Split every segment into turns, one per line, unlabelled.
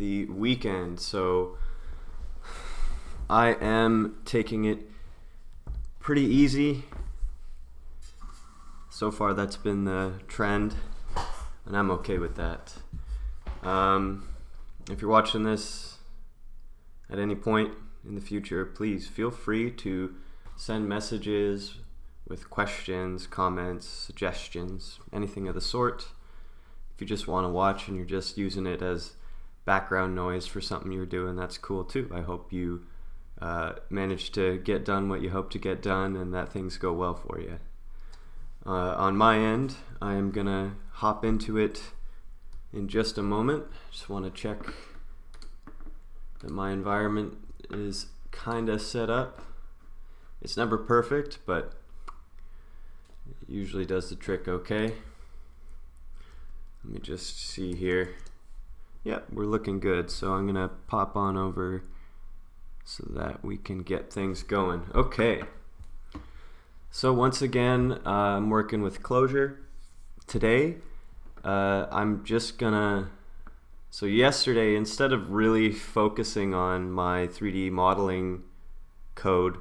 the weekend, so I am taking it pretty easy. So far that's been the trend, and I'm okay with that. If you're watching this at any point in the future, please feel free to send messages with questions, comments, suggestions, anything of the sort. If you just want to watch and you're just using it as background noise for something you're doing, that's cool too. I hope you manage to get done what you hope to get done and that things go well for you. On my end, I am going to hop into it in just a moment. Just want to check that my environment is kind of set up. It's never perfect, but it usually does the trick okay. Let me just see here. Yep, we're looking good. So I'm going to pop on over so that we can get things going. Okay. So once again, I'm working with Clojure. Today, I'm just gonna, so yesterday, instead of really focusing on my 3D modeling code,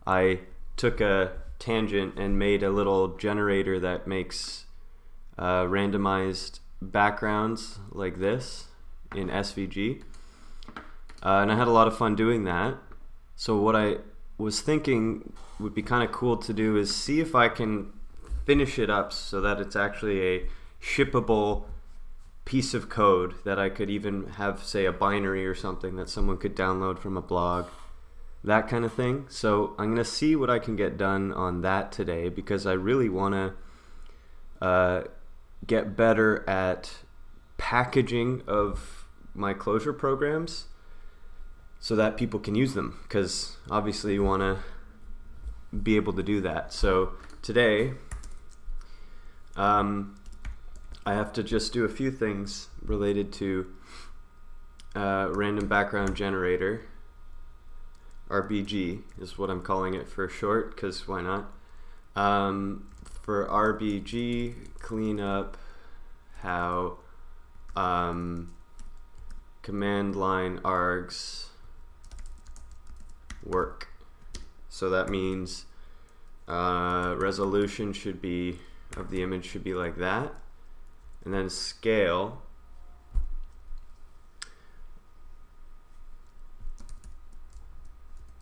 I took a tangent and made a little generator that makes randomized backgrounds like this in SVG. And I had a lot of fun doing that. So what I was thinking would be kind of cool to do is see if I can finish it up so that it's actually a shippable piece of code that I could even have, say, a binary or something that someone could download from a blog, that kind of thing. So I'm going to see what I can get done on that today, because I really want to get better at packaging of my Clojure programs so that people can use them, because obviously you want to be able to do that. So today I have to just do a few things related to random background generator. RBG is what I'm calling it for short, because why not? For RBG, clean up how command line args work. So that means resolution should be of the image should be like that, and then scale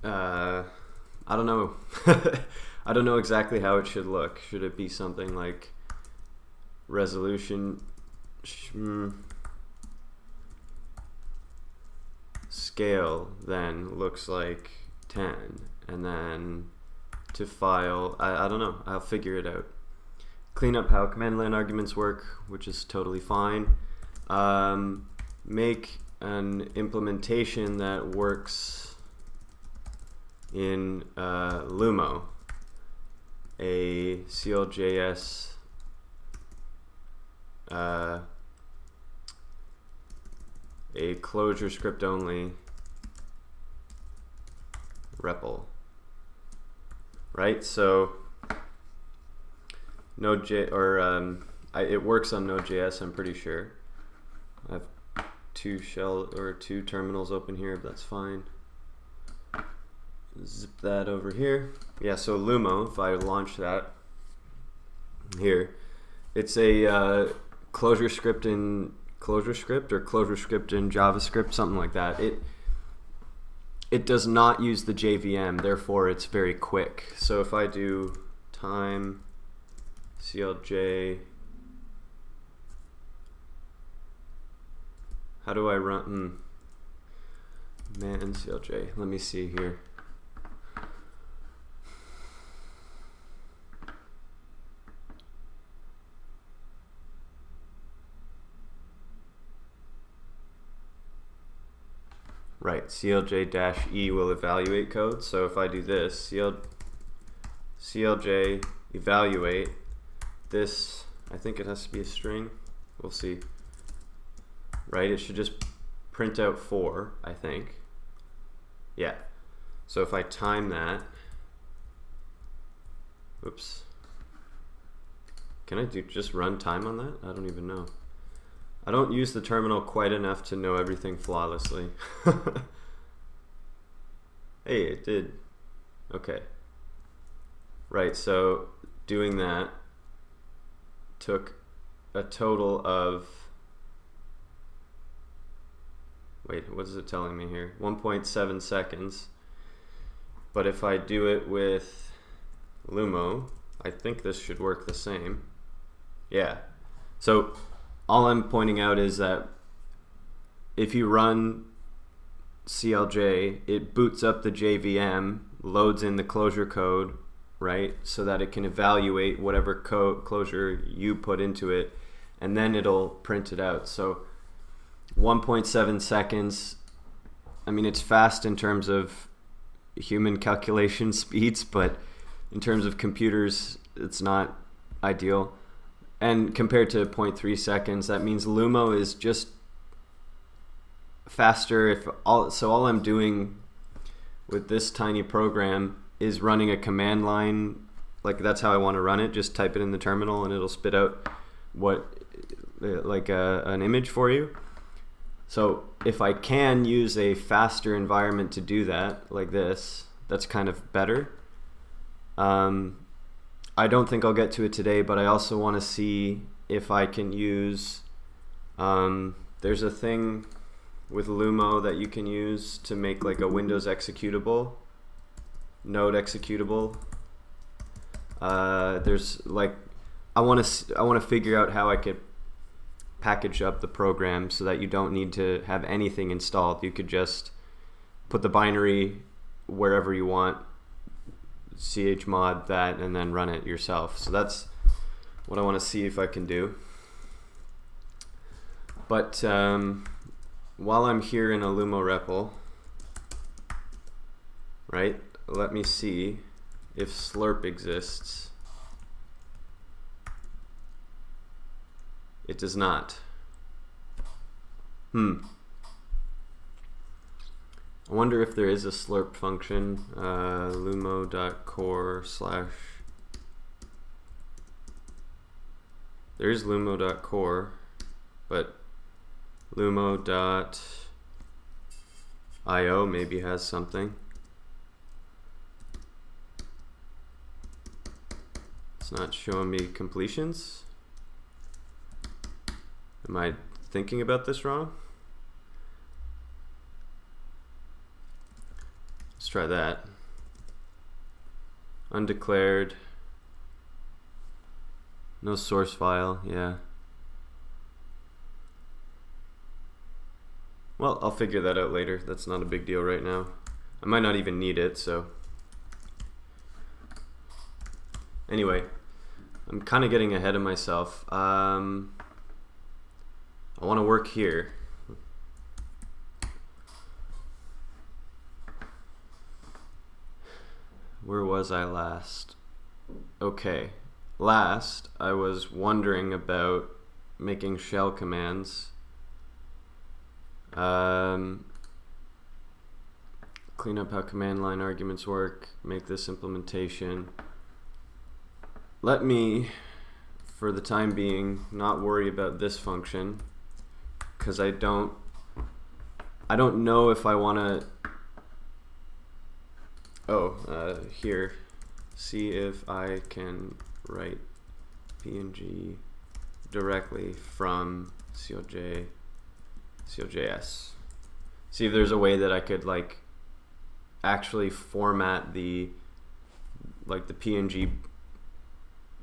I don't know I don't know exactly how it should look. Should it be something like resolution scale then looks like 10, and then to file, I don't know, I'll figure it out. Clean up how command line arguments work, which is totally fine. Make an implementation that works in Lumo, a CLJS a Clojure script only REPL, right? So Node.js, or it works on Node.js, I'm pretty sure. I have two terminals open here, but that's fine. Zip that over here. Yeah, so Lumo, if I launch that here, it's a Clojure script in ClojureScript or ClojureScript in JavaScript, something like that. It does not use the JVM, therefore it's very quick. So if I do time CLJ, how do I run man CLJ? Let me see here. Right, CLJ-E will evaluate code. So if I do this, CLJ evaluate this, I think it has to be a string. We'll see. Right, it should just print out 4, I think. Yeah. So if I time that, oops. Can I just run time on that? I don't even know. I don't use the terminal quite enough to know everything flawlessly. Hey, it did. Okay. Right, so doing that took a total of, wait, what is it telling me here? 1.7 seconds. But if I do it with Lumo, I think this should work the same. Yeah. So all I'm pointing out is that if you run CLJ, it boots up the JVM, loads in the Clojure code, right? So that it can evaluate whatever Clojure you put into it, and then it'll print it out. So 1.7 seconds, I mean, it's fast in terms of human calculation speeds, but in terms of computers, it's not ideal. And compared to 0.3 seconds, that means Lumo is just faster. So all I'm doing with this tiny program is running a command line, like that's how I want to run it. Just type it in the terminal and it'll spit out an image for you. So if I can use a faster environment to do that, like this, that's kind of better. I don't think I'll get to it today, but I also want to see if I can use, there's a thing with Lumo that you can use to make like a Windows executable, node executable. There's like, I want to figure out how I could package up the program so that you don't need to have anything installed. You could just put the binary wherever you want, chmod that, and then run it yourself. So that's what I want to see if I can do. But while I'm here in a Lumo REPL, right, let me see if slurp exists. It does not. I wonder if there is a slurp function. Lumo.core/. There is lumo.core, but lumo.io maybe has something. It's not showing me completions. Am I thinking about this wrong? Let's try that. Undeclared. No source file, yeah. Well, I'll figure that out later. That's not a big deal right now. I might not even need it, so. Anyway, I'm kind of getting ahead of myself. I want to work here. Where was I last? Okay, last I was wondering about making shell commands. Clean up how command line arguments work, make this implementation. Let me, for the time being, not worry about this function, because I don't know if I want to, here, see if I can write PNG directly from CLJS. See if there's a way that I could like actually format the PNG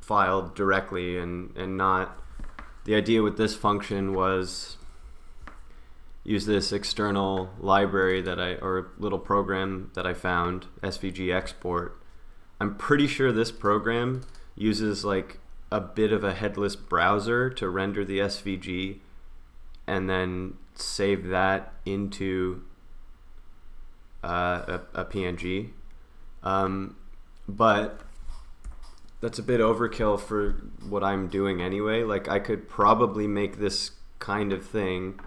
file directly and not. The idea with this function was use this external library or little program that I found, Svg Export. I'm pretty sure this program uses like a bit of a headless browser to render the SVG and then save that into a PNG. But that's a bit overkill for what I'm doing anyway. Like I could probably make this kind of thing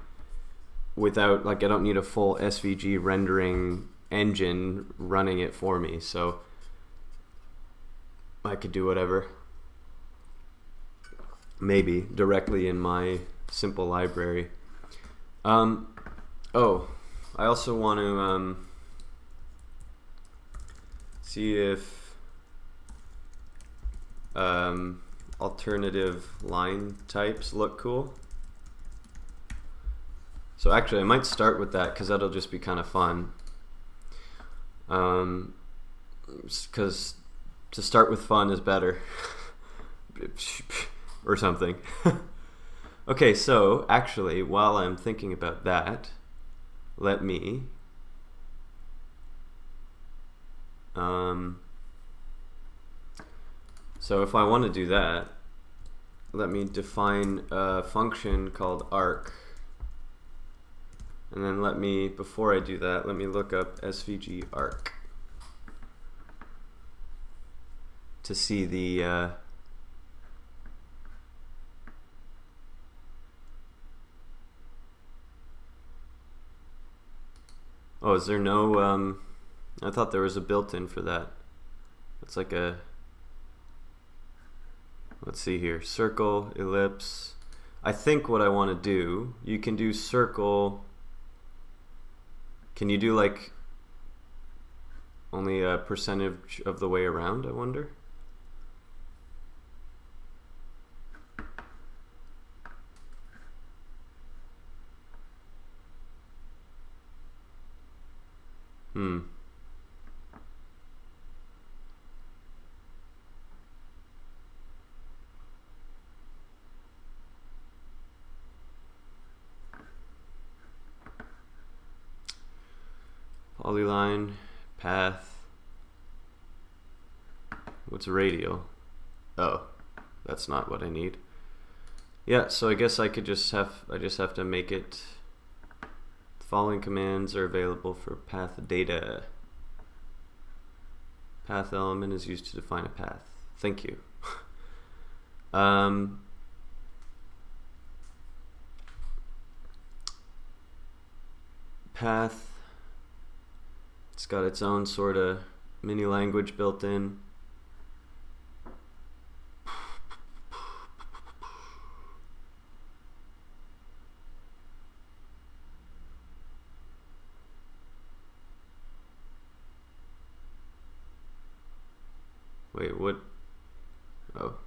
without, like, I don't need a full SVG rendering engine running it for me, so I could do whatever. Maybe directly in my simple library. Oh, I also want to see if alternative line types look cool. So actually I might start with that because that'll just be kind of fun. Because to start with fun is better. Or something. Okay, so actually while I'm thinking about that, let me so if I want to do that, let me define a function called arc. And then before I do that, let me look up Svg Arc to see the oh, is there no I thought there was a built-in for that. It's like a, let's see here, circle, ellipse. I think what I want to do, you can do circle. Can you do like only a percentage of the way around, I wonder? Polyline, path. What's radial? Oh, that's not what I need. Yeah, so I guess I just have to make it. The following commands are available for path data. Path element is used to define a path. Thank you. Path. It's got its own sort of mini language built in. Wait, what? Oh.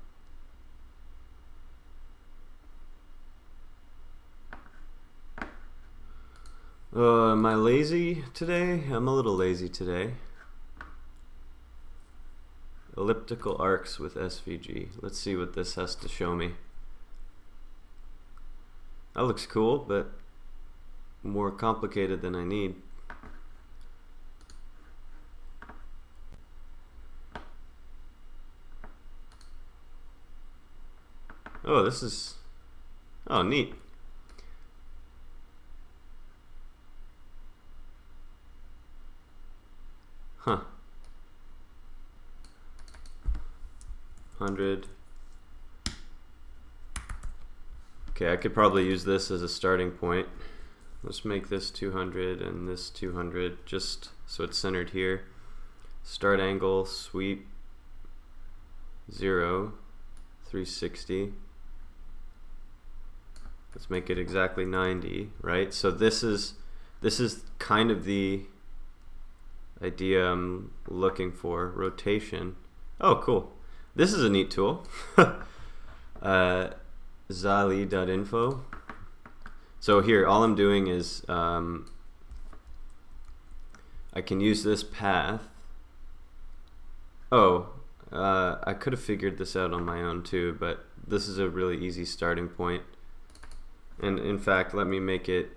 Am I lazy today? I'm a little lazy today. Elliptical arcs with SVG. Let's see what this has to show me. That looks cool, but more complicated than I need. Oh, this is, oh, neat. Huh. 100. Okay, I could probably use this as a starting point. Let's make this 200 and this 200 just so it's centered here. Start angle, sweep, 0, 360. Let's make it exactly 90, right? So this is kind of the idea I'm looking for. Rotation. Oh, cool. This is a neat tool. Zali.info. So here, all I'm doing is I can use this path. Oh, I could have figured this out on my own too, but this is a really easy starting point. And in fact, let me make it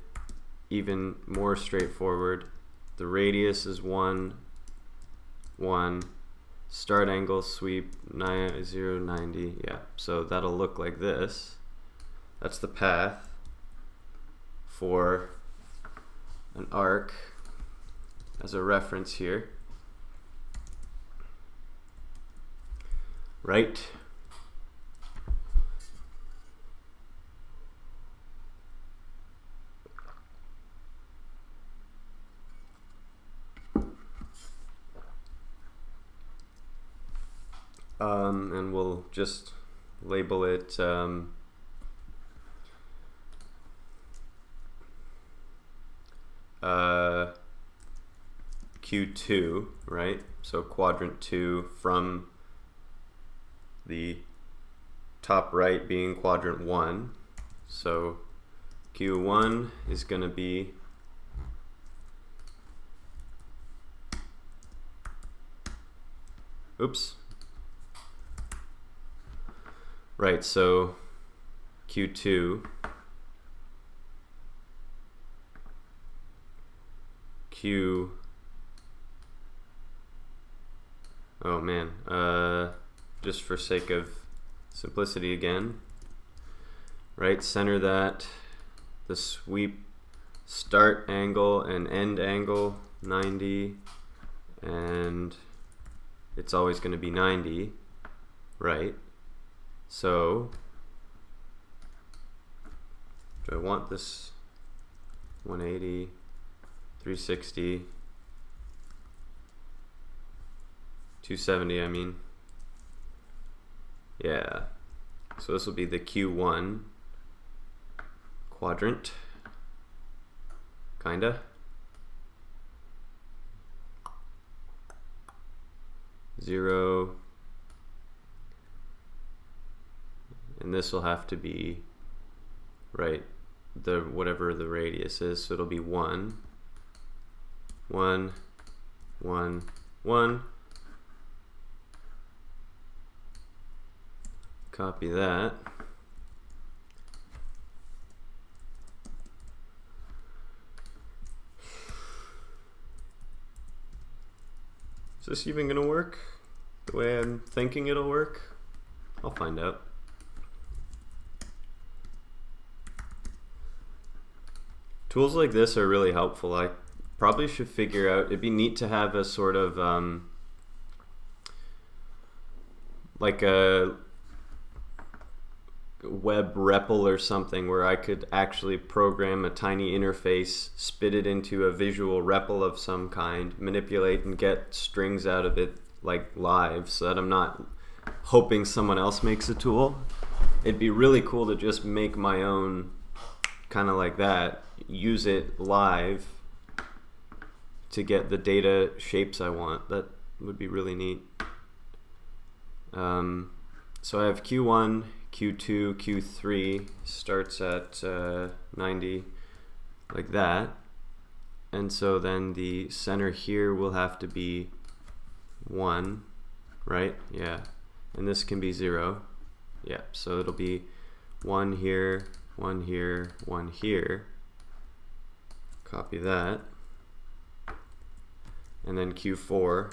even more straightforward. The radius is 1, 1. Start angle, sweep, 0, 90. Yeah, so that'll look like this. That's the path for an arc as a reference here. Right? And we'll just label it Q2, right? So quadrant 2 from the top right being quadrant 1. So Q1 is going to be right, so Q2 oh man, just for sake of simplicity again, right, center that, the sweep start angle and end angle 90, and it's always going to be 90, right? So do I want this 180, 360, 270, I mean? Yeah. So this will be the Q1 quadrant, kinda. 0, and this will have to be, right, the whatever the radius is, so it'll be 1, 1, 1, 1. Copy that. Is this even gonna work the way I'm thinking it'll work? I'll find out. Tools like this are really helpful. I probably should figure out, it'd be neat to have a sort of like a web REPL or something where I could actually program a tiny interface, spit it into a visual REPL of some kind, manipulate and get strings out of it like live, so that I'm not hoping someone else makes a tool. It'd be really cool to just make my own, kind of like that, use it live to get the data shapes I want. That would be really neat. So I have Q1, Q2, Q3 starts at 90, like that. And so then the center here will have to be 1, right? Yeah. And this can be 0. Yeah, so it'll be 1 here, 1 here, 1 here. Copy that. And then Q4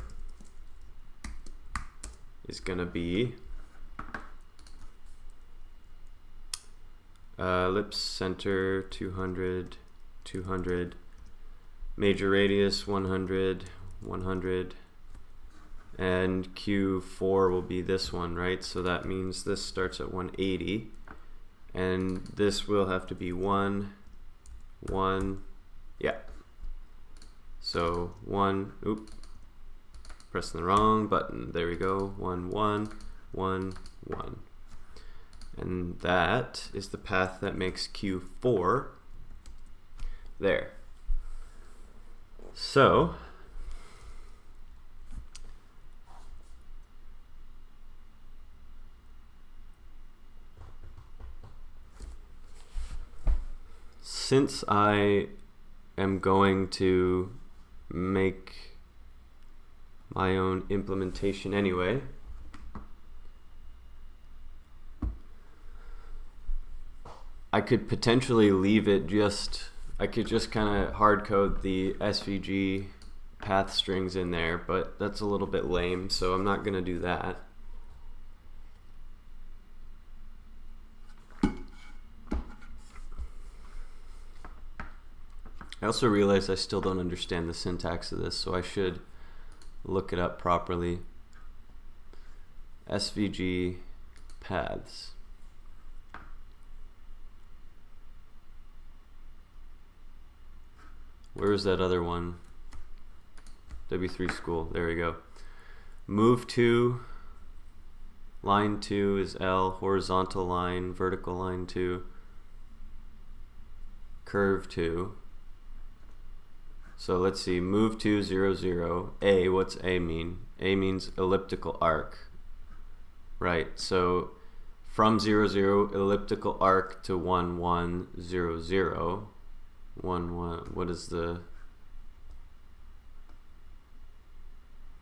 is going to be ellipse center 200, 200, major radius 100, 100, and Q4 will be this one, right? So that means this starts at 180, and this will have to be 1, 1, yeah. So 1, pressing the wrong button, there we go, 1, 1, 1, 1. And that is the path that makes Q4 there. So since I am going to make my own implementation anyway, I could potentially leave it just, I could just kind of hard code the SVG path strings in there, but that's a little bit lame, so I'm not going to do that. I also realize I still don't understand the syntax of this, so I should look it up properly. SVG paths. Where is that other one? W3 school, there we go. Move to, line 2 is L, horizontal line, vertical line 2, curve 2. So let's see, move to 0, 0. A, what's A mean? A means elliptical arc. Right, so from 0, 0, elliptical arc to 1, 1, 0, 0. 1, 1, what is the...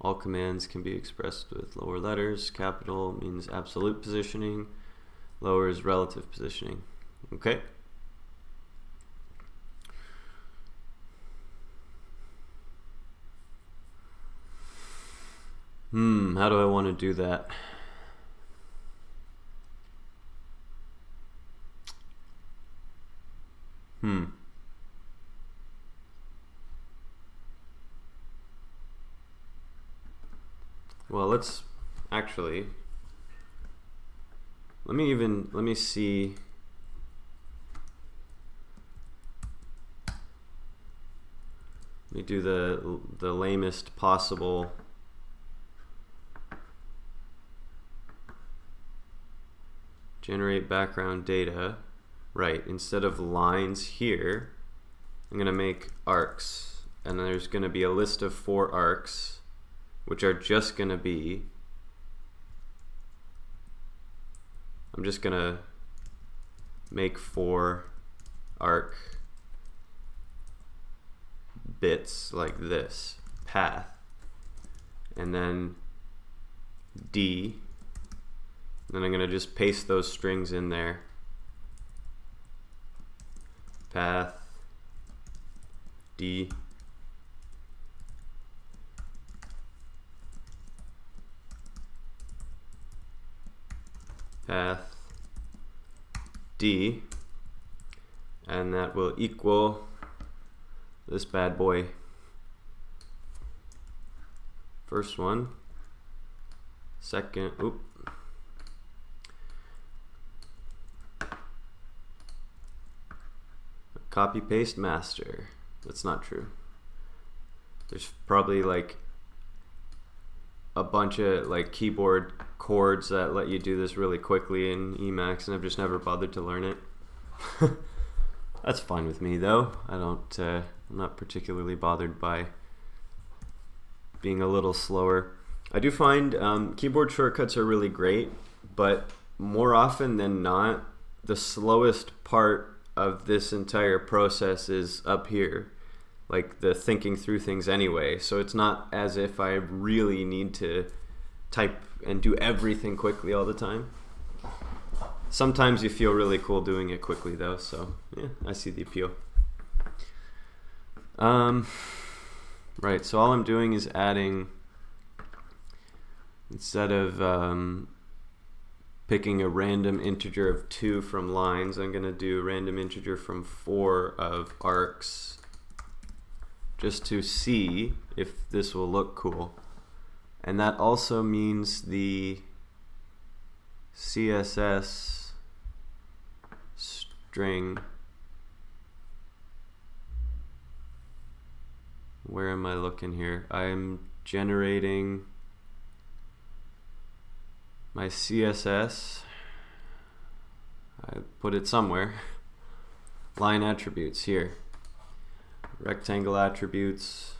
All commands can be expressed with lower letters. Capital means absolute positioning. Lower is relative positioning. Okay. How do I want to do that? Well, let's actually, let me see. Let me do the lamest possible generate background data. Right, instead of lines here, I'm going to make arcs, and there's going to be a list of 4 arcs, which are just going to be, I'm just going to make 4 arc bits like this, path, and then D, and then I'm going to just paste those strings in there. Path, D, path, D, and that will equal this bad boy. First one, second, copy paste master. That's not true. There's probably like a bunch of like keyboard chords that let you do this really quickly in Emacs, and I've just never bothered to learn it. That's fine with me though. I'm not particularly bothered by being a little slower. I do find keyboard shortcuts are really great, but more often than not, the slowest part of this entire process is up here, like the thinking through things anyway. So it's not as if I really need to type and do everything quickly all the time. Sometimes you feel really cool doing it quickly though, so yeah, I see the appeal. Right, so all I'm doing is adding, instead of picking a random integer of 2 from lines, I'm going to do a random integer from 4 of arcs, just to see if this will look cool. And that also means the CSS string, where am I looking here? I'm generating my CSS, I put it somewhere, line attributes here, rectangle attributes,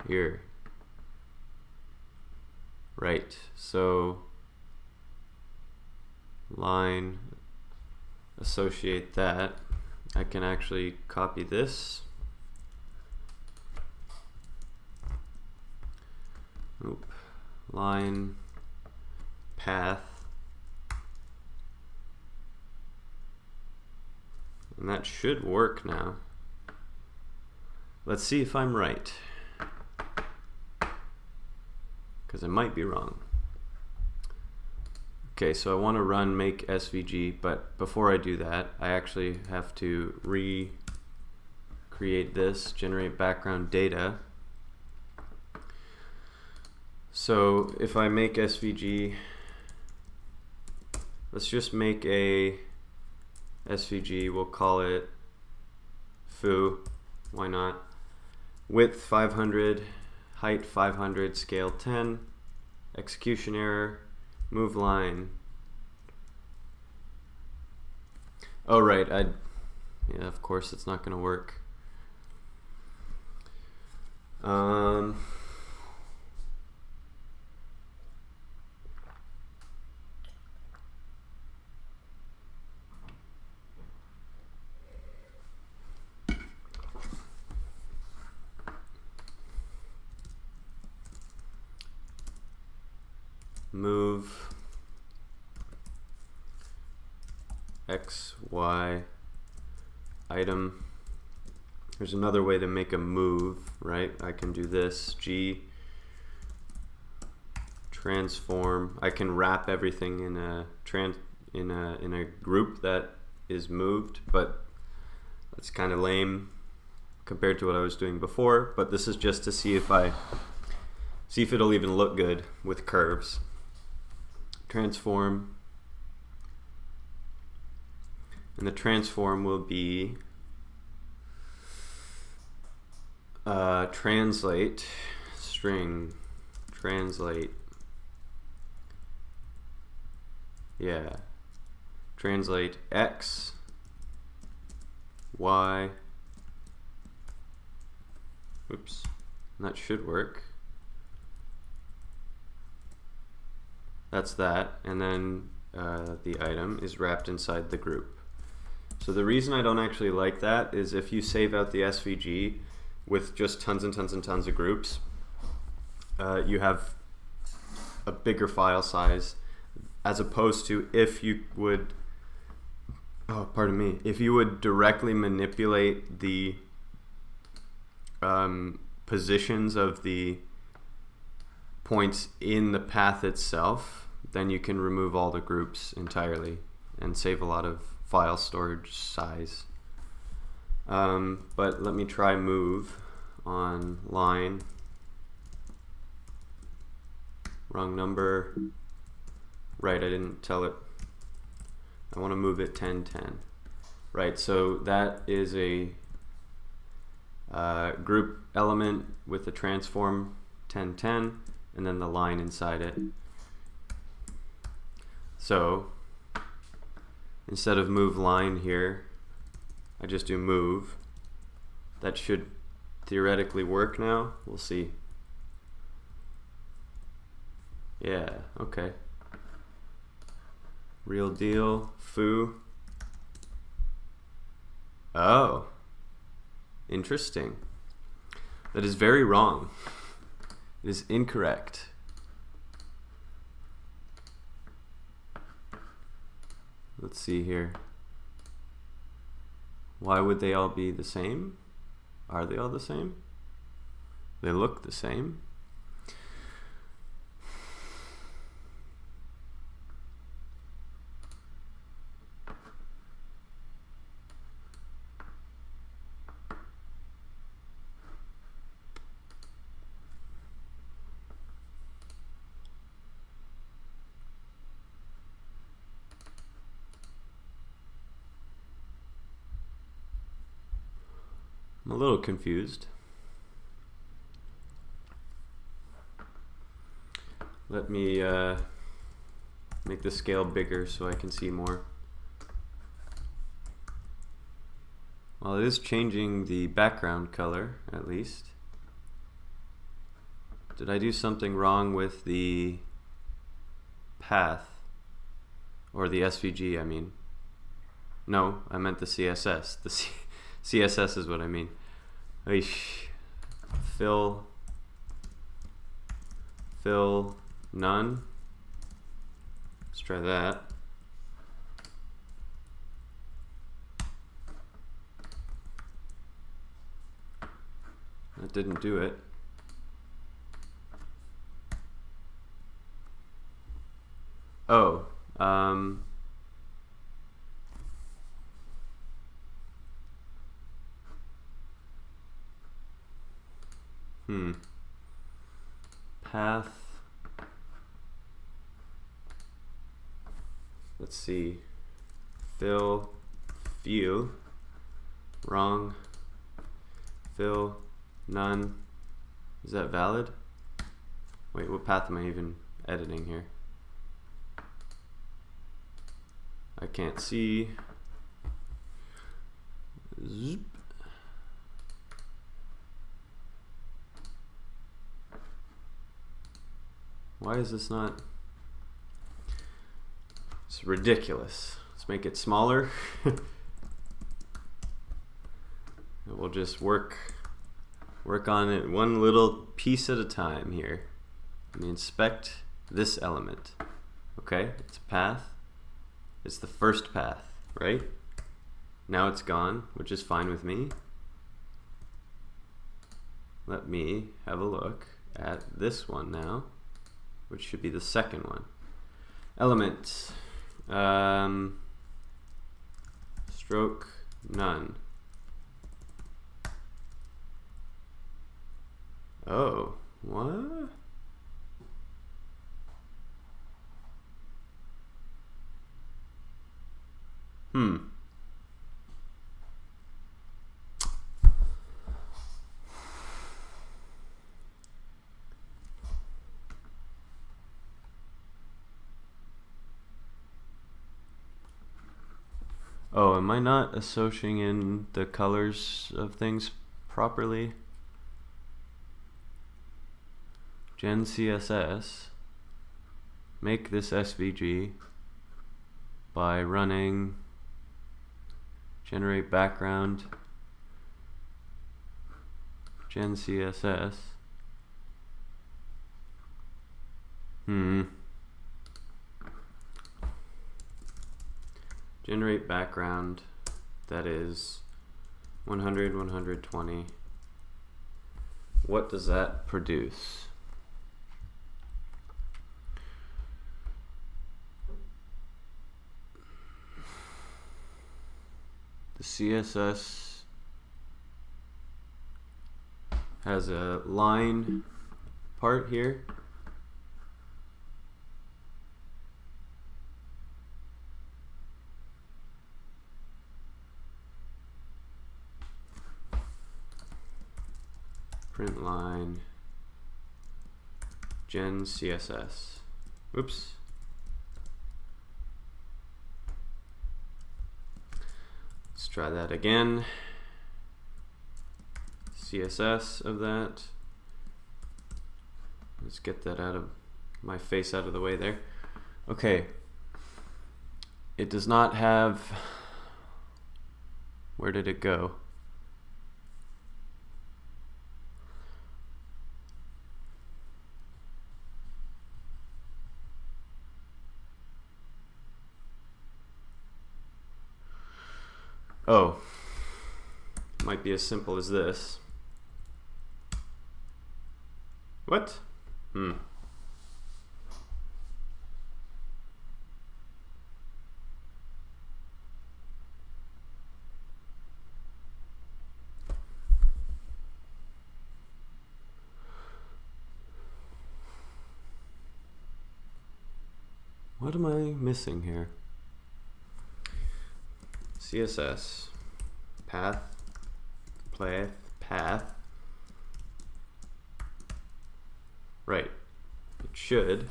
here. Right, so line, associate that. I can actually copy this. Line, path, and that should work now. Let's see if I'm right, because I might be wrong. Okay, so I want to run make SVG, but before I do that, I actually have to recreate this, generate background data. So if I make SVG let's just make a SVG. We'll call it foo. Why not? Width 500, height 500, scale 10, execution error, move line. Oh right, yeah, of course it's not going to work. Move X, Y, item. There's another way to make a move, right? I can do this, G, transform. I can wrap everything in a group that is moved, but that's kind of lame compared to what I was doing before. But this is just to see if it'll even look good with curves. Transform, and the transform will be translate string, translate, yeah, translate X, Y, oops, that should work. That's that, and then the item is wrapped inside the group. So the reason I don't actually like that is if you save out the SVG with just tons and tons and tons of groups, you have a bigger file size, as opposed to if you would, if you would directly manipulate the positions of the points in the path itself, then you can remove all the groups entirely and save a lot of file storage size. But let me try move on line. Wrong number. Right, I didn't tell it. I want to move it 10, 10. Right, so that is a group element with the transform 10, 10, and then the line inside it. So instead of move line here, I just do move. That should theoretically work now. We'll see. Yeah, okay. Real deal, foo. Oh, interesting. That is very wrong. It is incorrect. Let's see here. Why would they all be the same? Are they all the same? They look the same. I'm a little confused. Let me make the scale bigger so I can see more. Well, it is changing the background color, at least. Did I do something wrong with the path? Or the SVG, I mean. No, I meant the CSS. CSS is what I mean. Eesh. Fill, none. Let's try that. That didn't do it. Oh, path. let's see, fill few, wrong, fill none. Is that valid? Wait, what path am I even editing here? I can't see. Zoop. Why is this not? It's ridiculous. Let's make it smaller. We'll just work on it one little piece at a time here. Let me inspect this element. Okay, it's a path. It's the first path, right? Now it's gone, which is fine with me. Let me have a look at this one now, which should be the second one. Element, stroke none. Oh, what? Oh, am I not associating in the colors of things properly? Gen CSS, make this SVG by running generate background Gen CSS. Generate background that is 100, 120. What does that produce? The CSS has a line part here. Print line gen CSS. Oops. Let's try that again. CSS of that. Let's get that out of my face out of the way there. Okay. It does not have, where did it go? Oh, might be as simple as this. What? What am I missing here? CSS, path, path. Right, it should.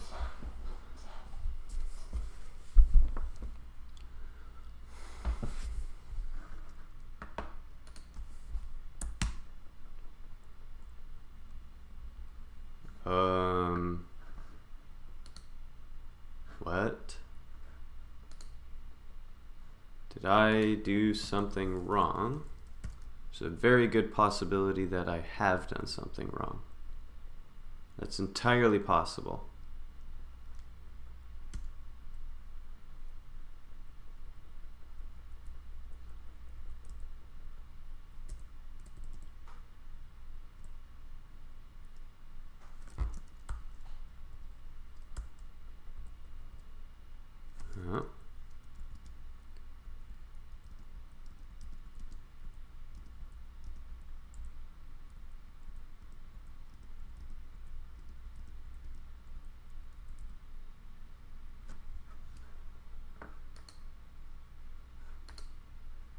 What? Did I do something wrong? There's a very good possibility that I have done something wrong. That's entirely possible.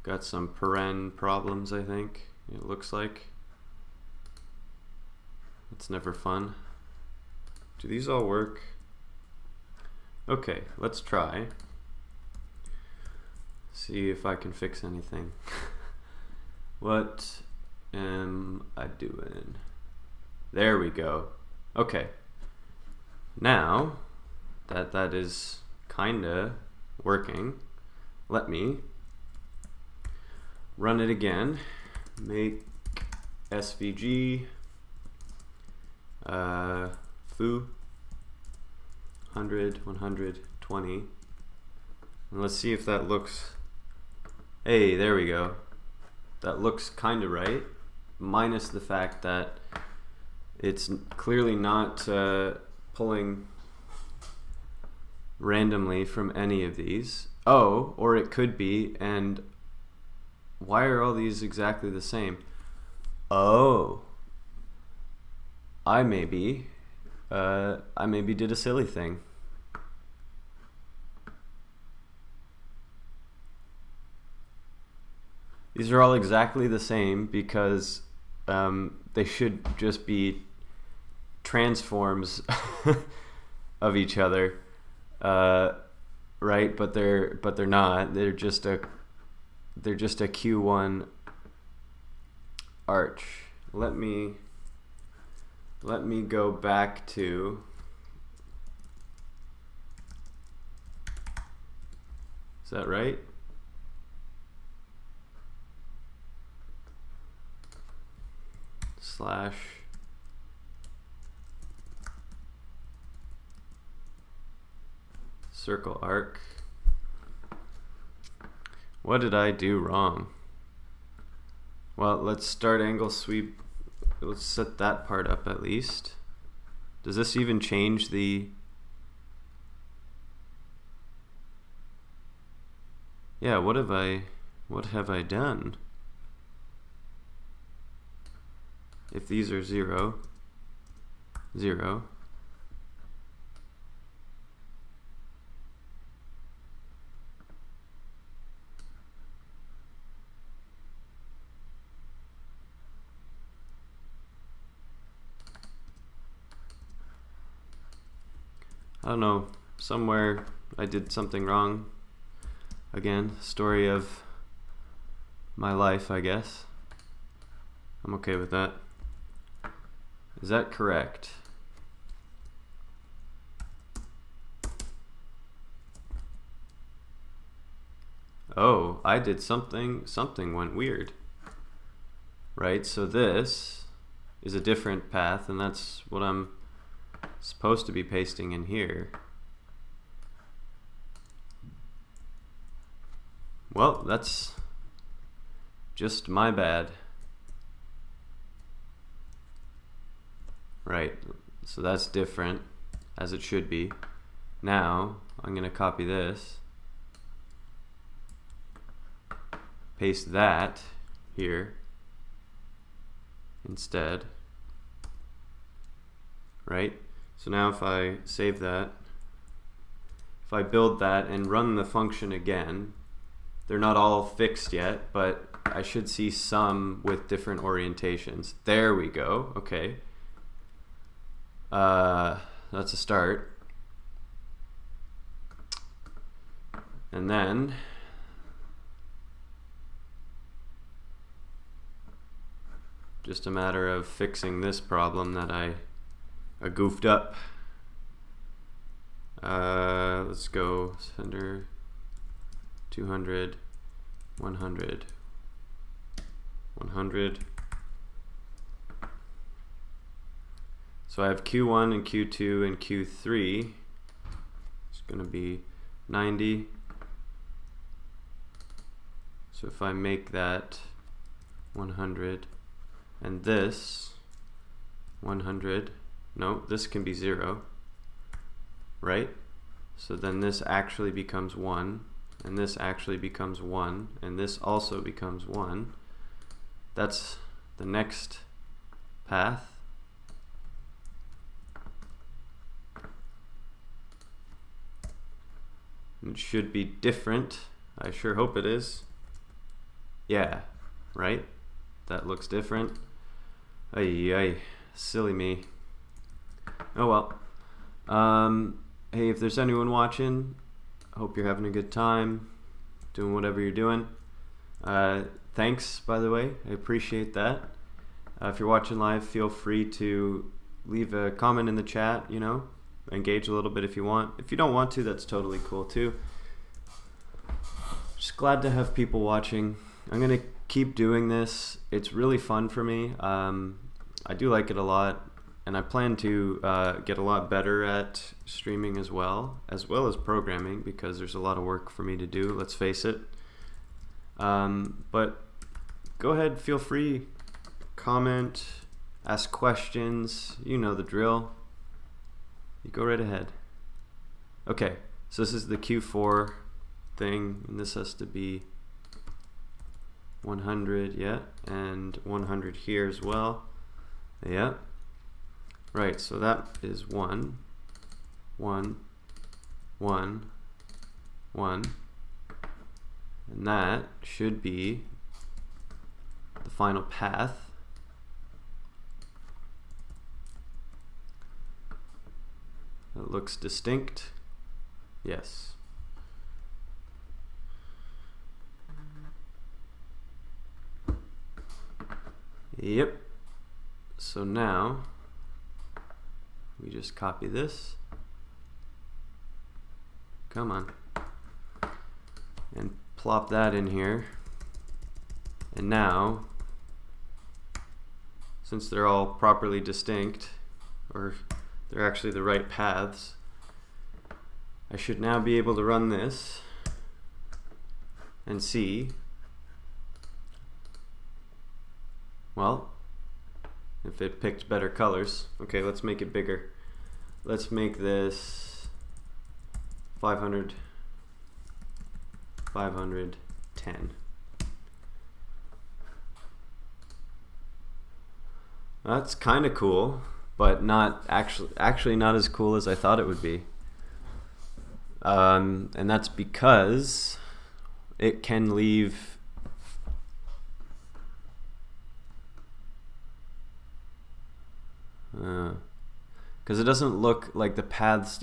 Got some paren problems, I think, it looks like. It's never fun. Do these all work? Okay, let's try. See if I can fix anything. What am I doing? There we go. Okay. Now that that is kinda working, let me run it again. Make SVG foo 100, 120, and let's see if that looks. Hey, there we go. That looks kind of right, minus the fact that it's clearly not pulling randomly from any of these. Oh, or it could be, and why are all these exactly the same? Oh, I maybe did a silly thing. These are all exactly the same because they should just be transforms of each other, right? But they're not. They're just a Q1 arch. Let me go back to. Is that right? Slash circle arc. What did I do wrong? Well, let's start angle sweep. Let's set that part up at least. Does this even change the? Yeah, what have I done? If these are 0, 0, I don't know, somewhere I did something wrong. Again, story of my life, I guess. I'm okay with that. Is that correct? Oh, I did something went weird. Right, so this is a different path, and that's what I'm supposed to be pasting in here. Well, that's just my bad. Right, so that's different, as it should be. Now, I'm going to copy this, paste that here instead. Right, so now if I save that, if I build that and run the function again, they're not all fixed yet, but I should see some with different orientations. There we go, okay. That's a start. And then just a matter of fixing this problem that I goofed up. Let's go center 200, 100, 100. So I have Q1 and Q2 and Q3. It's going to be 90. So if I make that 100 and this 100, no, this can be 0, right? So then this actually becomes 1, and this actually becomes 1, and this also becomes 1. That's the next path. It should be different. I sure hope it is. Yeah, right? That looks different. Ay, ay, silly me. Oh well. Hey, if there's anyone watching, I hope you're having a good time, doing whatever you're doing. Thanks, by the way. I appreciate that. If you're watching live, feel free to leave a comment in the chat, you know, engage a little bit if you want. If you don't want to, that's totally cool too. Just glad to have people watching. I'm going to keep doing this. It's really fun for me. I do like it a lot, and I plan to get a lot better at streaming as well as programming, because there's a lot of work for me to do, let's face it. But go ahead, feel free, comment, ask questions, you know the drill. You go right ahead. Okay, so this is the Q4 thing, and this has to be 100, yeah, and 100 here as well, yeah. Right, so that is 1, 1, 1, 1, and that should be the final path. That looks distinct. Yes. Yep. So now we just copy this. Come on. And plop that in here. And now, since they're all properly distinct, or they're actually the right paths, I should now be able to run this and see, well, if it picked better colors. Okay, let's make it bigger. Let's make this 500, 510. That's kind of cool, but not actually not as cool as I thought it would be. And that's because it can leave because it doesn't look like the paths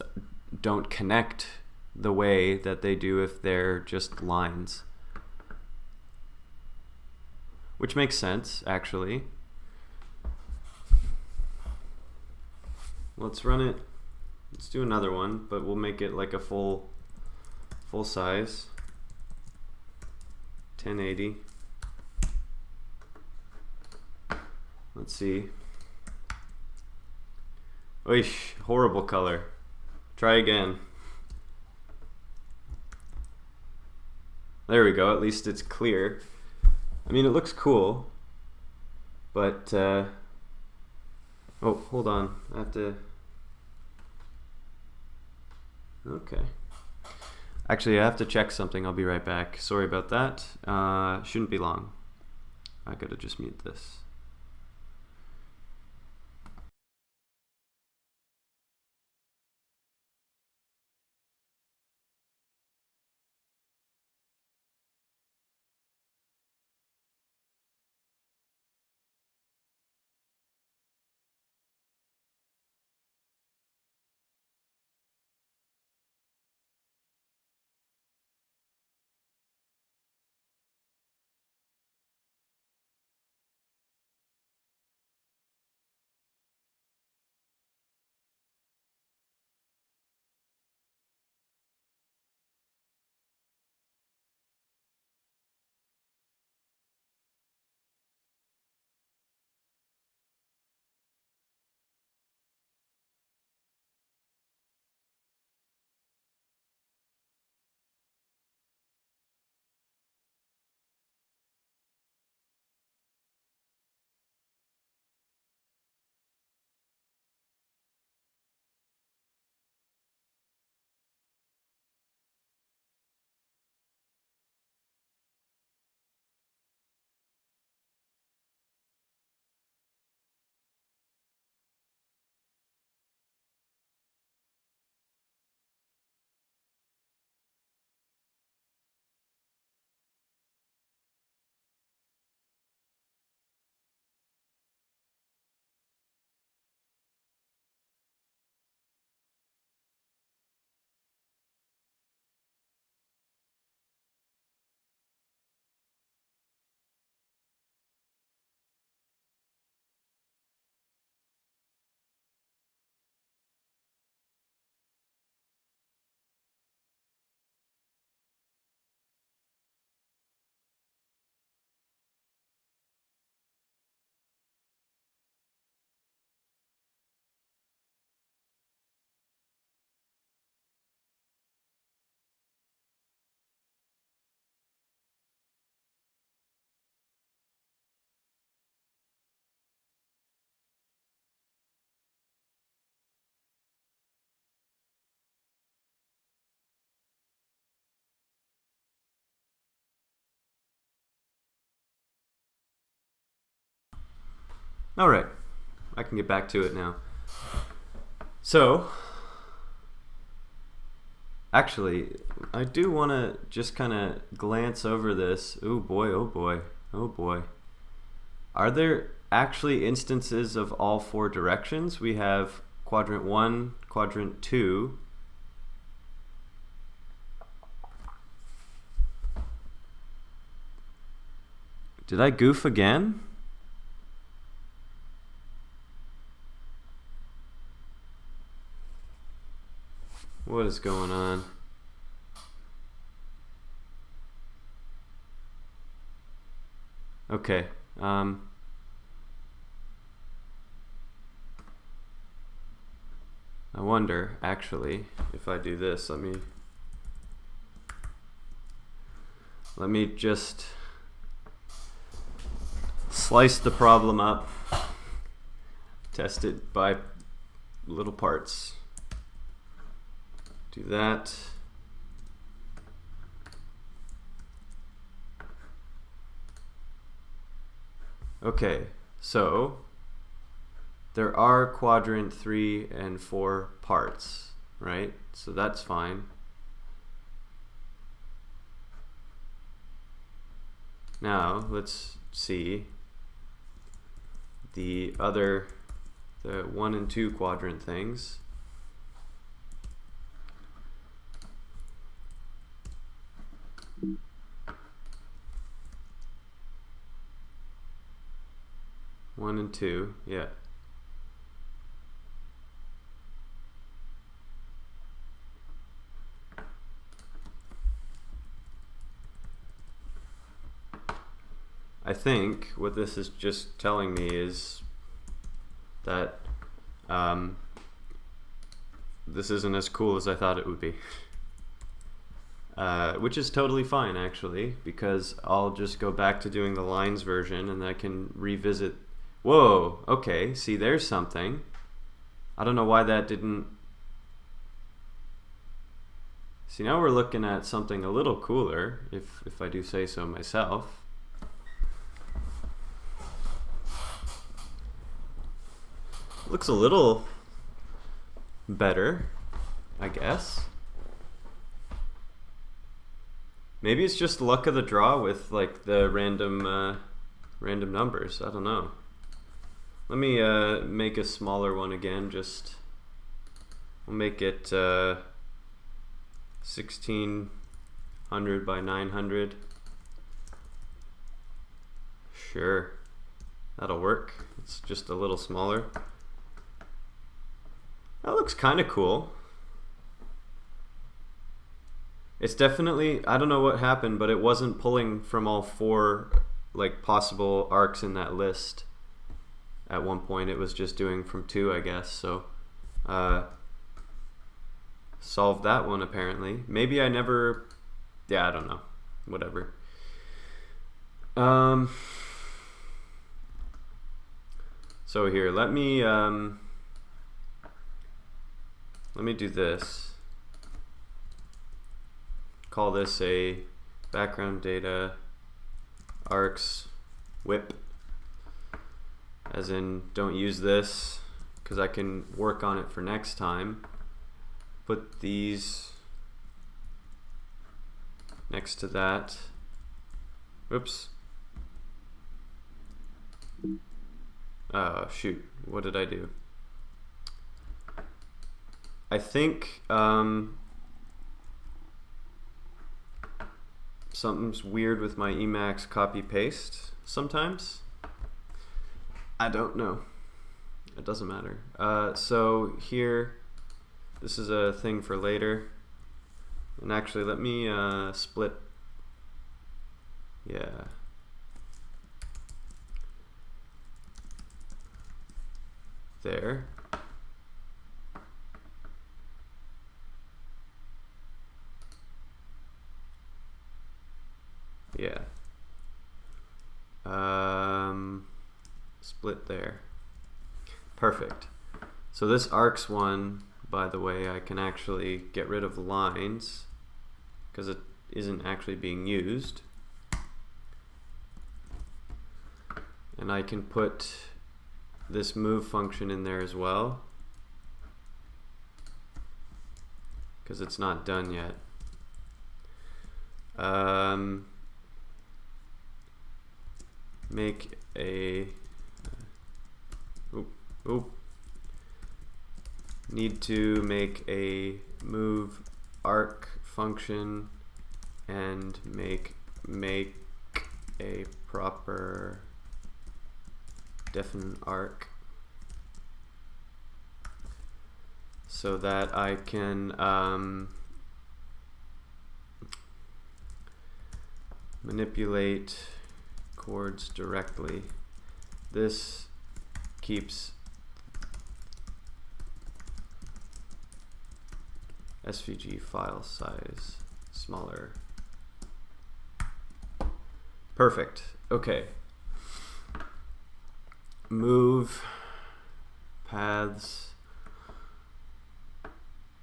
don't connect the way that they do if they're just lines, which makes sense actually. Let's run it. Let's do another one, but we'll make it like a full size 1080. Let's see. Oish, horrible color. Try again. There we go, at least it's clear. I mean, it looks cool, but oh, hold on, I have to, okay. Actually, I have to check something, I'll be right back. Sorry about that. Shouldn't be long. I gotta just mute this. All right, I can get back to it now. So, actually, I do want to just kind of glance over this. Oh boy, oh boy, oh boy. Are there actually instances of all four directions? We have quadrant 1, quadrant 2. Did I goof again? What is going on? Okay. I wonder, actually, if I do this, let me just slice the problem up, test it by little parts. Do that. Okay, so there are quadrant 3 and 4 parts, right? So that's fine. Now let's see the 1 and 2 quadrant things. One and 2, yeah. I think what this is just telling me is that this isn't as cool as I thought it would be. Which is totally fine, actually, because I'll just go back to doing the lines version and I can revisit. Whoa, okay, see, there's something. I don't know why that didn't. See, now we're looking at something a little cooler, if I do say so myself. Looks a little better, I guess. Maybe it's just luck of the draw with like the random numbers. I don't know. Let me make a smaller one again. We'll make it 1600 by 900. Sure, that'll work. It's just a little smaller. That looks kind of cool. It's definitely, I don't know what happened, but it wasn't pulling from all four like possible arcs in that list. At one point it was just doing from 2, I guess. So solved that one apparently. Maybe I never, yeah, I don't know. Whatever. So here, let me do this. Call this a background data arcs whip, as in don't use this because I can work on it for next time. Put these next to that. Oops. Shoot, what did I do? I think something's weird with my Emacs copy paste sometimes. I don't know. It doesn't matter. So here, this is a thing for later. And actually, let me split. Yeah. There. Yeah. Split there. Perfect. So this arcs one, by the way, I can actually get rid of lines because it isn't actually being used. And I can put this move function in there as well, because it's not done yet. Make a need to make a move arc function and make a proper definite arc so that I can manipulate chords directly. This keeps SVG file size smaller. Perfect. Okay. Move paths.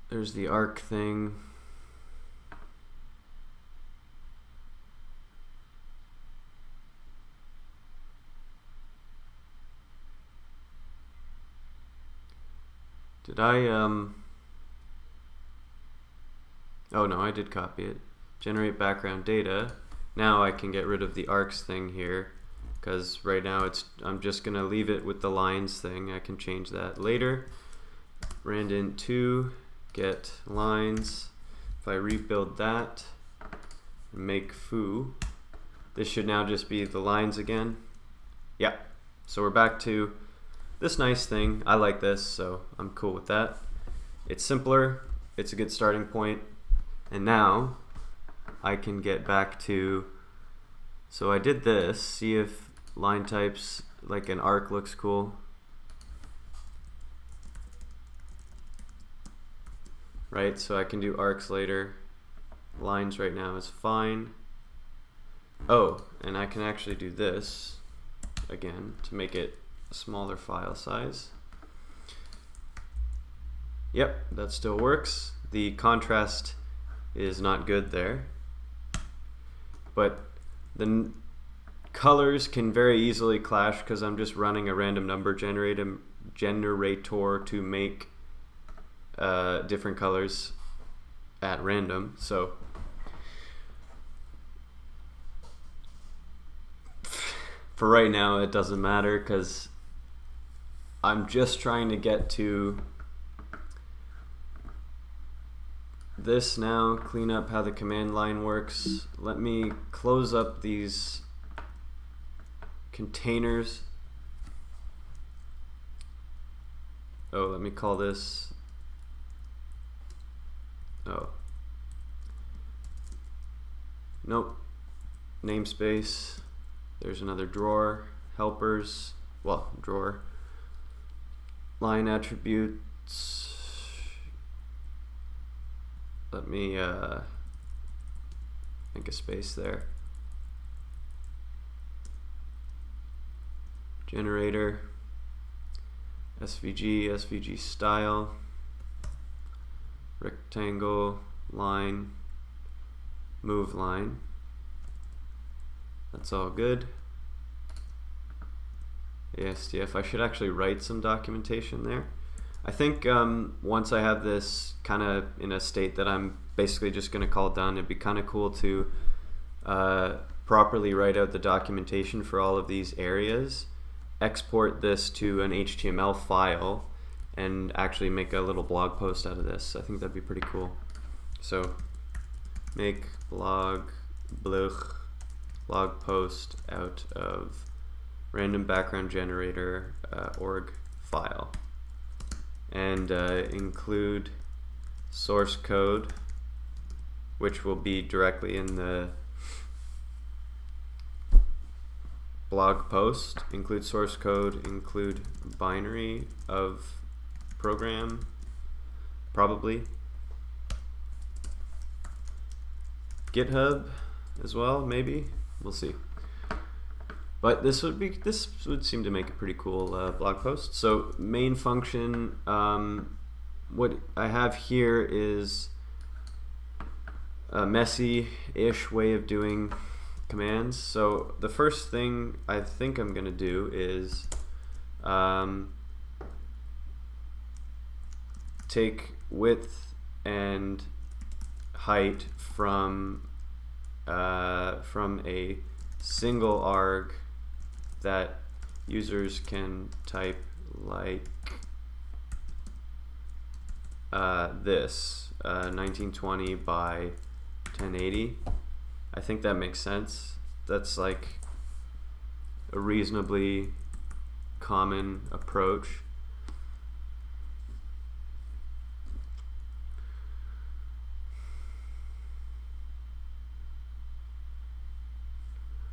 There's the arc thing. Did I oh no, I did copy it. Generate background data. Now I can get rid of the arcs thing here, because right now I'm just gonna leave it with the lines thing. I can change that later. Randint2 get lines. If I rebuild that and make foo, this should now just be the lines again. Yeah, so we're back to this nice thing. I like this, so I'm cool with that. It's simpler, it's a good starting point, and now I can get back to, so I did this, see if line types like an arc looks cool. Right, so I can do arcs later. Lines right now is fine. Oh, and I can actually do this again to make it a smaller file size. Yep, that still works. The contrast is not good there, but the colors can very easily clash because I'm just running a random number generator to make different colors at random. So for right now it doesn't matter because I'm just trying to get to this now, clean up how the command line works. Let me close up these containers. Oh, let me call this, oh, nope, namespace. There's another drawer, helpers, well, drawer, line attributes. Let me make a space there. Generator, SVG style, rectangle, line, move line. That's all good. ASDF, I should actually write some documentation there. I think once I have this kind of in a state that I'm basically just going to call done, it'd be kind of cool to properly write out the documentation for all of these areas, export this to an HTML file, and actually make a little blog post out of this. I think that'd be pretty cool. So make blog post out of random background generator org file, and include source code, which will be directly in the blog post. Include source code, include binary of program, probably GitHub as well, maybe, we'll see. But this would seem to make a pretty cool blog post. So main function, what I have here is a messy-ish way of doing commands. So the first thing I think I'm going to do is take width and height from a single arg that users can type like this 1920 by 1080. I think that makes sense. That's like a reasonably common approach.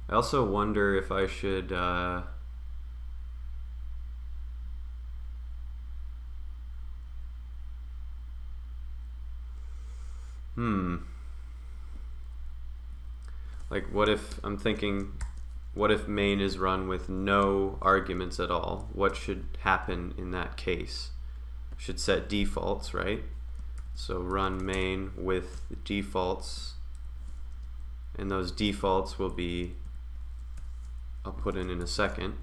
I also wonder if I should like what if main is run with no arguments at all? What should happen in that case? Should set defaults, right? So run main with the defaults, and those defaults will be, I'll put in a second.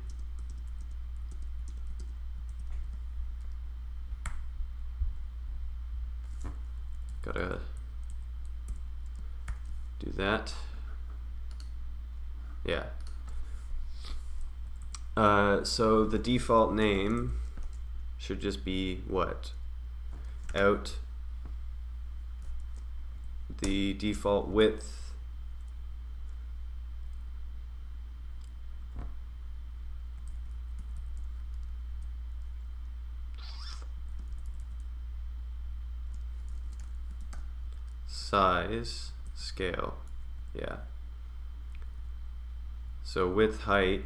Gotta do that. Yeah. So the default name should just be what? Out. The default width. Size, scale, yeah. So with height,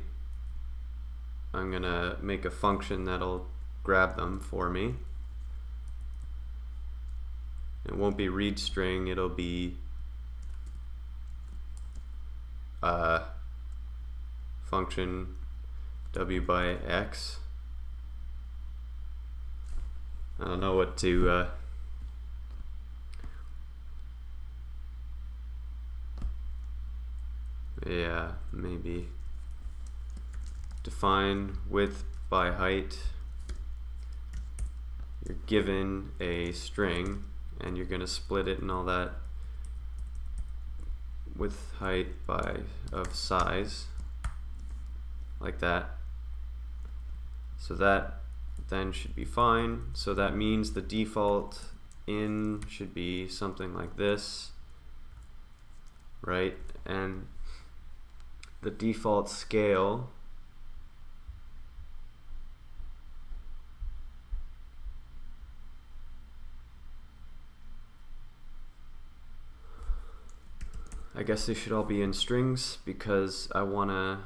I'm gonna make a function that'll grab them for me. It won't be read string, it'll be function w by x. I don't know what to yeah, maybe define width by height. You're given a string and you're going to split it and all that. Width height by of size, like that. So that then should be fine. So that means the default in should be something like this, right? And the default scale I guess they should all be in strings because I want to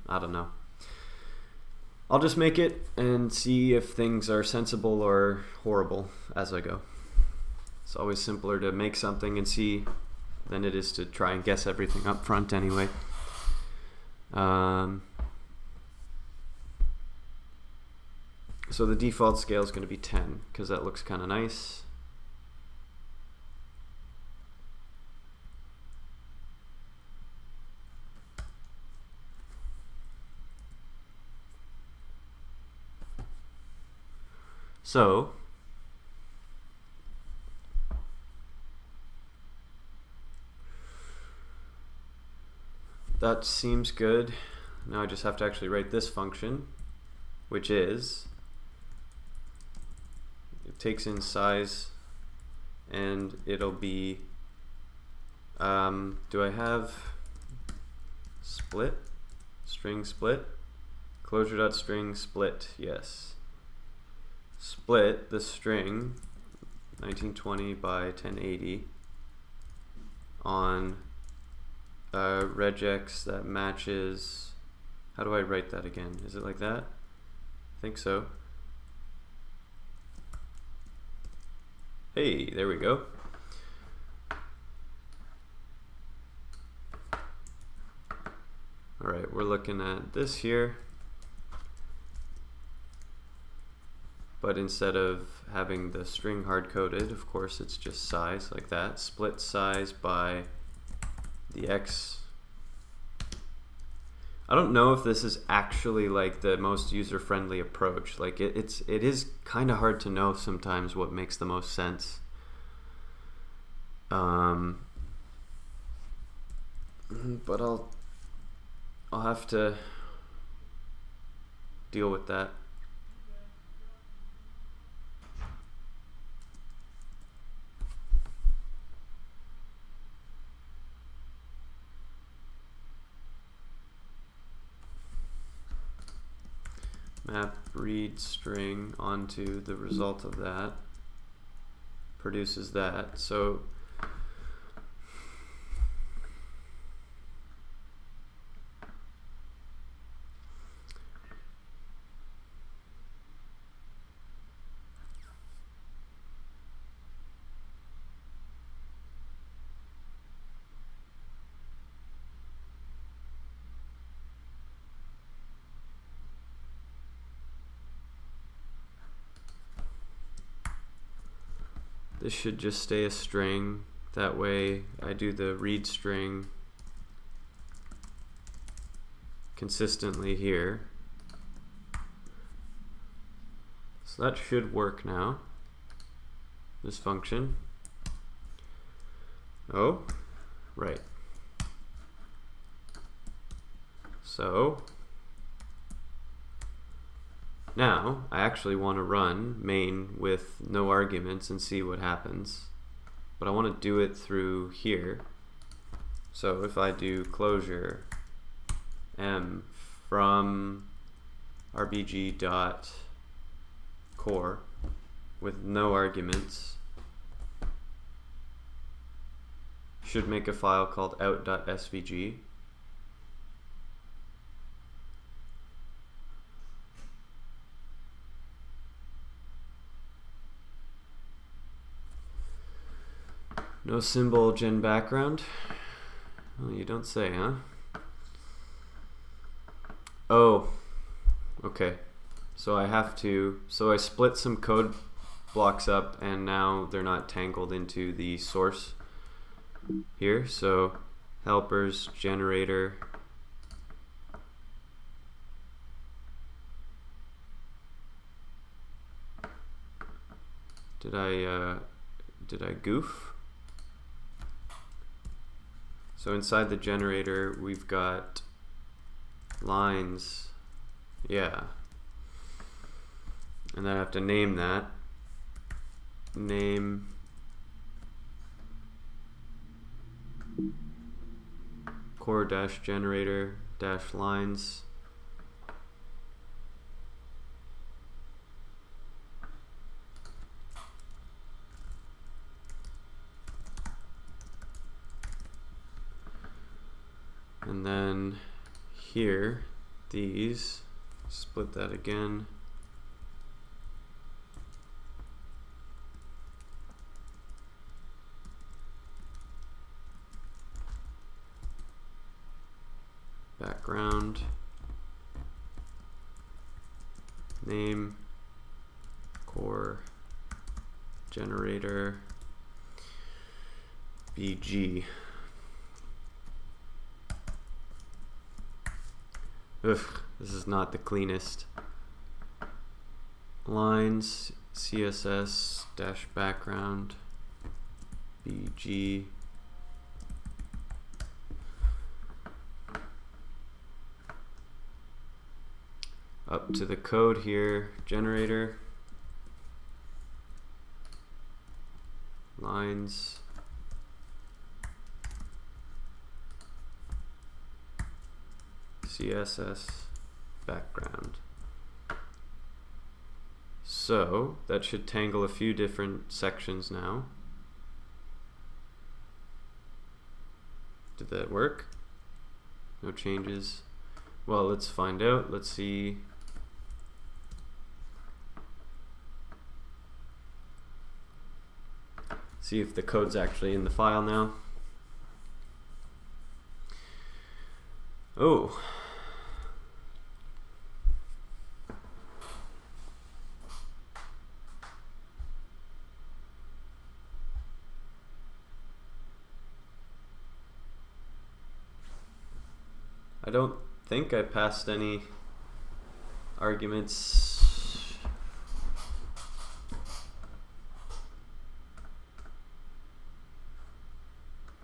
I don't know. I'll just make it and see if things are sensible or horrible as I go. It's always simpler to make something and see than it is to try and guess everything up front anyway. So the default scale is going to be 10 because that looks kind of nice. So that seems good. Now I just have to actually write this function, which is, it takes in size and it'll be, do I have split? String split? Clojure.string split, yes. Split the string 1920 by 1080 on regex that matches, how do I write that again? Is it like that? I think so. Hey, there we go. Alright, we're looking at this here. But instead of having the string hard-coded, of course it's just size, like that. Split size by the x. I don't know if this is actually like the most user-friendly approach. Like it is kind of hard to know sometimes what makes the most sense. But I'll have to deal with that. Map read string onto the result of that produces that. So this should just stay a string. That way I do the read string consistently here. So that should work now, this function. Oh, right. So now I actually want to run main with no arguments and see what happens. But I want to do it through here. So if I do Clojure m from rbg.core with no arguments, should make a file called out.svg. No symbol gen background. Oh, you don't say, huh? Oh, okay. So I have to, so I split some code blocks up and now they're not tangled into the source here. So helpers, generator, did I goof? So inside the generator, we've got lines, yeah. And then I have to name that. Name core-generator-lines. And then here, these, split that again. Background, name, core, generator, VG. Ugh, this is not the cleanest. Lines, CSS dash background, BG. Up to the code here, generator, lines, CSS background. So that should tangle a few different sections now. Did that work? No changes. Well, let's find out. Let's see. See if the code's actually in the file now. Oh. I don't think I passed any arguments.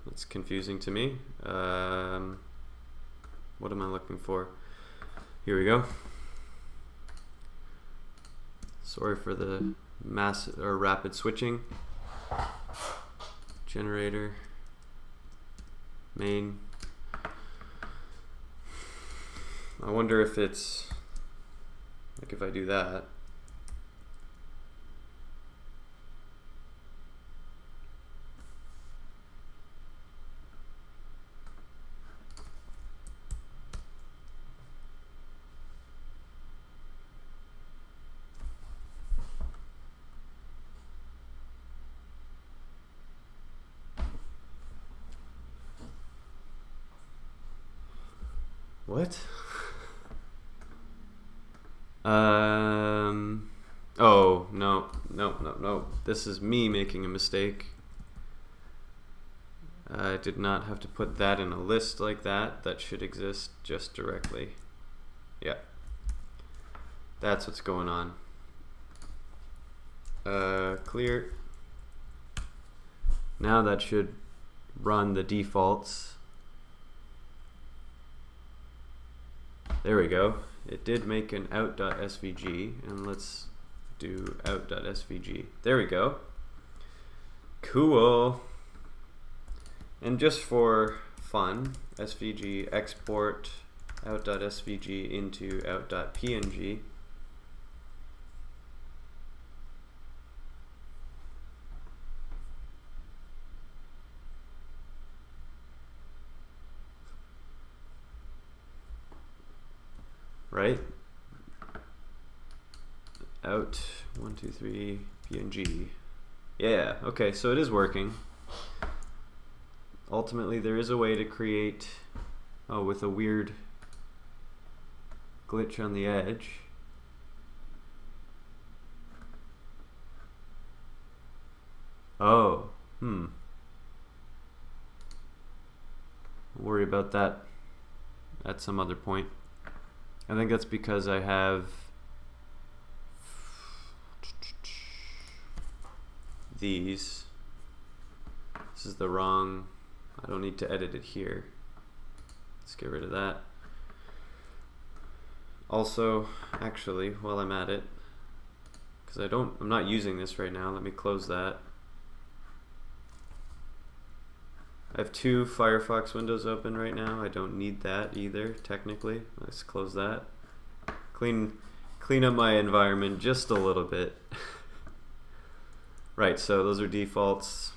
It's confusing to me. What am I looking for? Here we go. Sorry for the rapid switching. Generator, main. I wonder if it's like if I do that. What? Oh, no. This is me making a mistake. I did not have to put that in a list like that. That should exist just directly. Yeah. That's what's going on. Clear. Now that should run the defaults. There we go. It did make an out.svg, and let's do out.svg. There we go. Cool. And just for fun, Svg export out.svg into out.png. Right? Out 1, 2, 3 PNG. Yeah, okay, so it is working. Ultimately, there is a way to create, with a weird glitch on the edge. Oh, I'll worry about that at some other point. I think that's because I have these. This is the wrong, I don't need to edit it here. Let's get rid of that. Also, actually, while I'm at it, because I'm not using this right now, let me close that. I have 2 Firefox windows open right now. I don't need that either, technically. Let's close that. Clean up my environment just a little bit. Right, so those are defaults.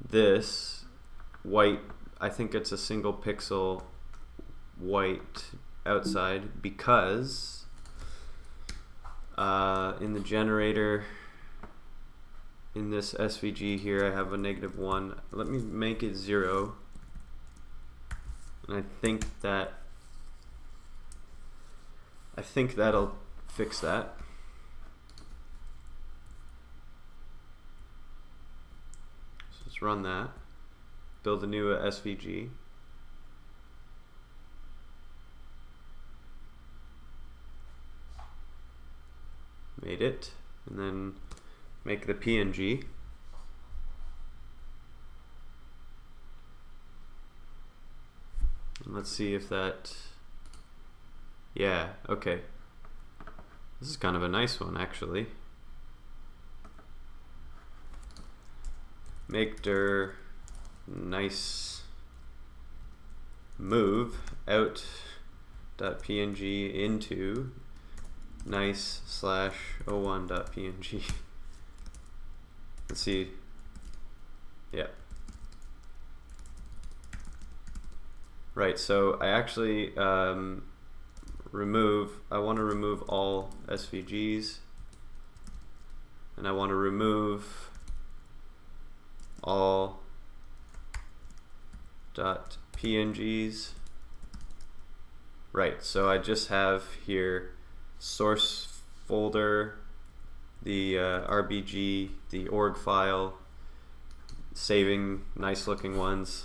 This white, I think it's a single pixel white outside because in the generator, in this SVG here, I have a -1. Let me make it 0. And I think that'll fix that. So let's run that. Build a new SVG. Made it. And then make the PNG. And let's see if that, yeah, okay. This is kind of a nice one, actually. Make dir nice move out.png into nice/01.png. Let's see. Yeah. Right, so I actually I want to remove all SVGs, and I want to remove all .pngs. Right, so I just have here source folder, the RBG, the org file, saving nice looking ones.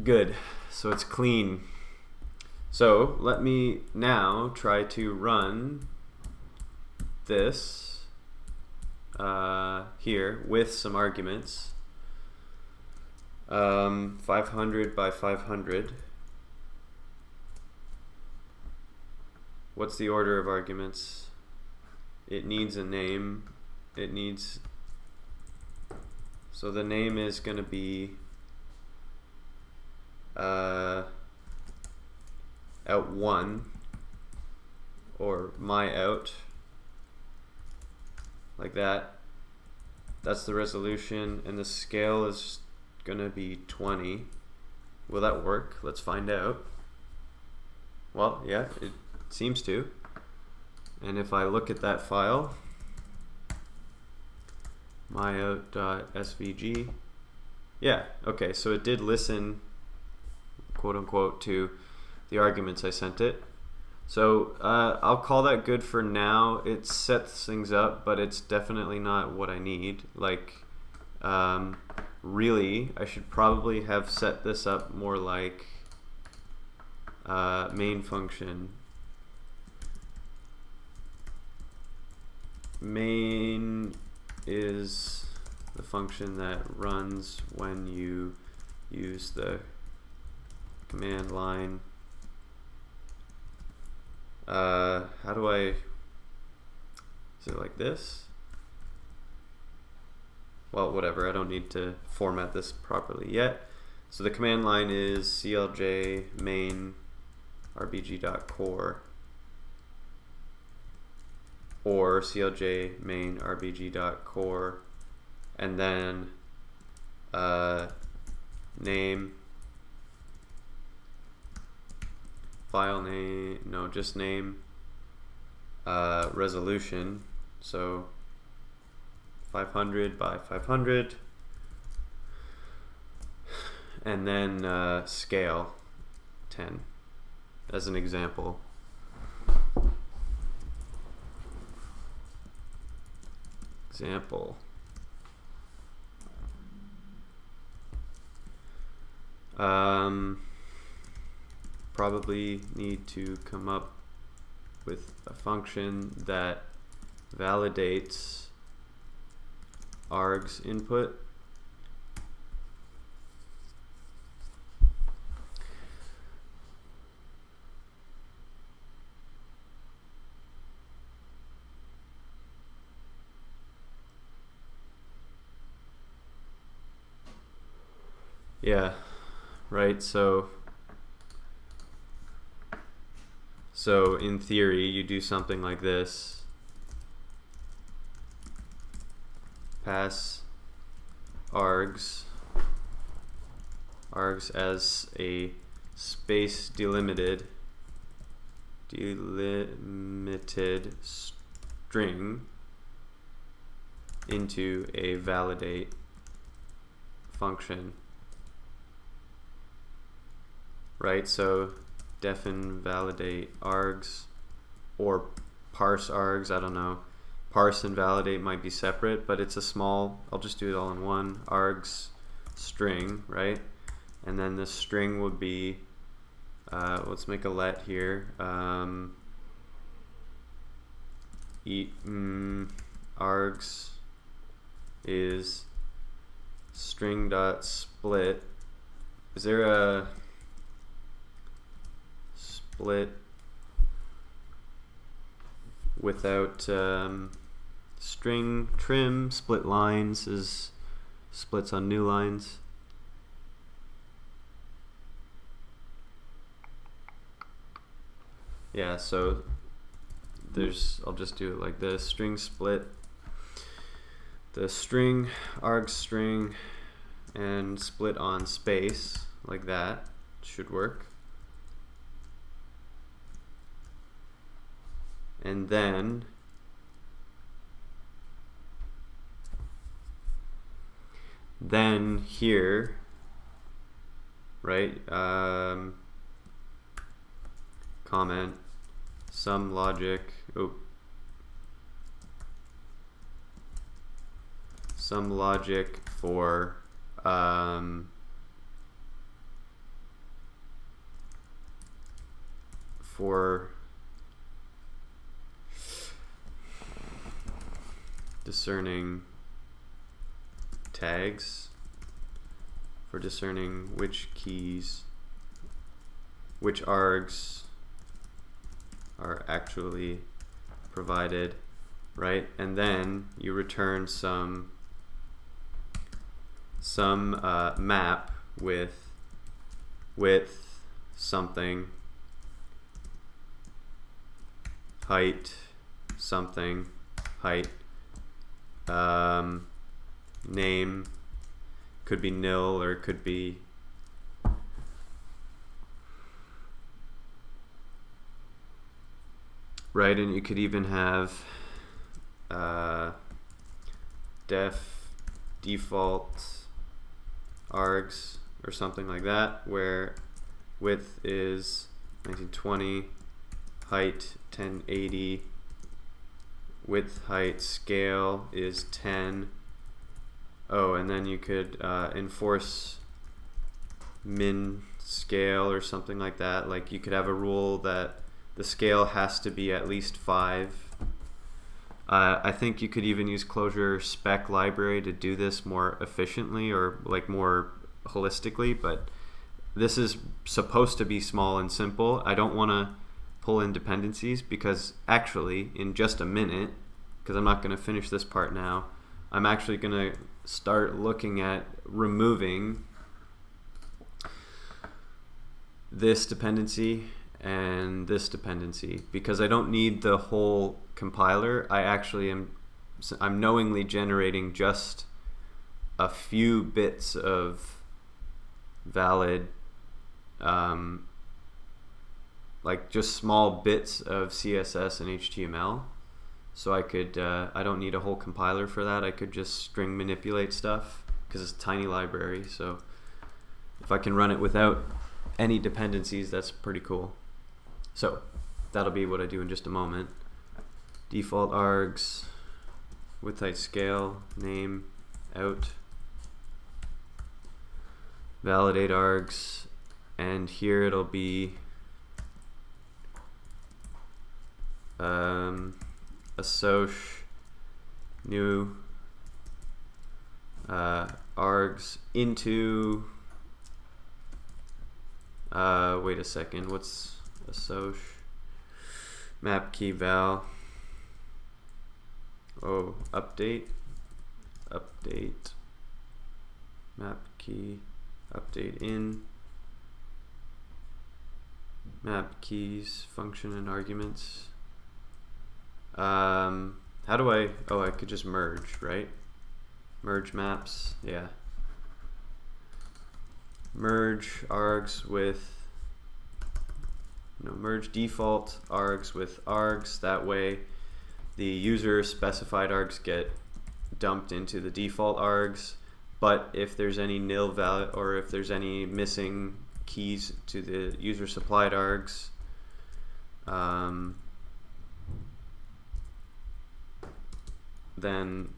Good. So it's clean. So let me now try to run this here with some arguments. 500 by 500. What's the order of arguments? It needs a name. It needs, so the name is going to be out 1 or my out, like that. That's the resolution, and the scale is gonna be 20. Will that work? Let's find out. Well, yeah, it seems to. And if I look at that file, myout.svg, yeah, okay, so it did listen, quote unquote, to the arguments I sent it. So I'll call that good for now. It sets things up, but it's definitely not what I need. Like, really, I should probably have set this up more like main function. Main is the function that runs when you use the command line. How do I, is it like this? Well, whatever, I don't need to format this properly yet. So the command line is clj main rbg.core or clj main rbg.core, and then name, file name, no, just name, resolution, so 500 by 500, and then scale 10 as an example. Probably need to come up with a function that validates args input. Yeah, right, so in theory you do something like this. Pass args as a space delimited string into a validate function. Right, so define validate args or parse args, I don't know. Parse and validate might be separate, but it's a small, I'll just do it all in one, args string, right? And then the string would be, let's make a let here, args is string.split. Is there a split without string trim? Split lines is splits on new lines. Yeah, so there's, I'll just do it like this, string split, the string arg string, and split on space, like that should work. And then here, right, comment some logic, some logic for for discerning tags, for discerning which keys, which args are actually provided, right? And then you return some map with width something, height something, height, name, could be nil or it could be right, and you could even have default args or something like that, where width is 1920, height 1080, width height scale is 10. Oh, and then you could enforce min scale or something like that. Like you could have a rule that the scale has to be at least 5. I think you could even use Clojure spec library to do this more efficiently or like more holistically, but this is supposed to be small and simple. I don't want to pull in dependencies because actually in just a minute, because I'm not going to finish this part now, I'm actually going to start looking at removing this dependency and this dependency because I don't need the whole compiler. I'm knowingly generating just a few bits of valid like just small bits of CSS and HTML, so I could I don't need a whole compiler for that. I could just string manipulate stuff because it's a tiny library, so if I can run it without any dependencies, that's pretty cool. So that'll be what I do in just a moment. Default args, width height scale, name, out, validate args, and here it'll be assoc new args into wait a second, what's assoc map key val, oh, update map key update in map keys function and arguments. How do I, oh, I could just merge, right? Merge maps, yeah. Merge args with, no, merge default args with args. That way the user specified args get dumped into the default args, but if there's any nil value or if there's any missing keys to the user supplied args, then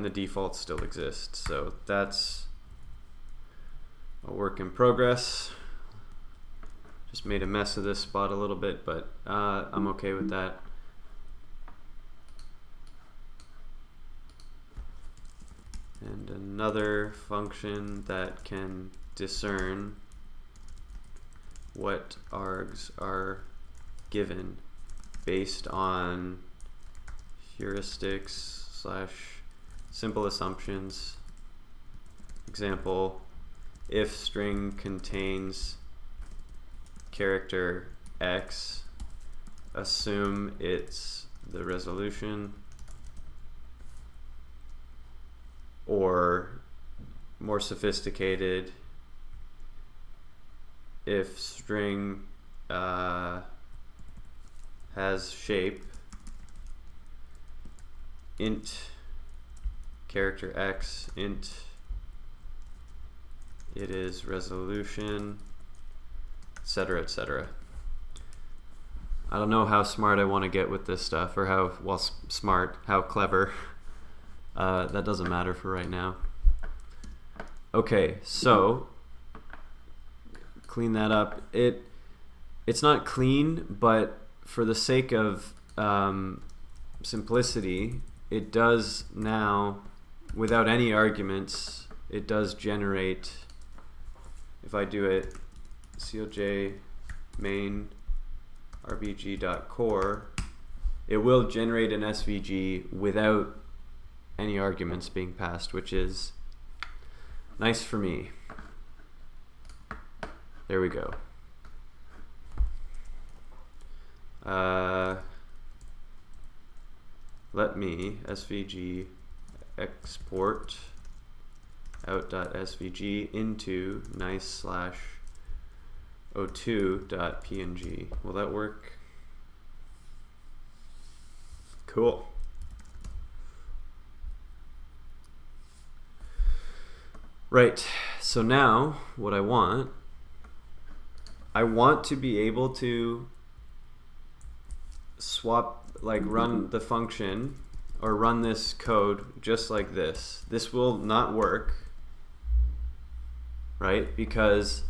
the defaults still exist. So that's a work in progress. Just made a mess of this spot a little bit, but I'm okay with that. And another function that can discern what args are given based on heuristics / simple assumptions. Example, if string contains character X, assume it's the resolution, or more sophisticated, if string has shape, int character X, int it is resolution, etc., etc. I don't know how smart I want to get with this stuff, or how, well, smart, how clever. That doesn't matter for right now. Okay, so clean that up. It's not clean, but for the sake of simplicity, it does now, without any arguments, it does generate, if I do it, Clj main rbg.core, it will generate an SVG without any arguments being passed, which is nice for me. There we go. Let me Svg export out.svg into nice/o2.png. Will that work? Cool. Right, so now what I want to be able to swap, like run the function or run this code just like this. This will not work, right? Because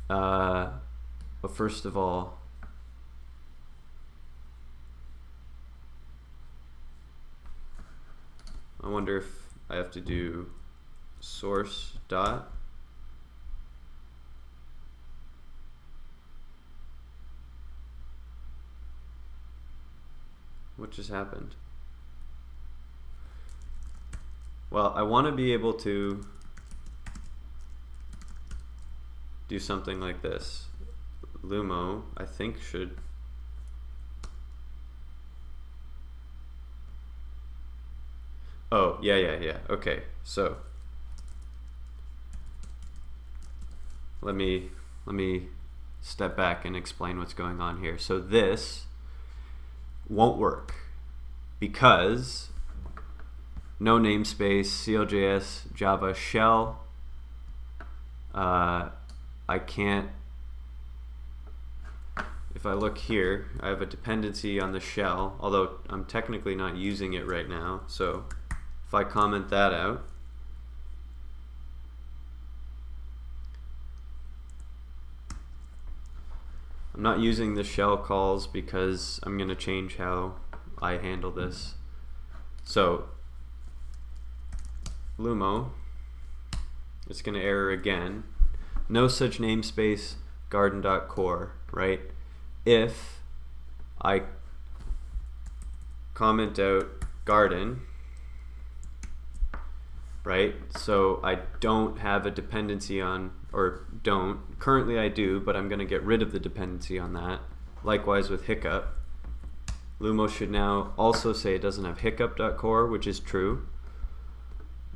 well, first of all, I wonder if I have to do source dot what just happened? Well, I want to be able to do something like this. Lumo, I think, should yeah. Okay, so let me step back and explain what's going on here. So this won't work because no namespace, CLJS, Java shell. I can't, if I look here, I have a dependency on the shell, although I'm technically not using it right now. So if I comment that out, I'm not using the shell calls because I'm going to change how I handle this. So Lumo, it's going to error again. No such namespace garden.core, right? If I comment out garden, right? So I don't have a dependency on, or don't. Currently I do, but I'm going to get rid of the dependency on that. Likewise with hiccup. Lumo should now also say it doesn't have hiccup.core, which is true.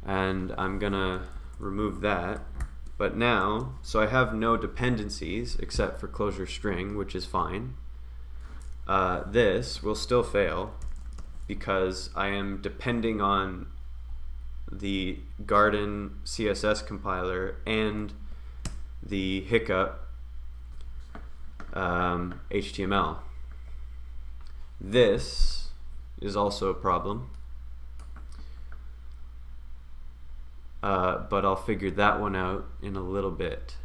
And I'm going to remove that. But now, so I have no dependencies except for Clojure string, which is fine. This will still fail because I am depending on the Garden CSS compiler and the hiccup HTML. This is also a problem, but I'll figure that one out in a little bit.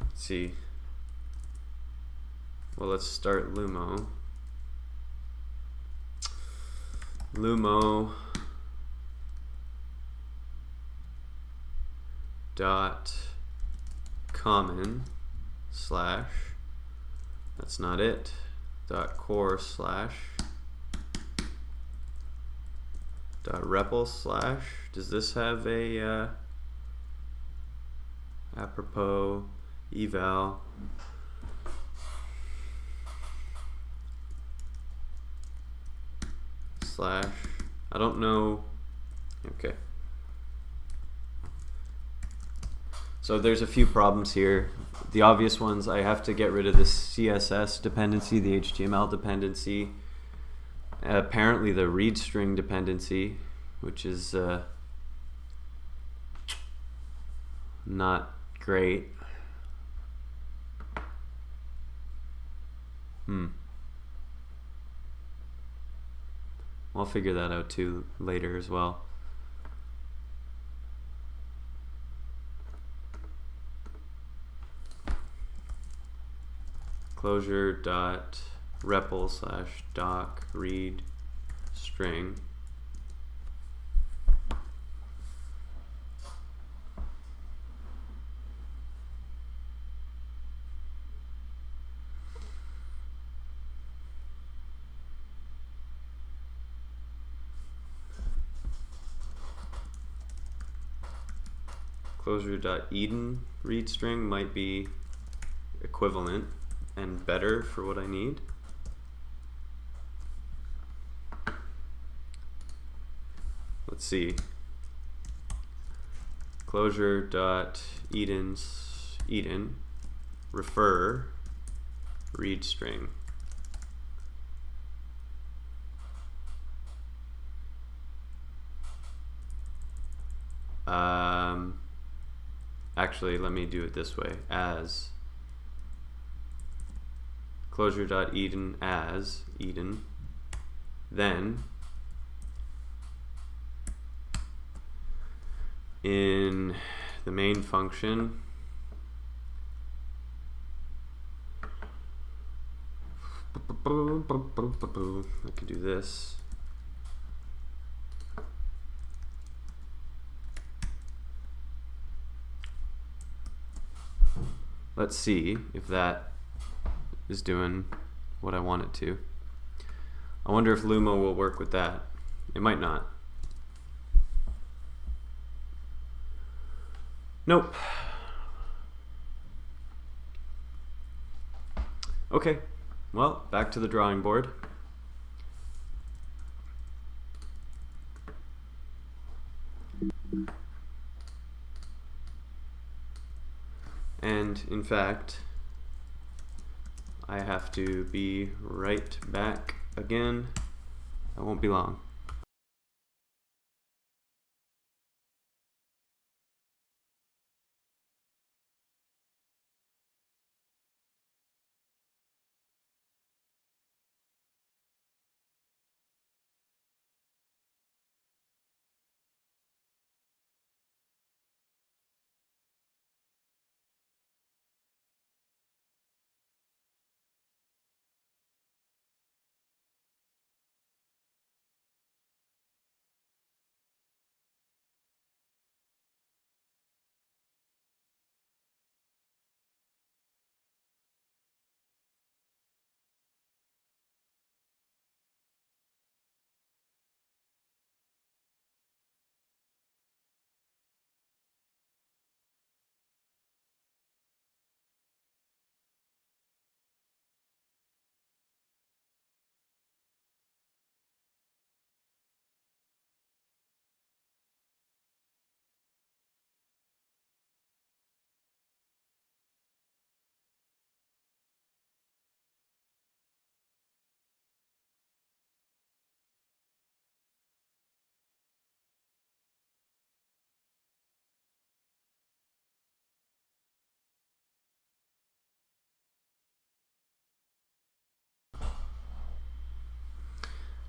Let's see. Well, let's start Lumo. Lumo dot common slash, that's not it, dot core slash dot REPL slash, does this have a apropos eval slash, I don't know. Okay. So there's a few problems here. The obvious ones, I have to get rid of the CSS dependency, the HTML dependency, apparently the read string dependency, which is not great. I'll figure that out too later as well. Clojure dot REPL slash doc read string. Clojure.eden read string might be equivalent and better for what I need. Let's see. Clojure.eden refer read string. Actually, let me do it this way. As Clojure.eden as Eden, then in the main function, I could do this. Let's see if that is doing what I want it to. I wonder if Lumo will work with that. It might not. Nope. Okay, well, back to the drawing board. And in fact, I have to be right back again. I won't be long.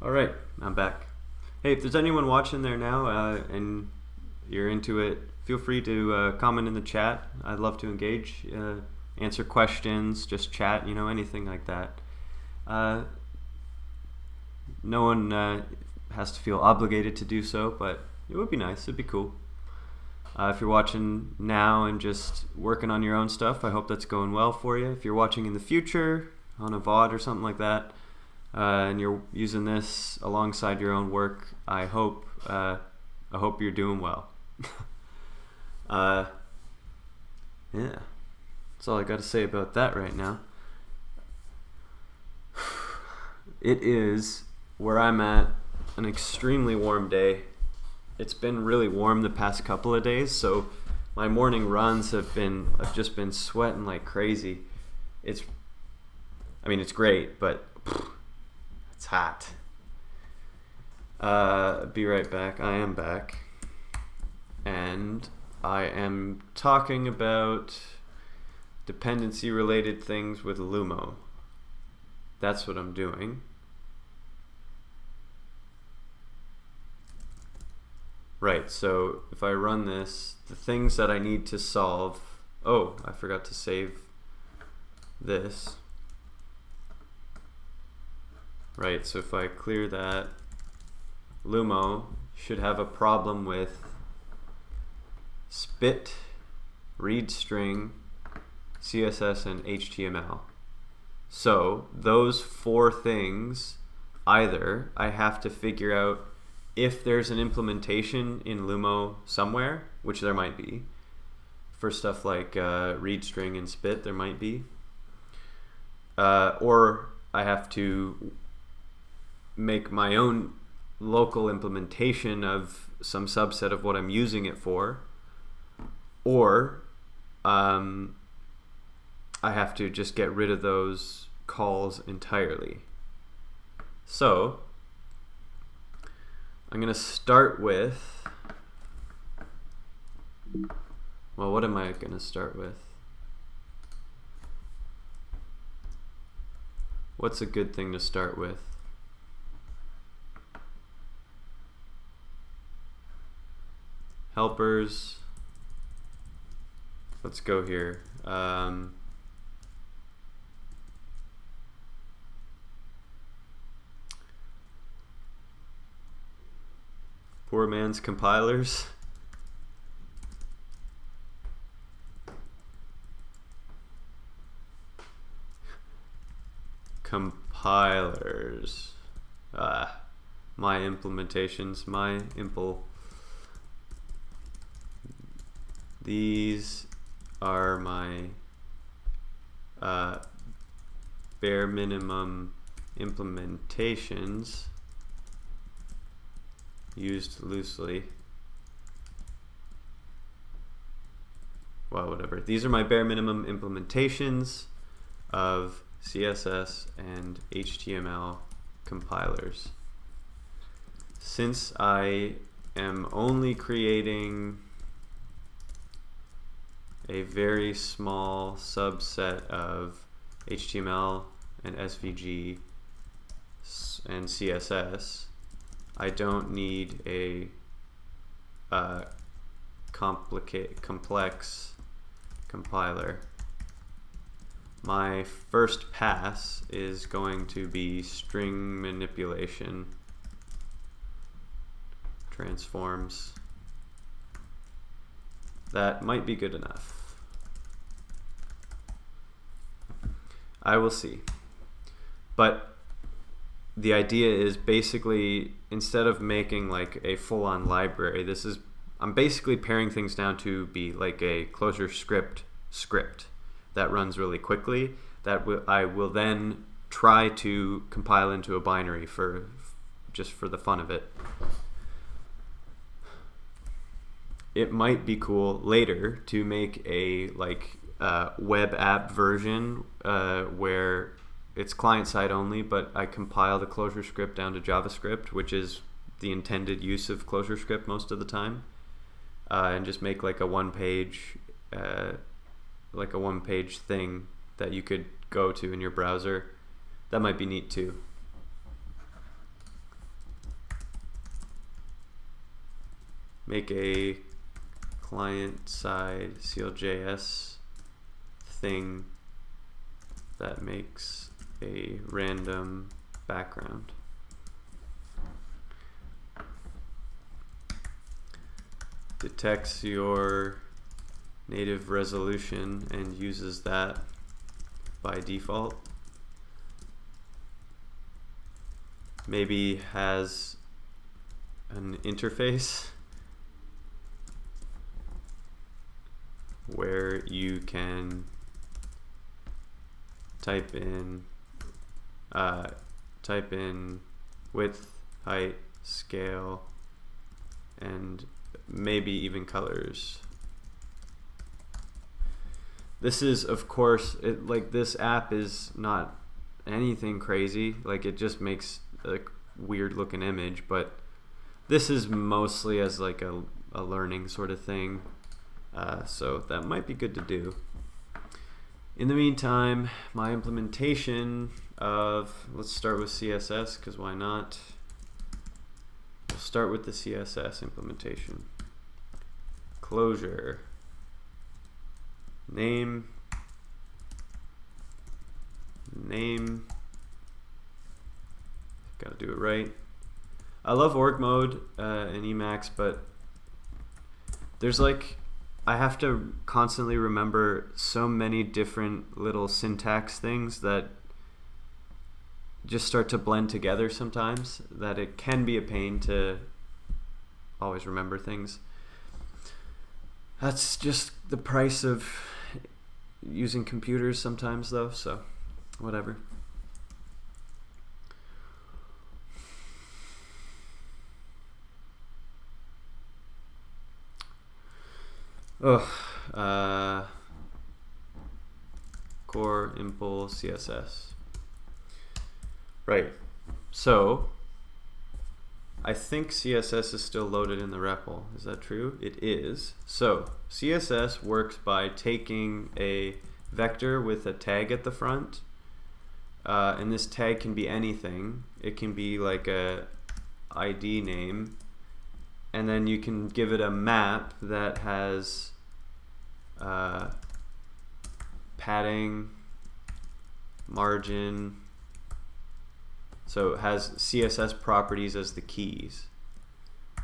Alright, I'm back. Hey, if there's anyone watching there now and you're into it, feel free to comment in the chat. I'd love to engage, answer questions, just chat, you know, anything like that. No one has to feel obligated to do so, but it would be nice, it'd be cool. If you're watching now and just working on your own stuff, I hope that's going well for you. If you're watching in the future on a VOD or something like that, and you're using this alongside your own work, I hope you're doing well. Yeah, that's all I got to say about that right now. It is, where I'm at, an extremely warm day. It's been really warm the past couple of days, so my morning runs I've just been sweating like crazy. It's great, but it's hot. Be right back. I am back. And I am talking about dependency related things with Lumo. That's what I'm doing. Right, so if I run this, the things that I need to solve, oh, I forgot to save this. Right, so if I clear that, Lumo should have a problem with spit, read string, CSS, and HTML. So those 4 things, either I have to figure out if there's an implementation in Lumo somewhere, which there might be. For stuff like read string and spit, there might be. Or I have to make my own local implementation of some subset of what I'm using it for. Or I have to just get rid of those calls entirely. So I'm going to start with, well, what am I going to start with? What's a good thing to start with? Helpers. Let's go here. Poor man's compilers. Compilers. My implementations, my impl. These are my bare minimum implementations used loosely. Well, whatever. These are my bare minimum implementations of CSS and HTML compilers. Since I am only creating a very small subset of HTML and SVG and CSS, I don't need a complex compiler. My first pass is going to be string manipulation transforms. That might be good enough. I will see. But the idea is basically, instead of making like a full-on library, I'm basically paring things down to be like a Clojure script that runs really quickly, that I will then try to compile into a binary just for the fun of it. It might be cool later to make a web app version where it's client side only, but I compile the Clojure script down to JavaScript, which is the intended use of Clojure script most of the time, and just make like a one-page thing that you could go to in your browser. That might be neat too. Make a client-side CLJS thing that makes a random background. Detects your native resolution and uses that by default. Maybe has an interface where you can type in width, height, scale, and maybe even colors. This is, of course, this app is not anything crazy. Like, it just makes a weird looking image, but this is mostly as like a learning sort of thing. So that might be good to do. In the meantime, my implementation of, let's start with CSS, because why not? We'll start with the CSS implementation. Clojure. Name. Gotta do it right. I love org mode and Emacs, but there's like, I have to constantly remember so many different little syntax things that just start to blend together sometimes that it can be a pain to always remember things. That's just the price of using computers sometimes though, so whatever. Core impulse CSS. Right. So I think CSS is still loaded in the REPL. Is that true? It is. So CSS works by taking a vector with a tag at the front, and this tag can be anything. It can be like a ID name, and then you can give it a map that has padding, margin. So it has CSS properties as the keys,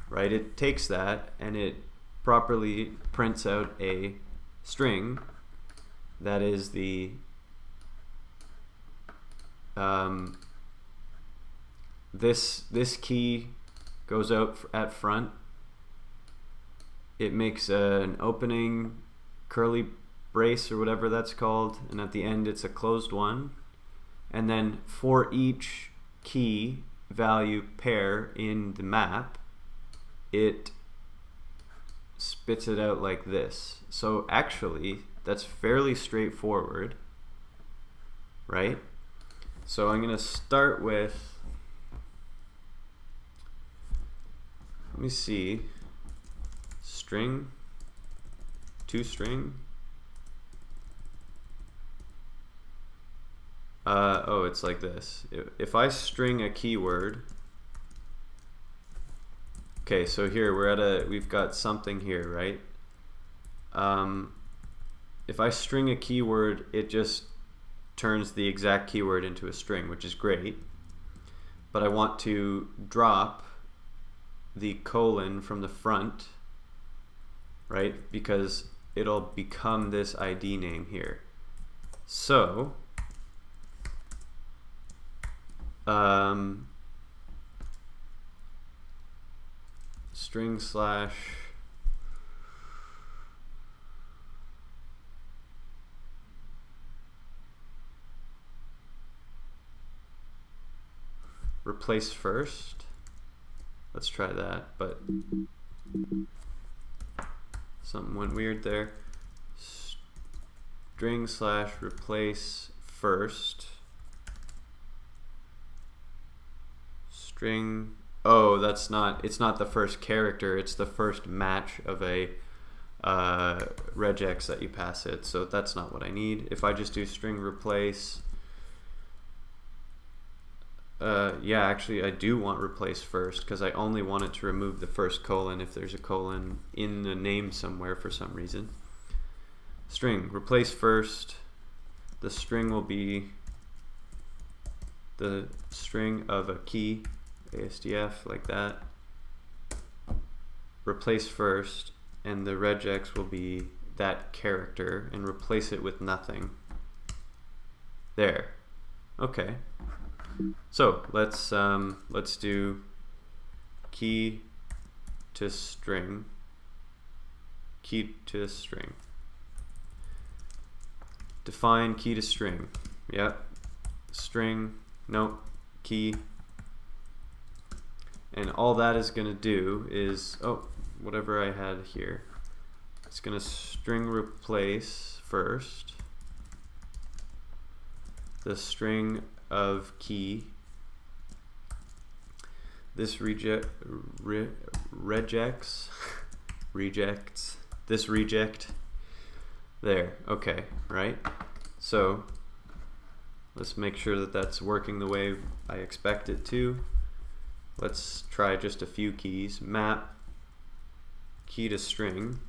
right? It takes that and it properly prints out a string that is the this key goes out at front. It makes an opening curly brace or whatever that's called, and at the end it's a closed one. And then for each key value pair in the map, it spits it out like this. So actually that's fairly straightforward, right? So I'm going to start with, let me see, string, toString. Oh, it's like this. If I string a keyword, okay, so here we've got something here, right? If I string a keyword, it just turns the exact keyword into a string, which is great. But I want to drop the colon from the front, right? Because it'll become this ID name here. So string slash replace first. Let's try that, but something went weird there. String slash replace first. String, oh, that's not, it's not the first character, it's the first match of a regex that you pass it, so that's not what I need. If I just do string replace, yeah, actually I do want replace first because I only want it to remove the first colon if there's a colon in the name somewhere for some reason. String replace first, the string will be the string of a key, ASDF, like that. Replace first, and the regex will be that character, and replace it with nothing. There. Okay. So let's do key to string. Key to string. Define key to string. Yep. String. Nope. Key. And all that is going to do is, oh, whatever I had here. It's going to string replace first the string of key. This rejects, this reject. There, okay, right? So let's make sure that that's working the way I expect it to. let's try just a few keys. Map key to string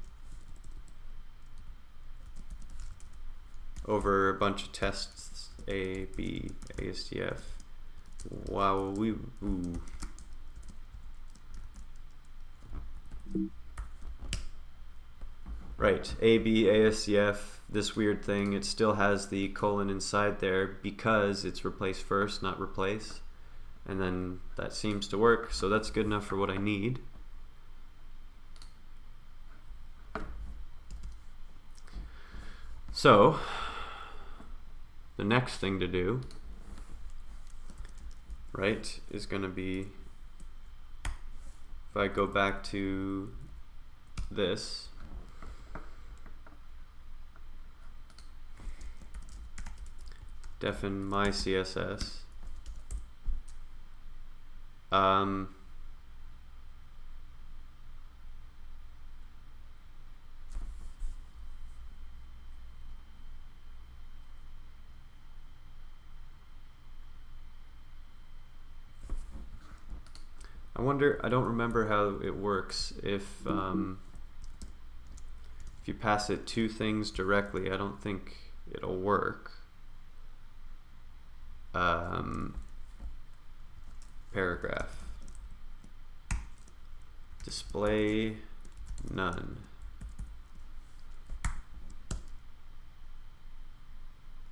over a bunch of tests, A, B, ASDF. Wow, ooh. Right, A, B, ASDF, this weird thing, it still has the colon inside there because it's replace first, not replace. And then that seems to work, so that's good enough for what I need. So, the next thing to do, right, is going to be, if I go back to this, defen my CSS. I wonder, I don't remember how it works if you pass it two things directly. I don't think it'll work. Paragraph. Display none.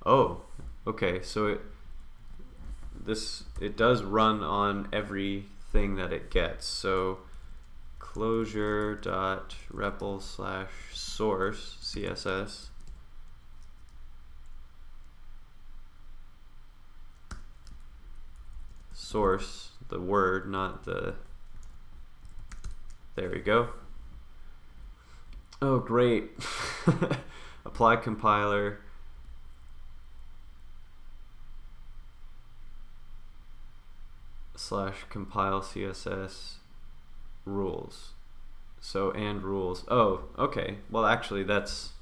Oh, okay, so it does run on everything that it gets. So Clojure dot REPL slash source CSS source, the word, not the, there we go. Oh great. Apply compiler. Slash compile CSS rules. So and rules. Oh, okay. Well, actually, that's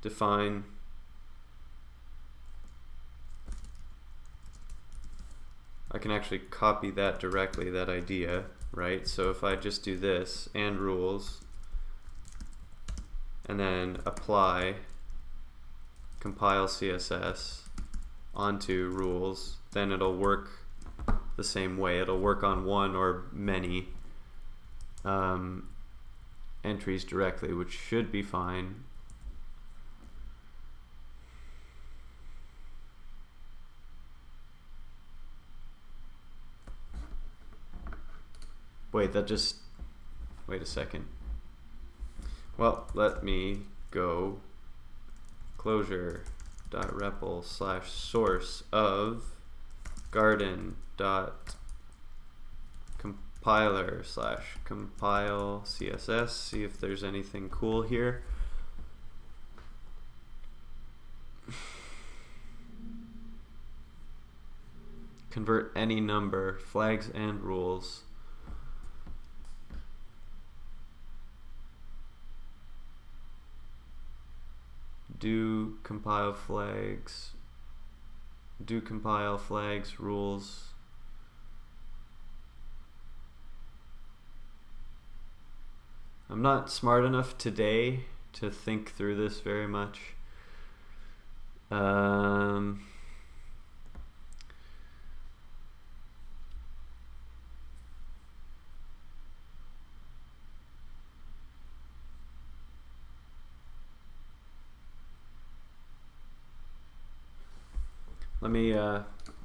define I can actually copy that directly, that idea, right? So if I just do this and rules and then apply compile CSS onto rules, then it'll work the same way. It'll work on one or many entries directly, which should be fine. Wait, wait a second. Well, let me go Clojure.REPL slash source of garden dot compiler slash compile CSS. See if there's anything cool here. Convert any number, flags and rules. Do compile flags, rules. I'm not smart enough today to think through this very much.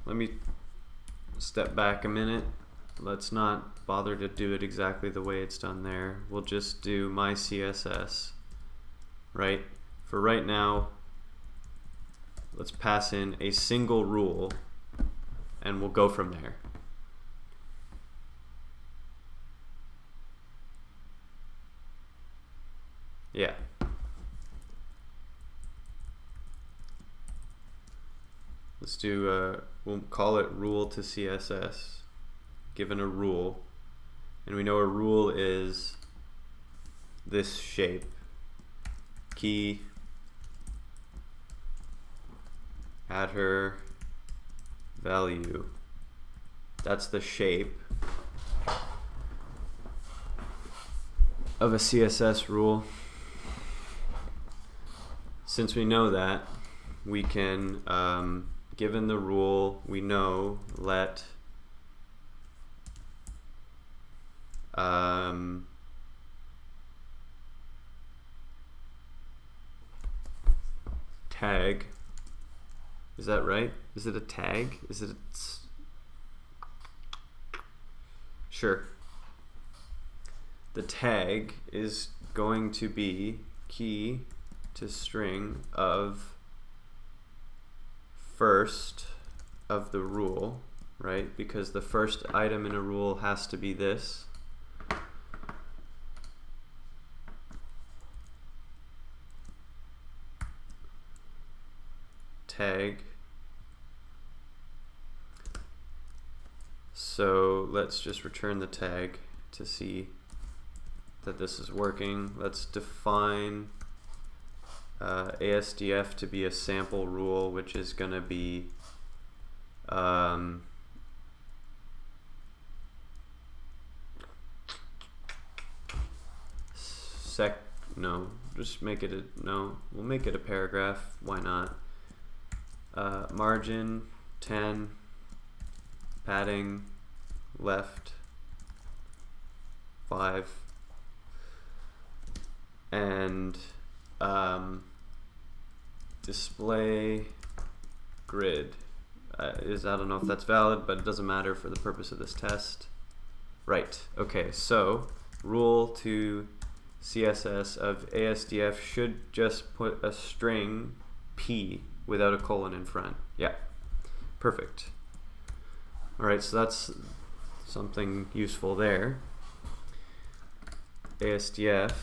Let me step back a minute. Let's not bother to do it exactly the way it's done there. We'll just do my CSS, right? For right now, let's pass in a single rule and we'll go from there. Yeah. Let's do, we'll call it rule to CSS, given a rule. And we know a rule is this shape, key, Attr value. That's the shape of a CSS rule. Since we know that, we can, given the rule, we know let tag. Is that right? Is it a tag? Is it a sure. The tag is going to be key to string of first of the rule, right? Because the first item in a rule has to be this. Tag. So let's just return the tag to see that this is working. Let's define ASDF to be a sample rule, which is going to be just make it we'll make it a paragraph. Why not? Margin 10, padding left 5, and display grid I don't know if that's valid, but it doesn't matter for the purpose of this test. Right, okay, so rule to CSS of ASDF should just put a string P without a colon in front. Yeah, perfect. Alright, so that's something useful there. ASDF,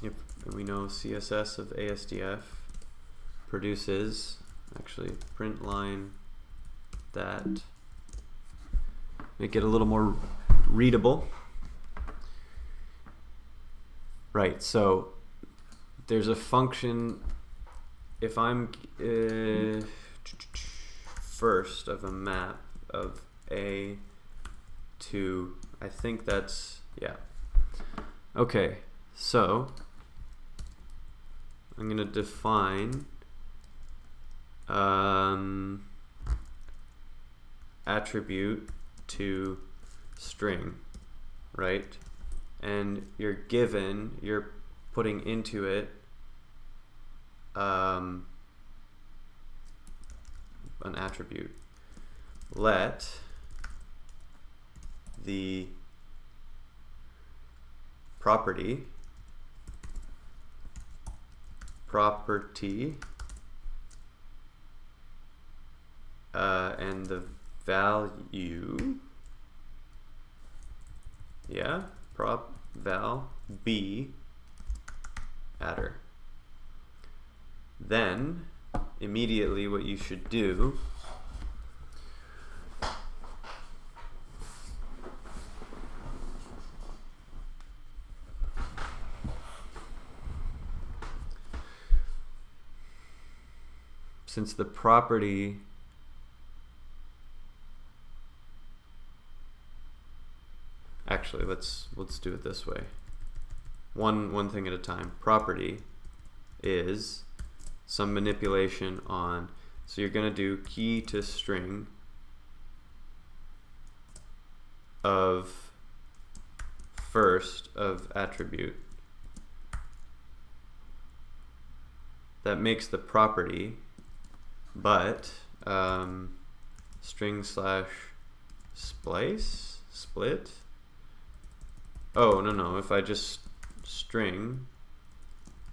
and we know CSS of ASDF produces, actually print line that, make it a little more readable. Right, so there's a function, if I'm first of a map of A to, I think that's, yeah. Okay, so I'm going to define attribute to string, right? And you're putting into it an attribute. Let the property and the value, yeah, prop val be attr. Then immediately what you should do since the property actually let's do it this way, one thing at a time. Property is some manipulation on, so you're going to do key to string of first of attribute. That makes the property, but string slash split. Oh, no, if I just string,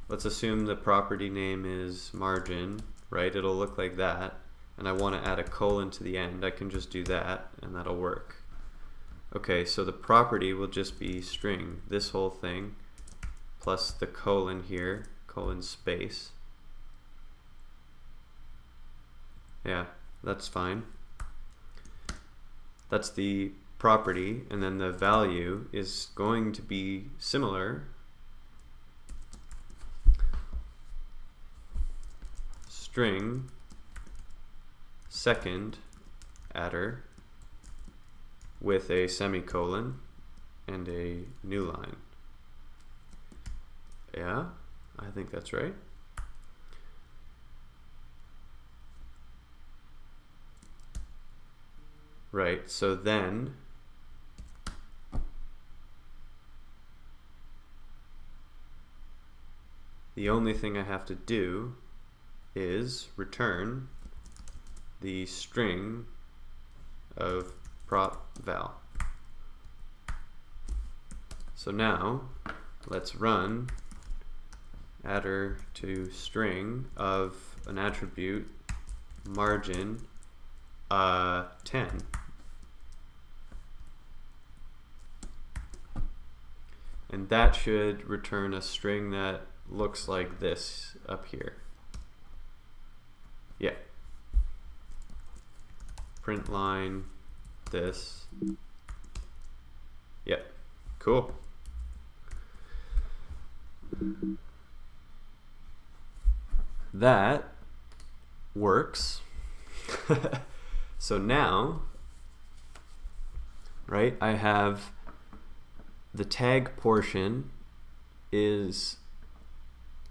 let's assume the property name is margin, right? It'll look like that, and I want to add a colon to the end. I can just do that, and that'll work. Okay, so the property will just be string, this whole thing, plus the colon here, colon space. Yeah, that's fine. That's the property, and then the value is going to be similar. string second adder with a semicolon and a new line. Yeah, I think that's right. Right, so then the only thing I have to do is return the string of prop val. So now let's run adder to string of an attribute margin 10. And that should return a string that looks like this up here. Yeah. Print line this. Yep. Cool. That works. So now, right, I have the tag portion is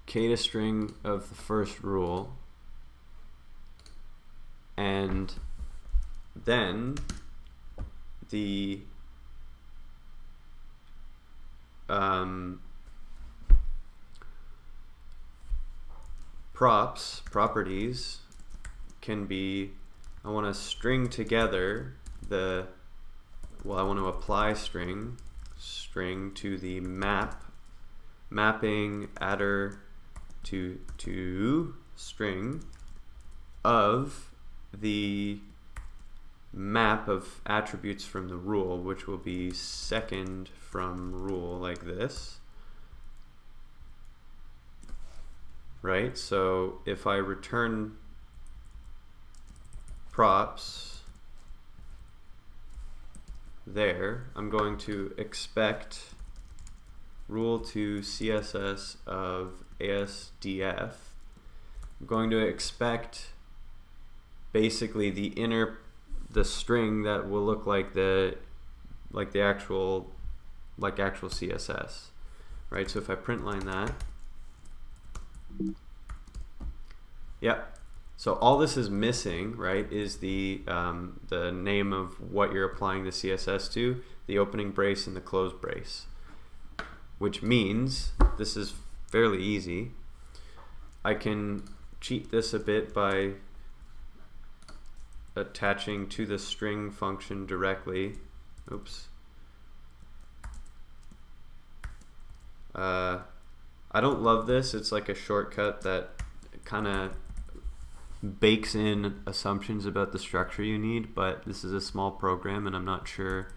k to string of the first rule, and then the properties can be, I want to string together the, well, I want to apply string to the mapping adder to string of the map of attributes from the rule, which will be second from rule, like this. Right, so if I return props there, I'm going to expect rule to CSS of ASDF. I'm going to expect basically the string that will look like actual CSS, right? So if I print line that, yep. So all this is missing, right, is the name of what you're applying the CSS to, the opening brace and the close brace, which means this is fairly easy. I can cheat this a bit by attaching to the string function directly. Oops. I don't love this. It's like a shortcut that kind of bakes in assumptions about the structure you need, but this is a small program and I'm not sure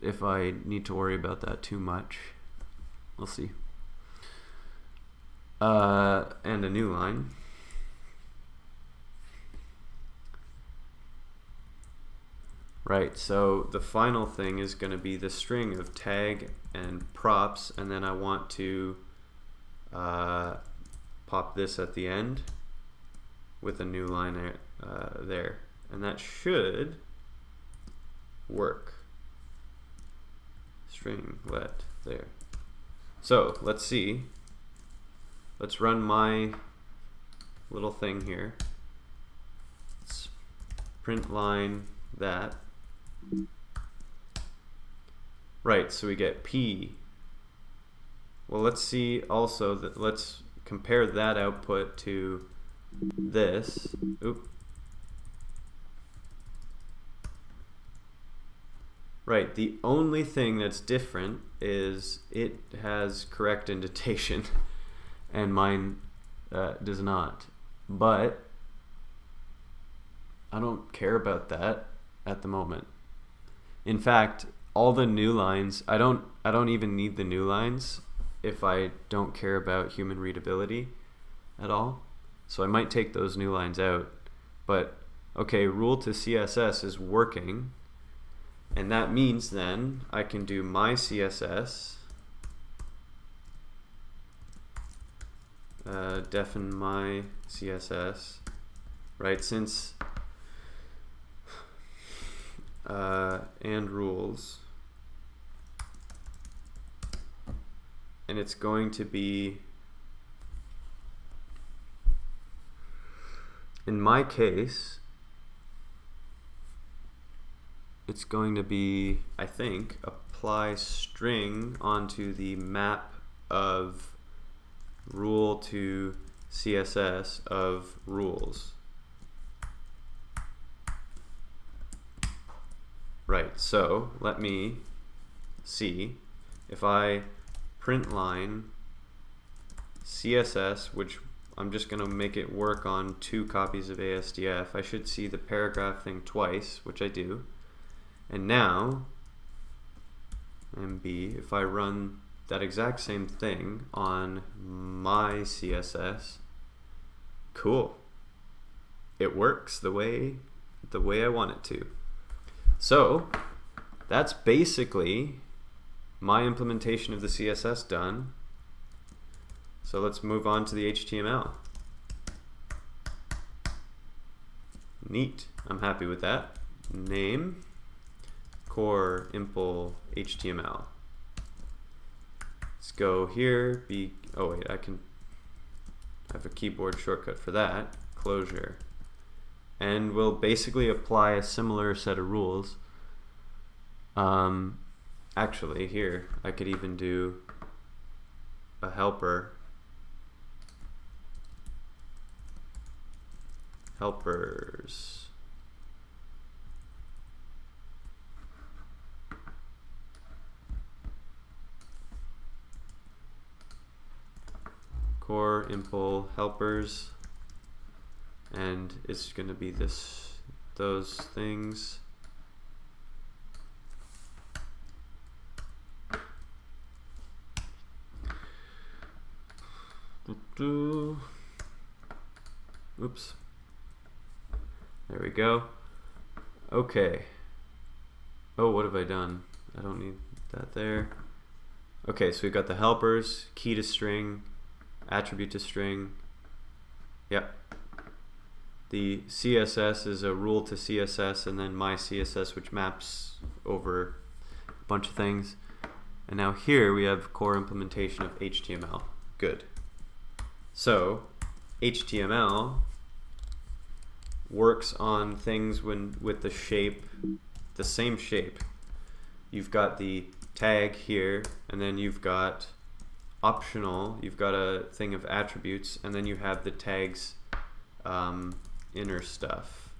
if I need to worry about that too much. We'll see. And a new line. Right, so the final thing is going to be the string of tag and props, and then I want to pop this at the end with a new line there, and that should work. String let there. So let's see. Let's run my little thing here. Let's print line that. Right, so we get P. Well, let's see also that, let's compare that output to this. Oop. Right, the only thing that's different is it has correct indentation and mine does not. But I don't care about that at the moment. In fact, all the new lines, I don't even need the new lines if I don't care about human readability at all. So I might take those new lines out. But okay, rule to CSS is working, and that means then I can do my CSS define my CSS, right? Since and rules, and it's going to be, in my case, it's going to be, I think, apply string onto the map of rule to CSS of rules. Right, so let me see if I print line CSS, which I'm just going to make it work on 2 copies of ASDF. I should see the paragraph thing twice, which I do. And now, MB, if I run that exact same thing on my CSS, cool. It works the way I want it to. So that's basically my implementation of the CSS done. So let's move on to the HTML. Neat. I'm happy with that. Name core impl HTML. Let's go here. Oh wait, I can have a keyboard shortcut for that. Clojure. And we'll basically apply a similar set of rules. Actually, here I could even do a helper. Helpers. Core impl helpers, and it's going to be those things. Oops. There we go. Okay. Oh, what have I done? I don't need that there. Okay, so we've got the helpers, key to string, attribute to string. Yep. The CSS is a rule to CSS, and then my CSS, which maps over a bunch of things. And now here we have core implementation of HTML. Good. So HTML works on things with the shape, the same shape. You've got the tag here, and then you've got optional, you've got a thing of attributes, and then you have the tags inner stuff,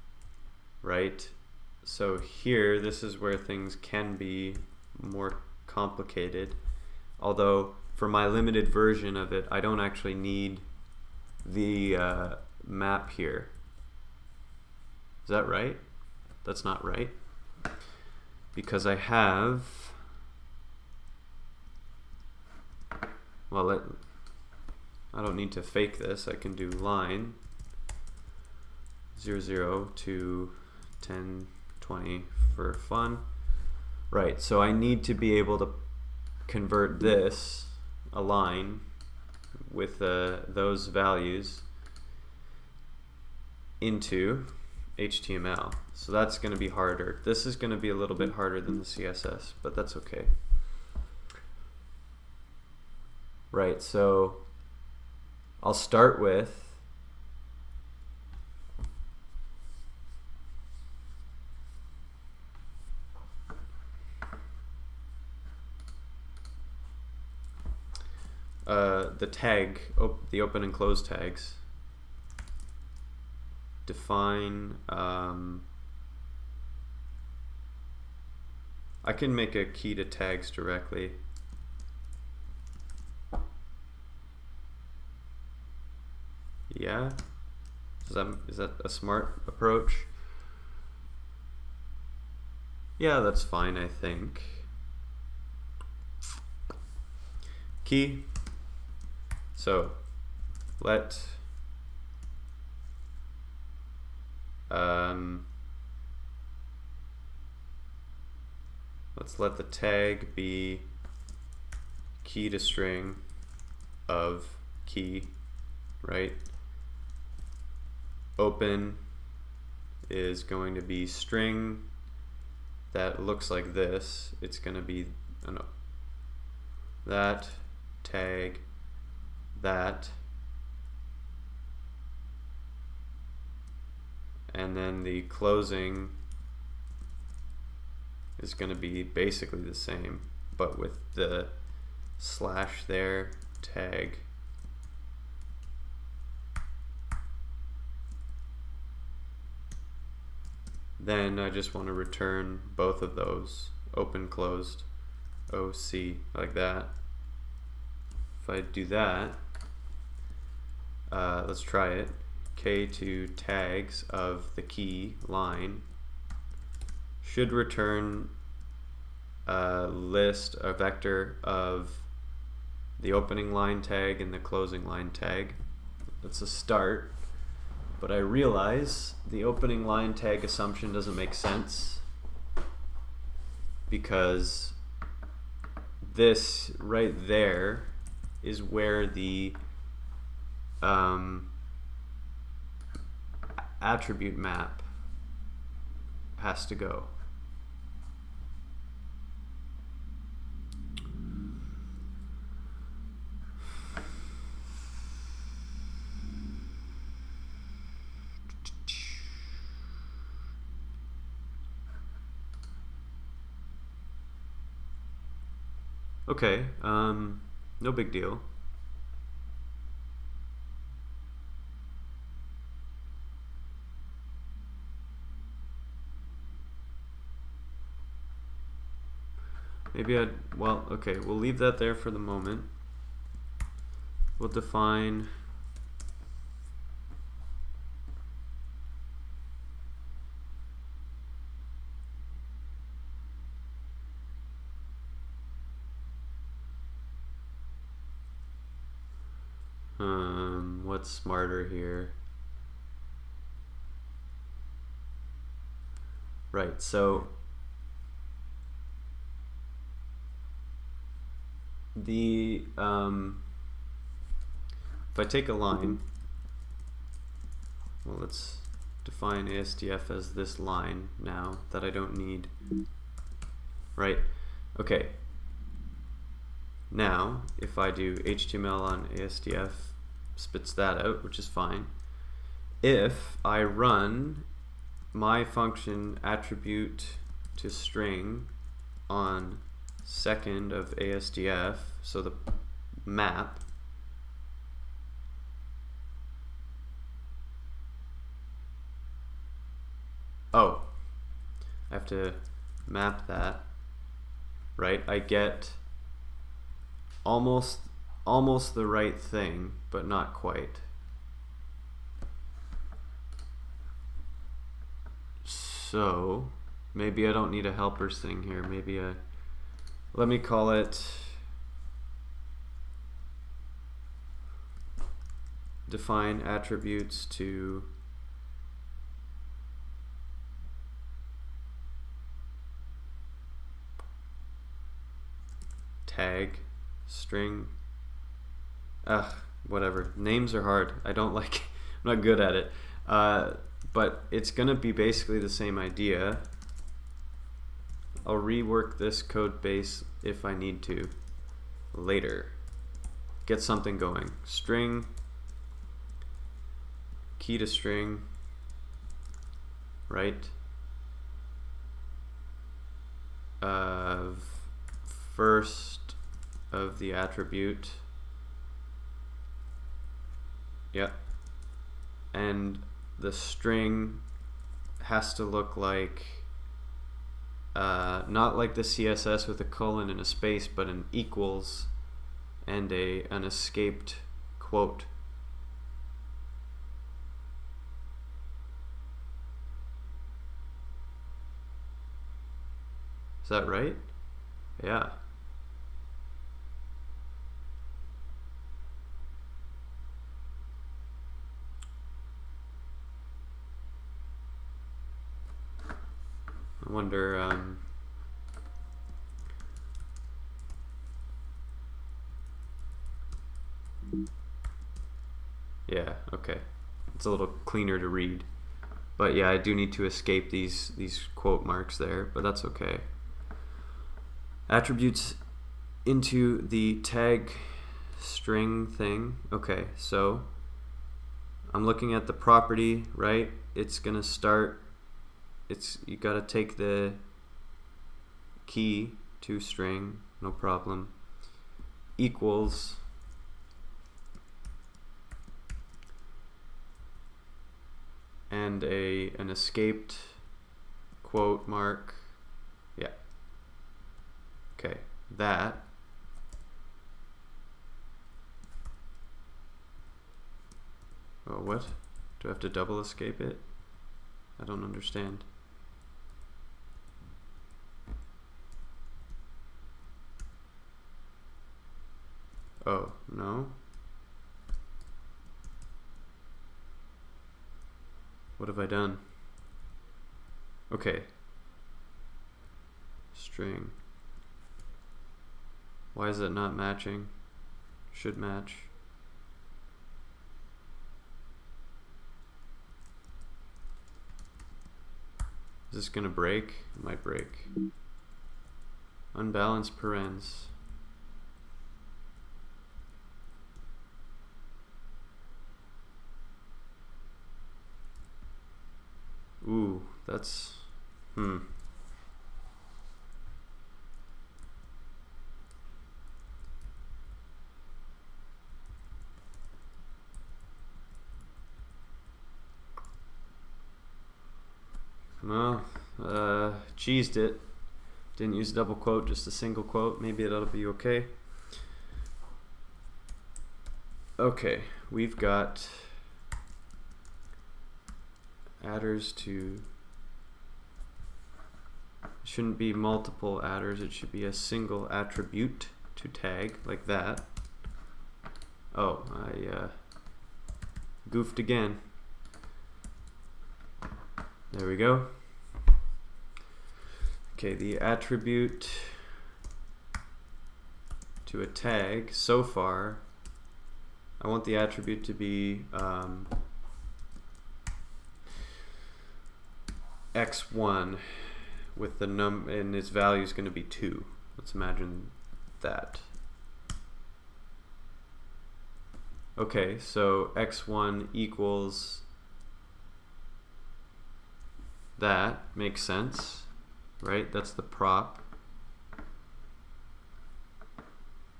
right? So here, this is where things can be more complicated, although for my limited version of it, I don't actually need the map here. Is that right? That's not right, because I have, well, I don't need to fake this. I can do line 0, 0 to 10, 20 for fun. Right, so I need to be able to convert this, a line, with those values into HTML. So that's going to be harder. This is going to be a little bit harder than the CSS, but that's okay. Right, so I'll start with the tag, the open and close tags. Define, I can make a key to tags directly. Yeah, is that a smart approach? Yeah, that's fine, I think. Key. So let's let the tag be key to string of key, right? Open is going to be string that looks like this. It's going to be that tag that, and then the closing is going to be basically the same, but with the slash there, tag. Then I just want to return both of those, open, closed, OC, like that. If I do that, let's try it. K2 tags of the key line should return a list, a vector of the opening line tag and the closing line tag. That's a start, but I realize the opening line tag assumption doesn't make sense because this right there is where the attribute map has to go. Okay, no big deal. Maybe well, okay, we'll leave that there for the moment. We'll define what's smarter here? Right, so the if I take a line, well, let's define ASDF as this line now that I don't need, right? Okay, now if I do HTML on ASDF, spits that out, which is fine. If I run my function attribute to string on second of ASDF, so the map, oh, I have to map that, right? I get almost the right thing, but not quite. So maybe I don't need a helpers thing here. Maybe let me call it define attributes to tag string. Whatever. Names are hard. I don't like. I'm not good at it. But it's gonna be basically the same idea. I'll rework this code base if I need to later. Get something going. String, key to string, right? First of the attribute. Yep. And the string has to look like not like the CSS with a colon and a space, but an equals and an escaped quote. Is that right? Yeah. I wonder, Yeah, okay. It's a little cleaner to read. But yeah, I do need to escape these quote marks there, but that's okay. Attributes into the tag string thing. Okay, so I'm looking at the property, right? It's gonna start, you gotta take the key to string, no problem, equals and an escaped quote mark. Yeah. Okay, that. Oh, what? Do I have to double escape it? I don't understand. Oh, no? What have I done? Okay. String. Why is it not matching? Should match. Is this gonna break? It might break. Unbalanced parens. Ooh, that's Well, cheesed it. Didn't use a double quote, just a single quote. Maybe that'll be okay. Okay, we've got adders to, it shouldn't be multiple adders, it should be a single attribute to tag, like that. Oh, I goofed again. There we go. Okay, the attribute to a tag, so far, I want the attribute to be x1 with the and its value is going to be 2. Let's imagine that. Okay, so x1 equals that. Makes sense, right? That's the prop.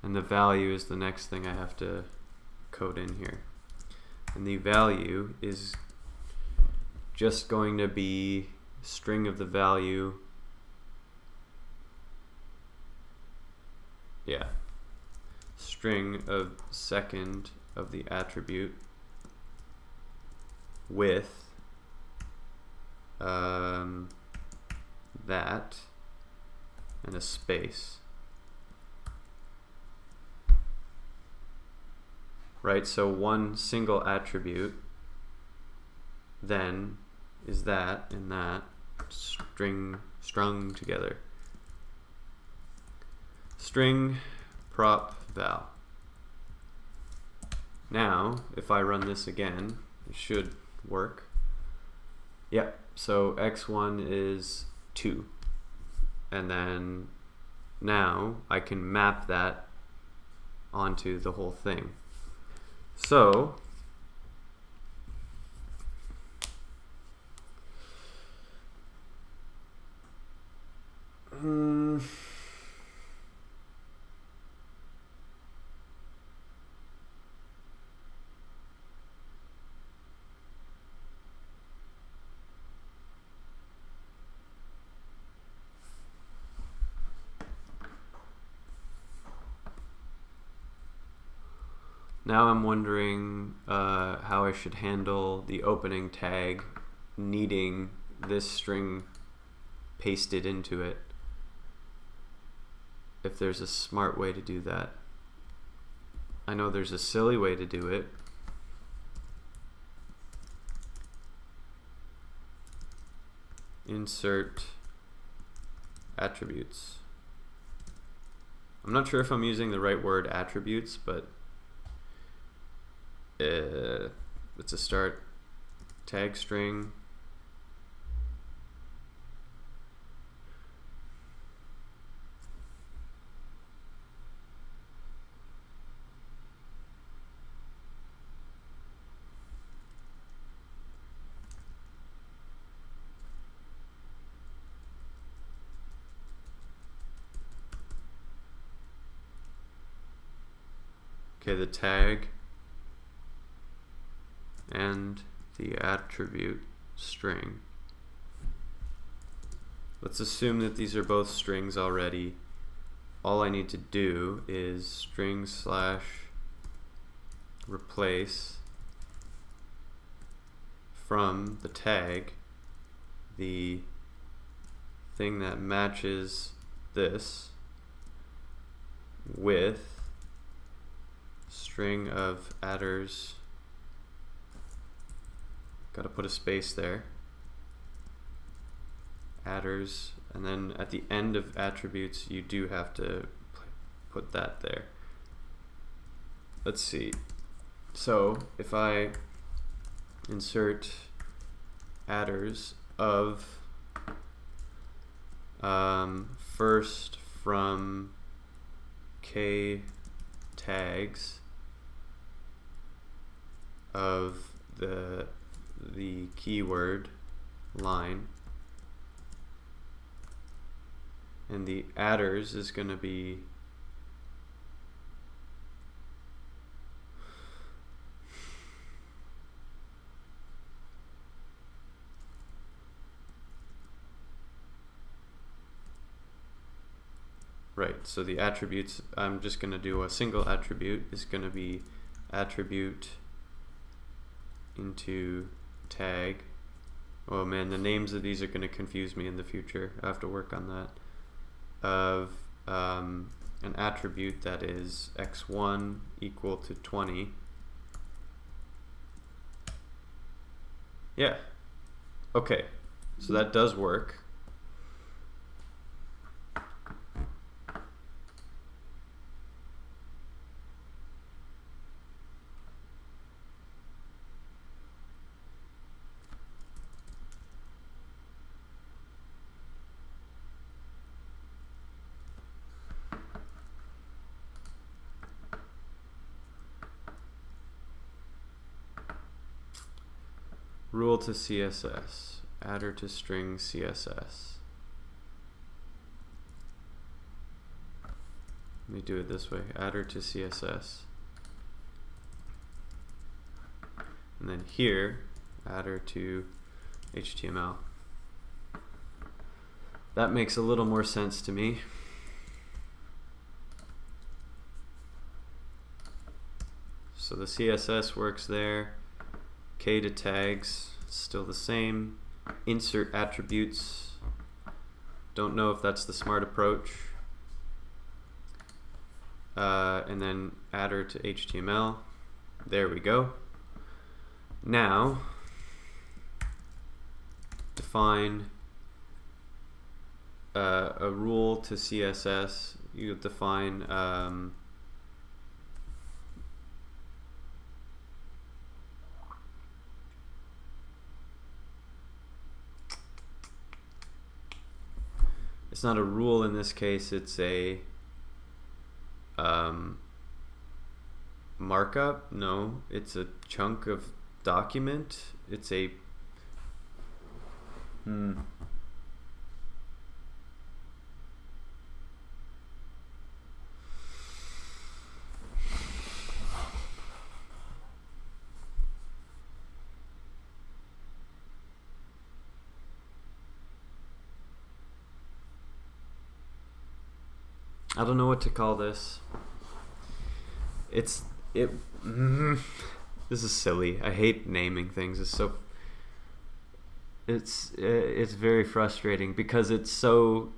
And the value is the next thing I have to code in here. And the value is just going to be string of the value. Yeah. String of second of the attribute with that and a space. Right, so one single attribute then is that and that strung together. String prop val. Now, if I run this again, it should work. Yep, so x1 is 2. And then now I can map that onto the whole thing. So now I'm wondering how I should handle the opening tag needing this string pasted into it. If there's a smart way to do that. I know there's a silly way to do it. Insert attributes. I'm not sure if I'm using the right word attributes, but it's a start tag string. Okay, the tag and the attribute string. Let's assume that these are both strings already. All I need to do is string slash replace from the tag the thing that matches this with string of adders, gotta put a space there, adders, and then at the end of attributes you do have to put that there. Let's see, so if I insert adders of first from k tags of the keyword line, and the adders is going to be right, so the attributes, I'm just going to do a single attribute, is going to be attribute into tag. Oh man, the names of these are going to confuse me in the future. I have to work on that. Of an attribute that is x1 equal to 20. Yeah. Okay, so that does work. Rule to CSS, adder to string CSS. Let me do it this way, adder to CSS. And then here, adder to HTML. That makes a little more sense to me. So the CSS works there. K to tags, still the same. Insert attributes, don't know if that's the smart approach. And then adder to HTML. There we go. Now, define a rule to CSS. You define it's not a rule in this case, it's a markup. No, it's a chunk of document. It's a I don't know what to call this. This is silly. I hate naming things. It's very frustrating because it's so,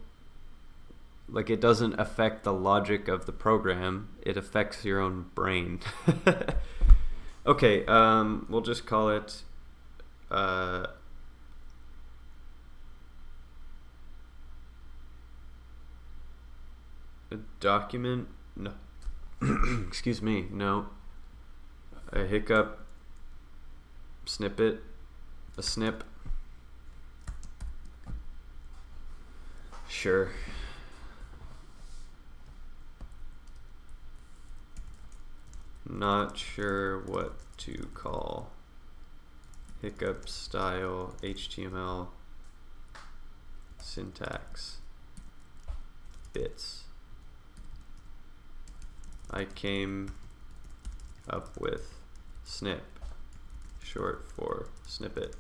like, it doesn't affect the logic of the program. It affects your own brain. Okay, we'll just call it a document. No. Excuse me. No. A hiccup. snippet, a snip. Sure. Not sure what to call hiccup style HTML syntax bits. I came up with snip, short for snippet,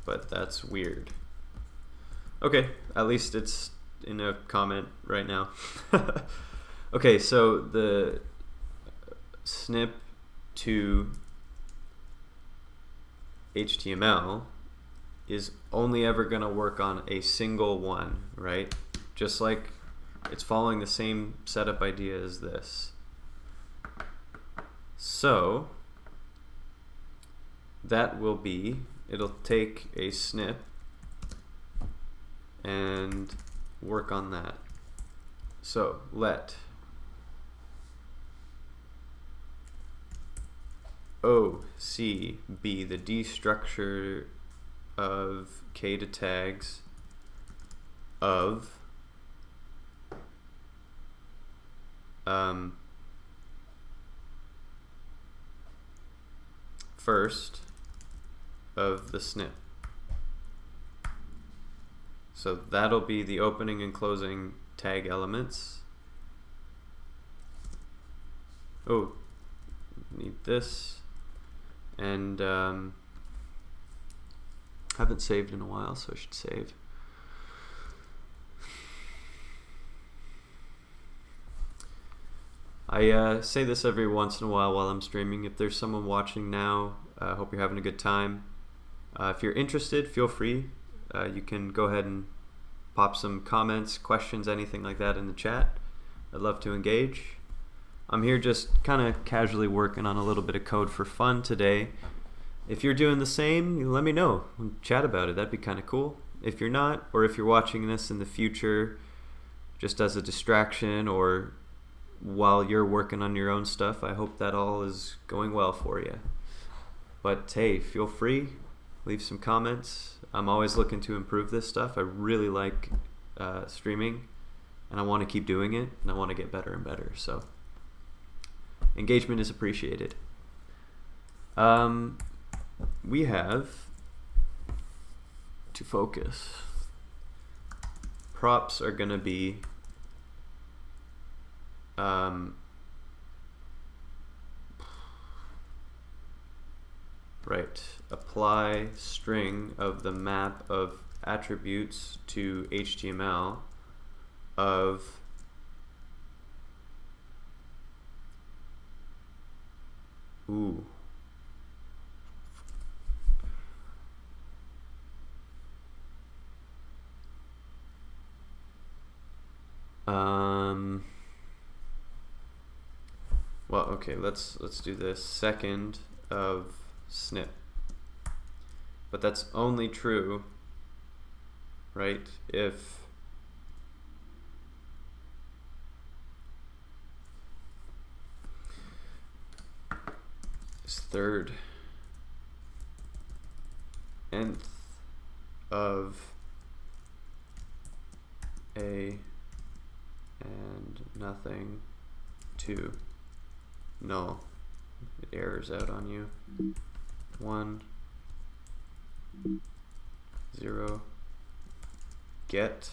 but that's weird. Okay, at least it's in a comment right now. Okay, so the snip to HTML is only ever going to work on a single one, right? Just like it's following the same setup idea as this. So that will be, it'll take a snip and work on that. So let OC be the destructure of k to tags of first of the snip. So that'll be the opening and closing tag elements. Oh, need this. And haven't saved in a while, so I should save. I say this every once in a while I'm streaming. If there's someone watching now, I hope you're having a good time. If you're interested, feel free. You can go ahead and pop some comments, questions, anything like that in the chat. I'd love to engage. I'm here just kind of casually working on a little bit of code for fun today. If you're doing the same, let me know. Chat about it. That'd be kind of cool. If you're not, or if you're watching this in the future just as a distraction or while you're working on your own stuff, I hope that all is going well for you. But hey, feel free. Leave some comments. I'm always looking to improve this stuff. I really like streaming, and I want to keep doing it, and I want to get better and better. So engagement is appreciated. We have to focus. Props are going to be right, apply string of the map of attributes to HTML of well, okay, let's do this. Second of snip. But that's only true, right, if third nth of a and nothing to null. It errors out on you. 1 0 get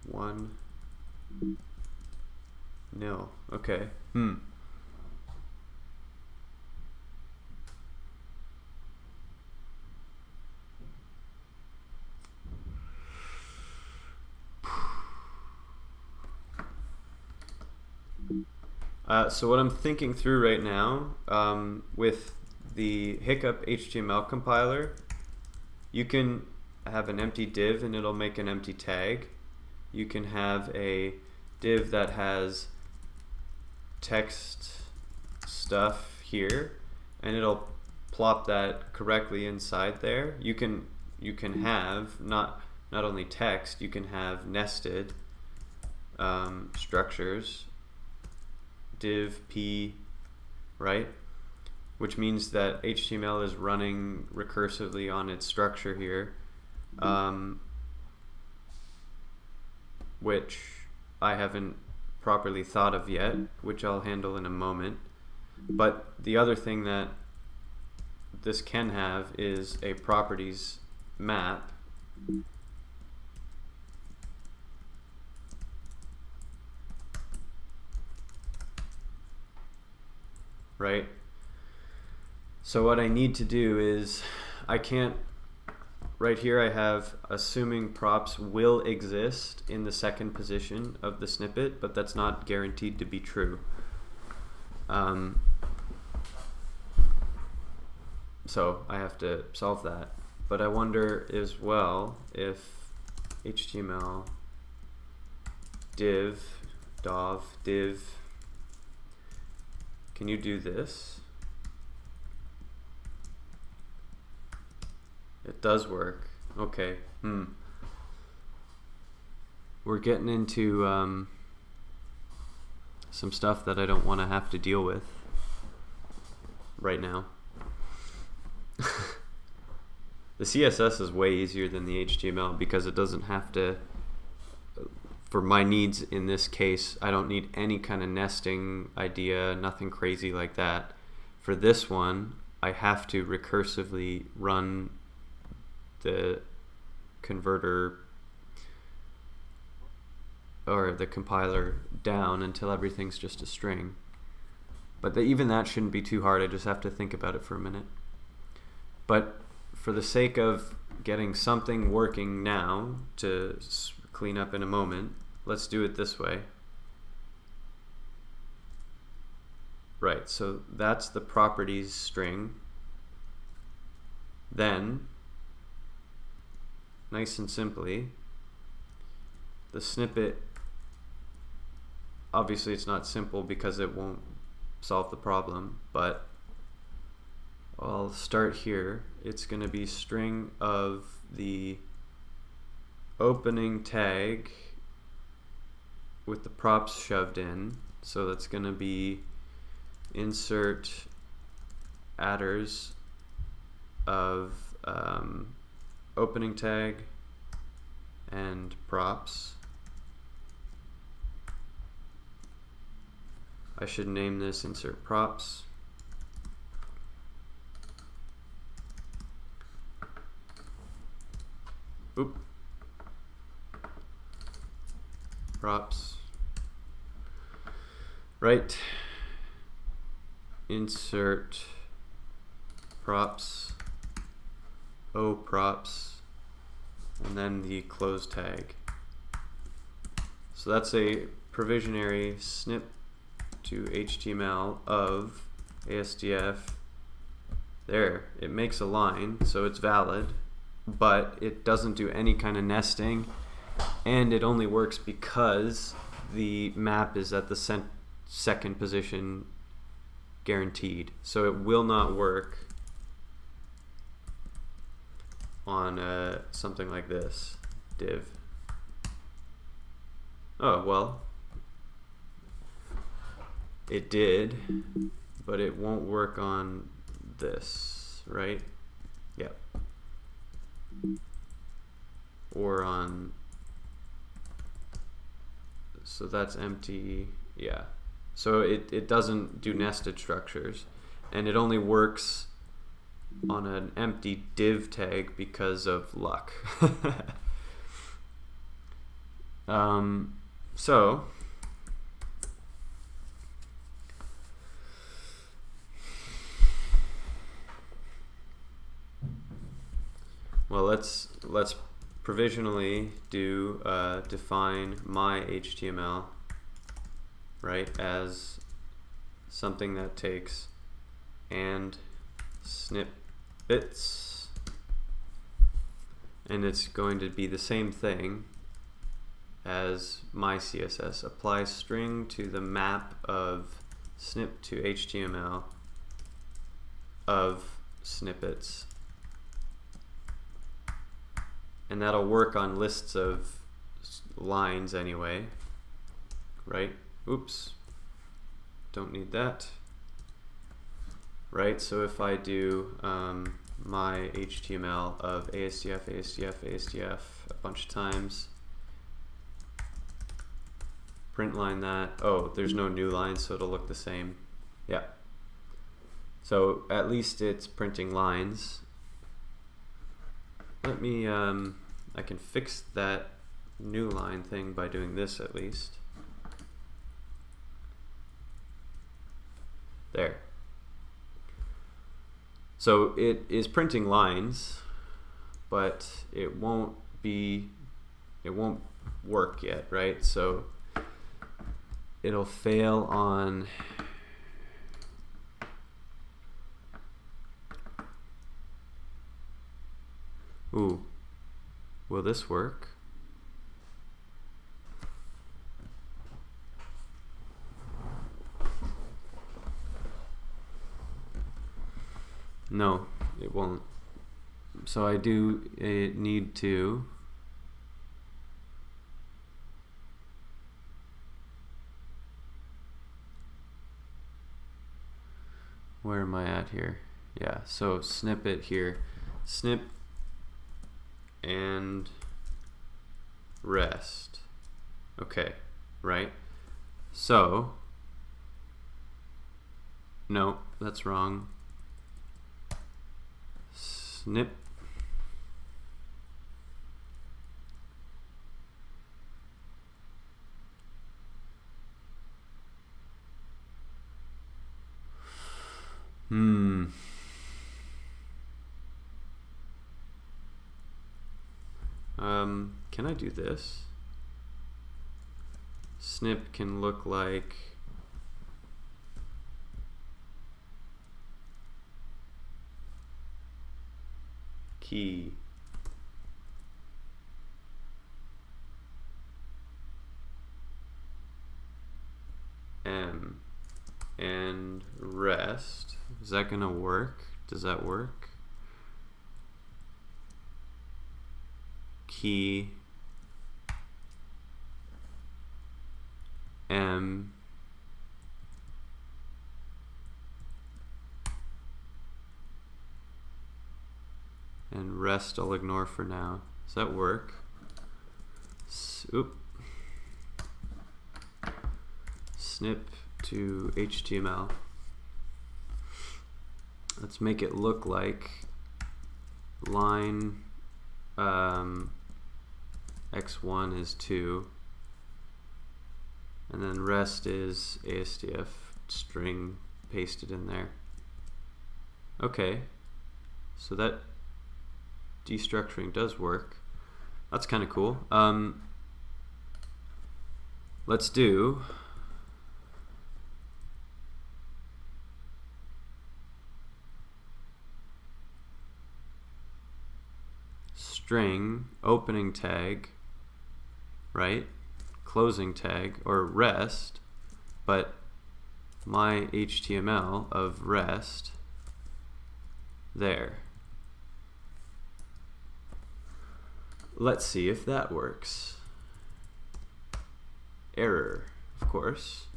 1 nil. Okay. So what I'm thinking through right now, with the Hiccup HTML compiler, you can have an empty div and it'll make an empty tag. You can have a div that has text stuff here and it'll plop that correctly inside there. You can have not only text, you can have nested structures, div p right? Which means that HTML is running recursively on its structure here, which I haven't properly thought of yet, which I'll handle in a moment. But the other thing that this can have is a properties map right? So what I need to do is, I can't, right here I have assuming props will exist in the second position of the snippet, but that's not guaranteed to be true. So I have to solve that. But I wonder as well if HTML div can you do this? It does work. Okay. We're getting into some stuff that I don't want to have to deal with right now. The CSS is way easier than the HTML because it doesn't have to, for my needs in this case, I don't need any kind of nesting idea, nothing crazy like that. For this one, I have to recursively run the converter or the compiler down until everything's just a string. But even that shouldn't be too hard. I just have to think about it for a minute. But for the sake of getting something working now to clean up in a moment, let's do it this way. Right, so that's the properties string. Then, nice and simply, the snippet, obviously it's not simple because it won't solve the problem, but I'll start here. It's going to be string of the opening tag with the props shoved in. So that's going to be insert adders of opening tag and props. I should name this insert props. Oop. Props. Right. Insert props. O props. And then the close tag. So that's a provisionary snip to HTML of ASDF. There, it makes a line, so it's valid, but it doesn't do any kind of nesting, and it only works because the map is at the second position guaranteed. So it will not work on something like this, div. Oh, well, it did, but it won't work on this, right? Yep. Or on, so that's empty, yeah. So it doesn't do nested structures, and it only works on an empty div tag because of luck. So well, let's provisionally do define my HTML, right, as something that takes and snippets, and it's going to be the same thing as my CSS. Apply string to the map of snip to HTML of snippets. And that'll work on lists of lines anyway, right? Oops, don't need that. right? So if I do my HTML of ASDF, ASDF, ASDF a bunch of times, print line that, oh, there's no new line, so it'll look the same. Yeah. So at least it's printing lines. Let me, I can fix that new line thing by doing this at least. There. So it is printing lines, but it won't work yet, right? So it'll fail on ooh, will this work? No, it won't. So I do need to where am I at here? Yeah, so snippet here. Snip and rest. Okay, right? So, no, that's wrong. Snip. Can I do this? Snip can look like key. M and rest. Is that gonna work? Does that work? Key M and rest I'll ignore for now. Does that work? Oop. Snip to HTML. Let's make it look like line x1 is 2, and then rest is ASDF string pasted in there. Okay, so that destructuring does work. That's kind of cool. Let's do string opening tag, right? Closing tag, or rest, but my HTML of rest there. Let's see if that works. Error, of course.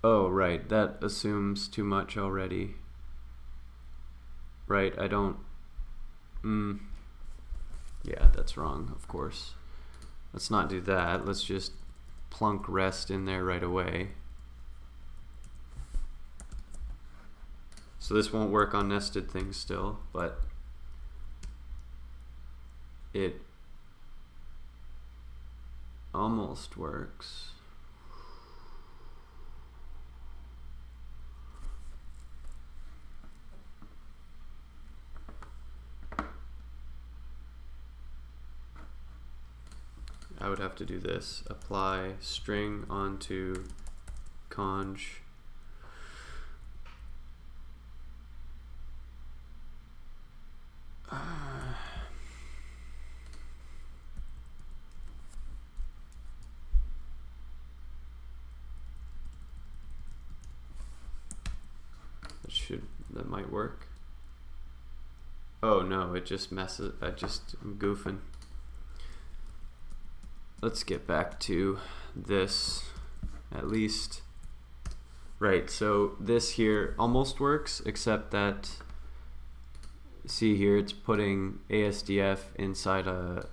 Oh, right, that assumes too much already. Right, I don't... yeah, that's wrong, of course. Let's not do that. Let's just plunk rest in there right away. So this won't work on nested things still, but it almost works. I would have to do this. Apply string onto conj. That might work. Oh no, it just messes. I'm goofing. let's get back to this at least. Right, so this here almost works, except that, see here, it's putting ASDF inside a,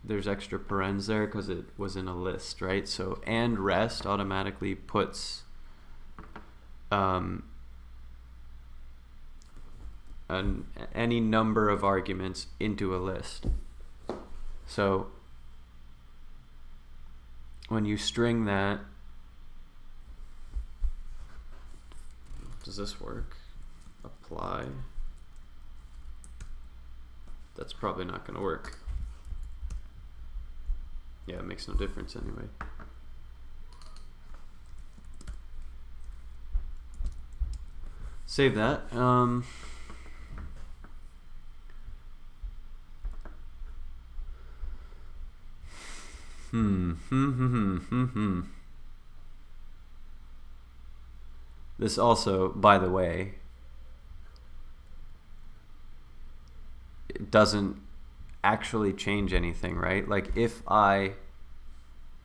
there's extra parens there because it was in a list, right? So and rest automatically puts any number of arguments into a list. So when you string that, does this work? Apply. That's probably not going to work. Yeah, it makes no difference anyway. Save that. This also, by the way, it doesn't actually change anything, right? Like if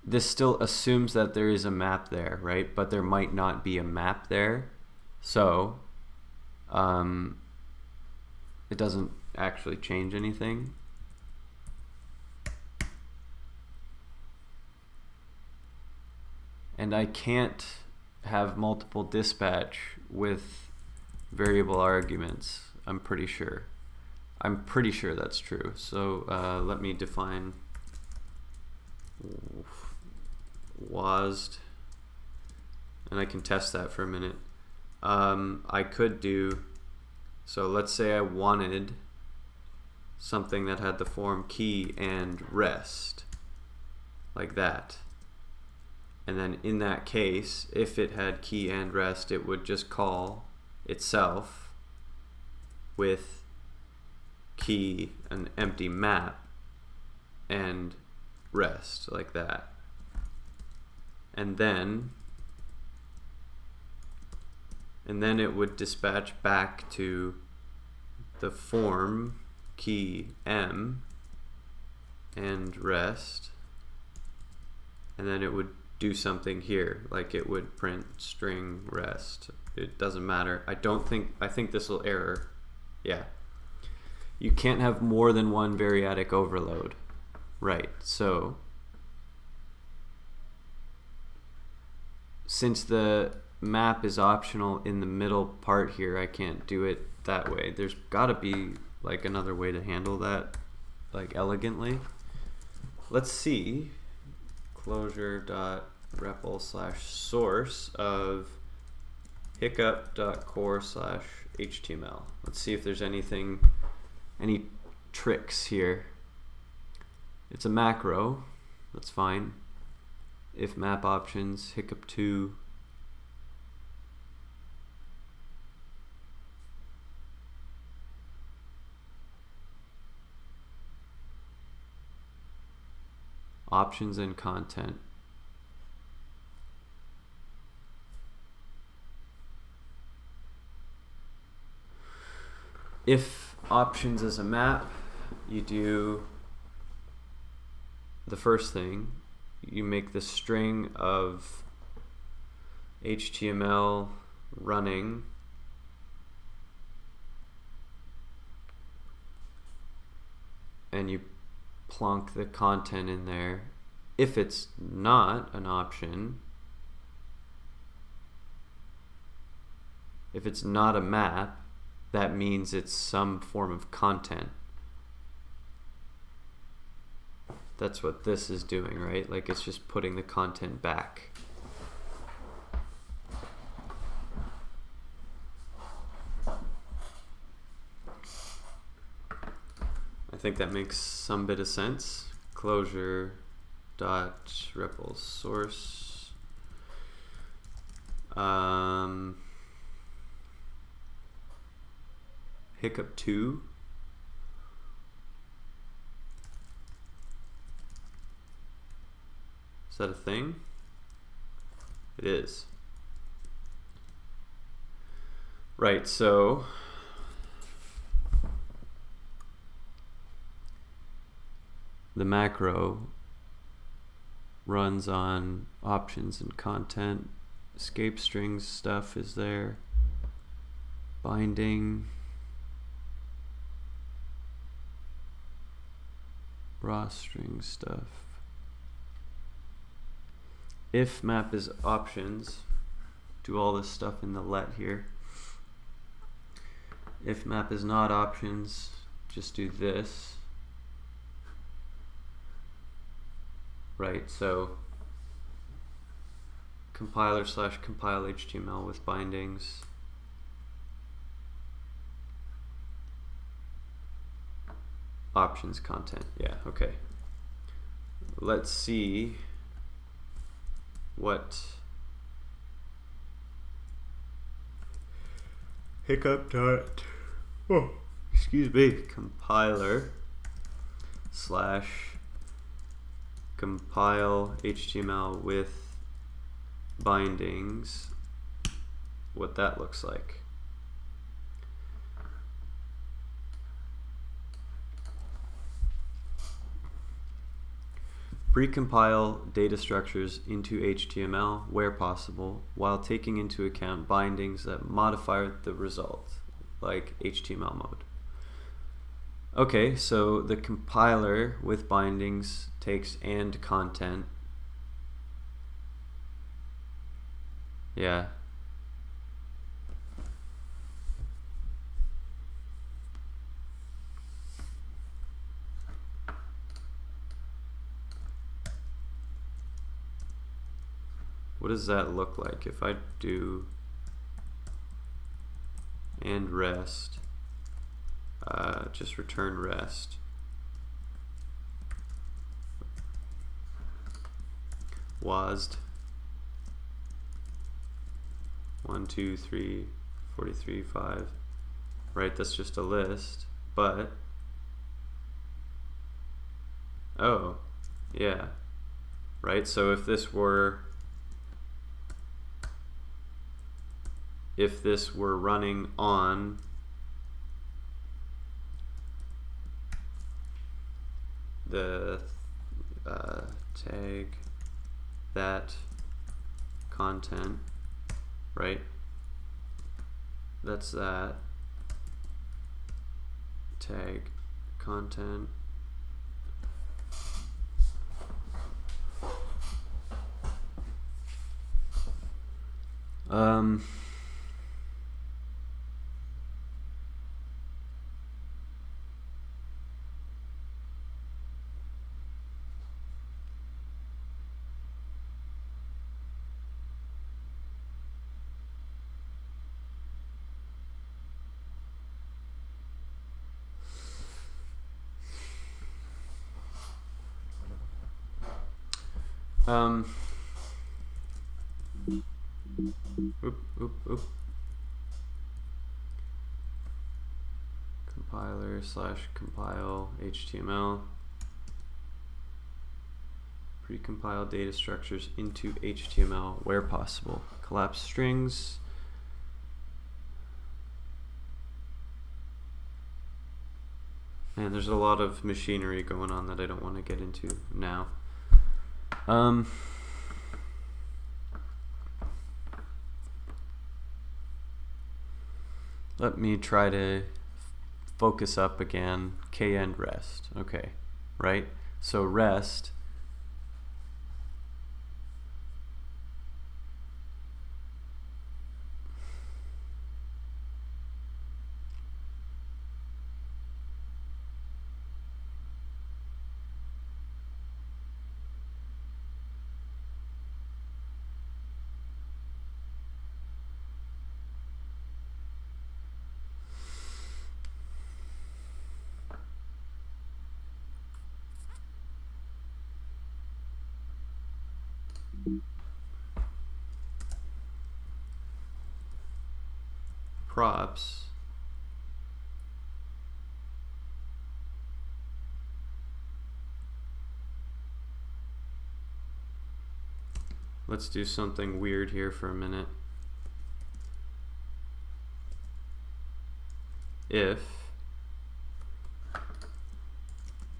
this still assumes that there is a map there, right? But there might not be a map there. So it doesn't actually change anything. And I can't have multiple dispatch with variable arguments, I'm pretty sure. I'm pretty sure that's true. So let me define WASD, and I can test that for a minute. I could do, so let's say I wanted something that had the form key and rest, like that. And then in that case, if it had key and rest, it would just call itself with key, an empty map, and rest, like that. And then it would dispatch back to the form key M and rest, and then it would do something here, like it would print string rest. It doesn't matter. I think this will error. Yeah. You can't have more than one variadic overload. Right, so since the map is optional in the middle part here, I can't do it that way. There's gotta be like another way to handle that, like elegantly. Let's see. Clojure.repl/source of hiccup.core/html. Let's see if there's any tricks here. It's a macro, that's fine. If map options, hiccup2. Options and content. If options is a map, you do the first thing, you make the string of HTML running and you plonk the content in there. If it's not an option, if it's not a map, that means it's some form of content. That's what this is doing, right? Like it's just putting the content back. I think that makes some bit of sense. Clojure.repl/source. Hiccup2. Is that a thing? It is. Right, so the macro runs on options and content. Escape strings stuff is there. Binding. Raw string stuff. If map is options, do all this stuff in the let here. If map is not options, just do this. Right, so compiler / compile HTML with bindings. Options content, yeah, okay. Let's see what hiccup dot, oh, excuse me, compiler / compile HTML with bindings, what that looks like. Precompile data structures into HTML where possible, while taking into account bindings that modify the result, like HTML mode. Okay, so the compiler with bindings takes and content. Yeah. What does that look like if I do and rest, just return rest. WASD 1, 2, 3, 43, 5. Right, that's just a list, but oh, yeah. Right, so if this were running on the tag that content, right? That's that tag content. Oop. Compiler / compile HTML. Precompile data structures into HTML where possible. Collapse strings. And there's a lot of machinery going on that I don't want to get into now. Let me try to focus up again. K and rest. Okay, right? So rest. Props. Let's do something weird here for a minute. If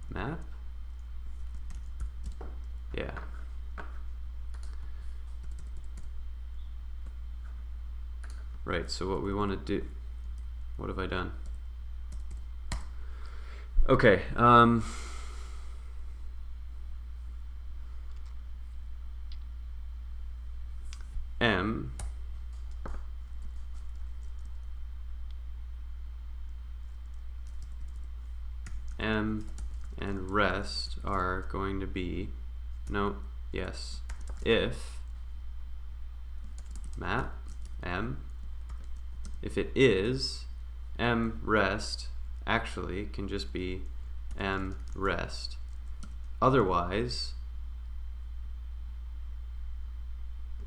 map, yeah, Right, so what we want to do, what have I done? Okay, M and rest are going to be, if map M, if it is, M rest actually can just be M rest. Otherwise,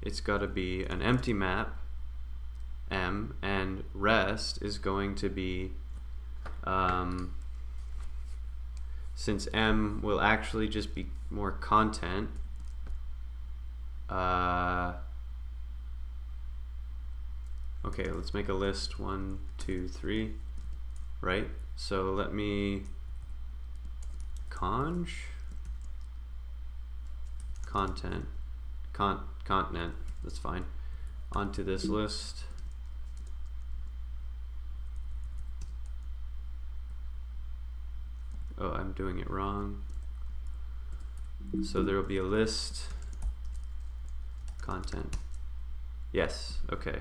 it's got to be an empty map M, and rest is going to be, since M will actually just be more content, okay, let's make a list, 1, 2, 3, right? So let me continent, that's fine, onto this list. Oh, I'm doing it wrong. So there will be a list, content. Yes, okay.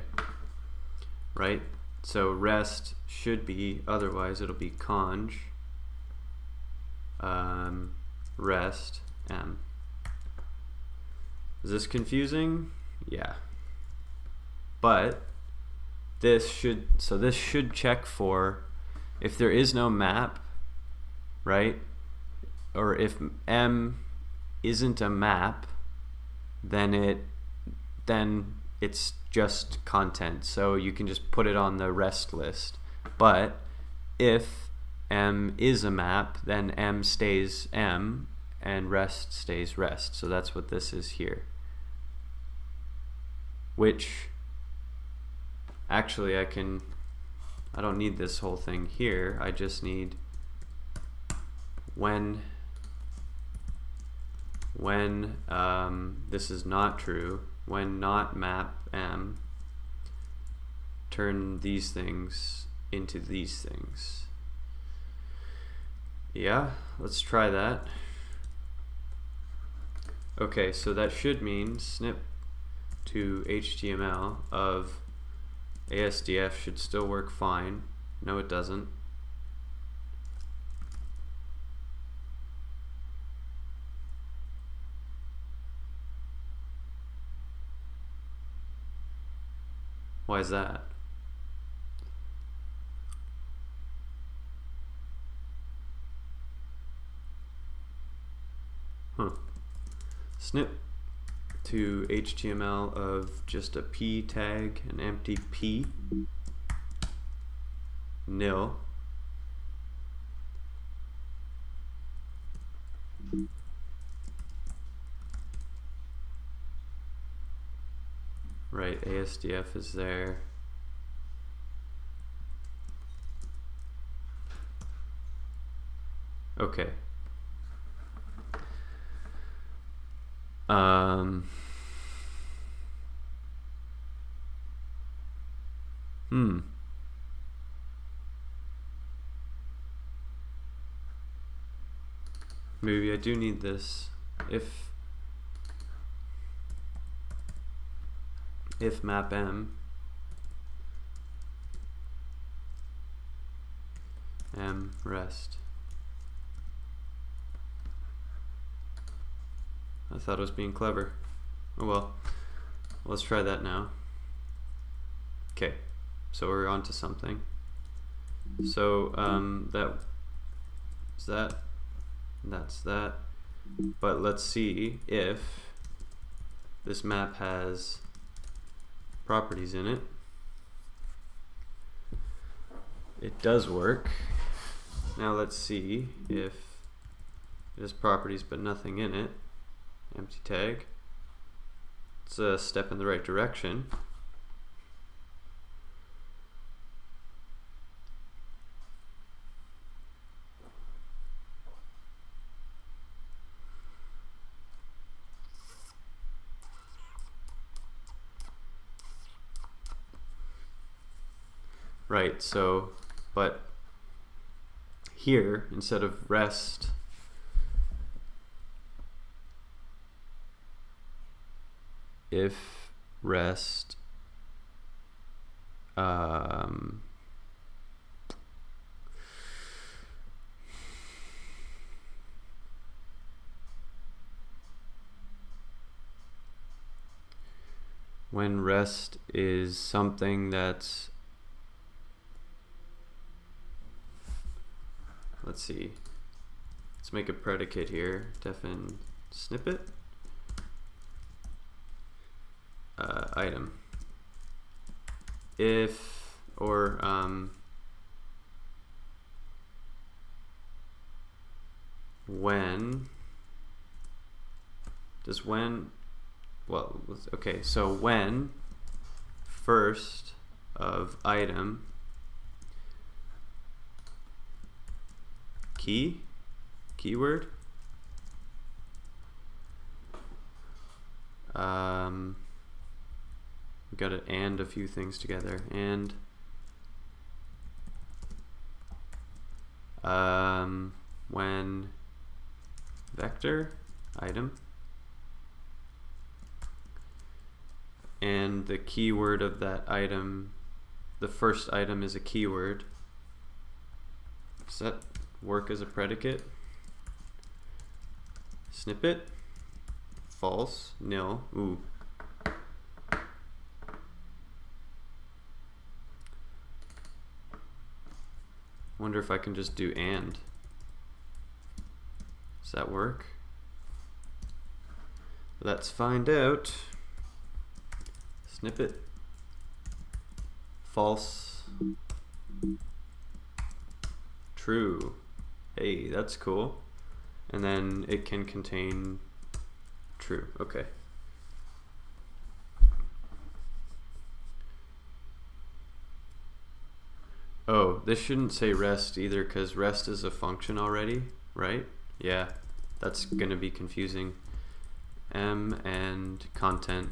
Right? So rest should be, otherwise it'll be conj rest M. Is this confusing? Yeah. But this should check for if there is no map, right? Or if M isn't a map, then it's just content. So you can just put it on the rest list. But if M is a map, then M stays M and rest stays rest. So that's what this is here. Which actually I don't need this whole thing here. I just need when this is not true, when not map M, turn these things into these things. Yeah, let's try that. Okay, so that should mean snip to HTML of ASDF should still work fine. No, it doesn't. Why is that? Snip to HTML of just a P tag, an empty P, nil. Right, ASDF is there. Okay. Maybe I do need this. If map M rest. I thought I was being clever. Oh well. Let's try that now. Okay, so we're on to something. So that's that. But let's see if this map has properties in it. It does work. Now let's see if it has properties but nothing in it. Empty tag. It's a step in the right direction. right? So, but here, instead of rest, if rest when rest is something that's, let's see, let's make a predicate here, defin snippet, item. If, or when, does when, well, okay, so when first of item keyword, we got to and a few things together, and when vector item, and the keyword of that item, the first item is a keyword. Does that work as a predicate? Snippet, false, nil, ooh. Wonder if I can just do and. Does that work? Let's find out. Snippet, false, true. Hey, that's cool. And then it can contain true. Okay. Oh, this shouldn't say rest either, because rest is a function already, right? Yeah, that's gonna be confusing. M and content.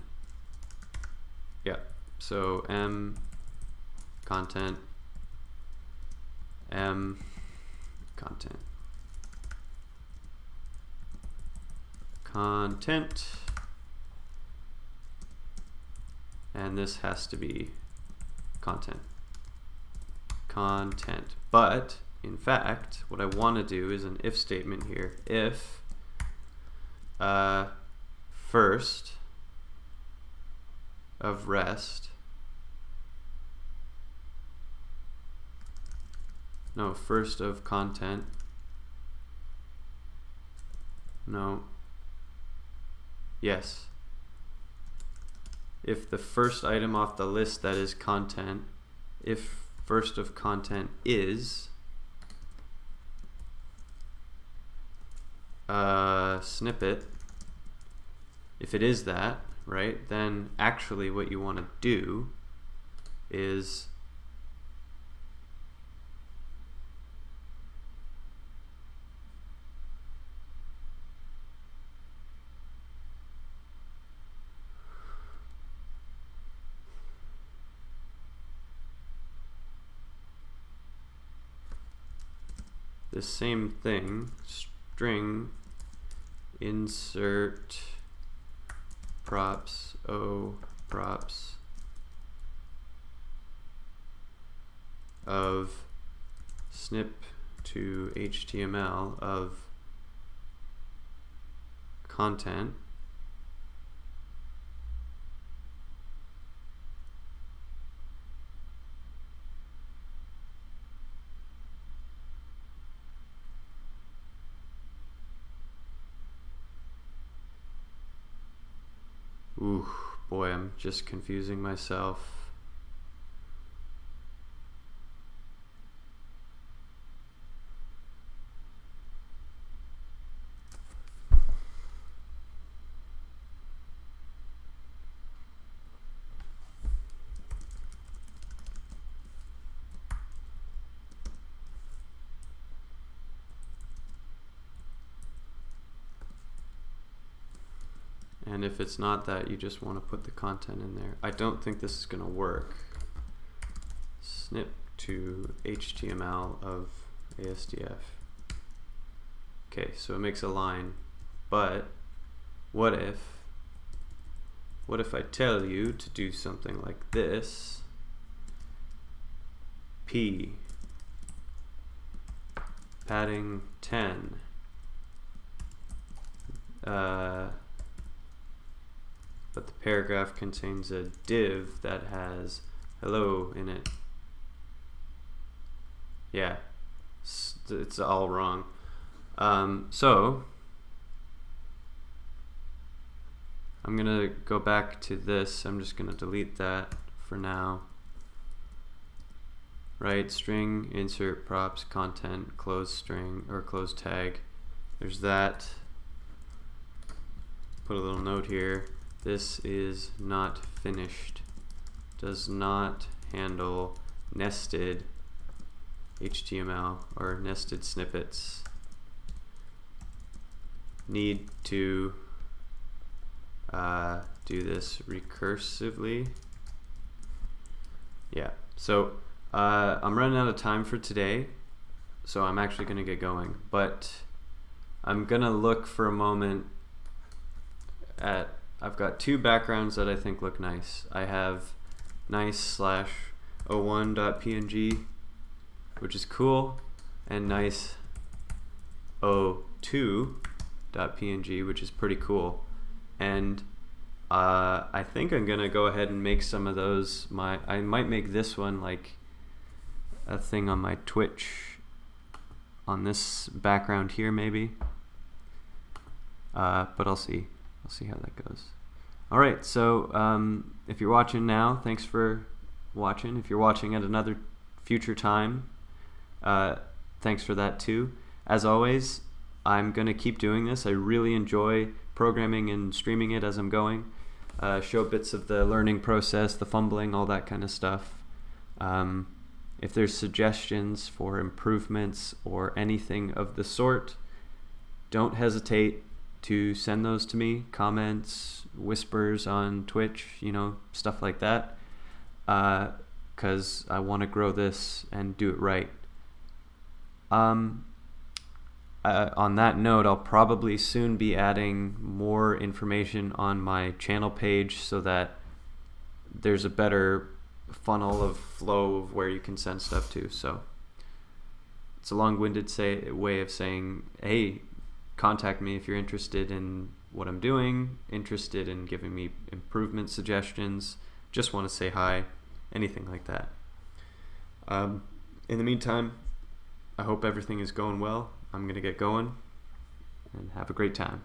Yeah, so M content, M content, content, and this has to be content. Content. But in fact, what I want to do is an if statement here. If first of rest, no, first of content, no, yes, if the first item off the list that is content, if first of content is snippet, if it is that, right, then actually what you want to do is the same thing, string insert props o props of snip to HTML of content Ooh, boy, I'm just confusing myself. And if it's not that, you just want to put the content in there. I don't think this is going to work. Snip to HTML of ASDF. Okay, so it makes a line, but what if I tell you to do something like this? P, padding 10, but the paragraph contains a div that has hello in it. Yeah, it's all wrong. So I'm gonna go back to this. I'm just gonna delete that for now. Right, string, insert, props, content, close string or close tag. There's that. Put a little note here. This is not finished. Does not handle nested HTML or nested snippets. Need to do this recursively. Yeah, so I'm running out of time for today, so I'm actually going to get going, but I'm going to look for a moment at, I've got two backgrounds that I think look nice. I have nice/01.png, which is cool, and nice/02.png, which is pretty cool. And I think I'm gonna go ahead and make some of those I might make this one like a thing on my Twitch on this background here maybe, but I'll see how that goes. Alright, so if you're watching now, thanks for watching. If you're watching at another future time, thanks for that too. As always, I'm gonna keep doing this. I really enjoy programming and streaming it as I'm going. Show bits of the learning process, the fumbling, all that kind of stuff. If there's suggestions for improvements or anything of the sort, don't hesitate to send those to me. Comments, whispers on Twitch, you know, stuff like that. 'Cause I want to grow this and do it right. On that note, I'll probably soon be adding more information on my channel page so that there's a better funnel of flow of where you can send stuff to. So it's a long-winded way of saying, hey, contact me if you're interested in what I'm doing, interested in giving me improvement suggestions, just want to say hi, anything like that. In the meantime, I hope everything is going well. I'm going to get going and have a great time.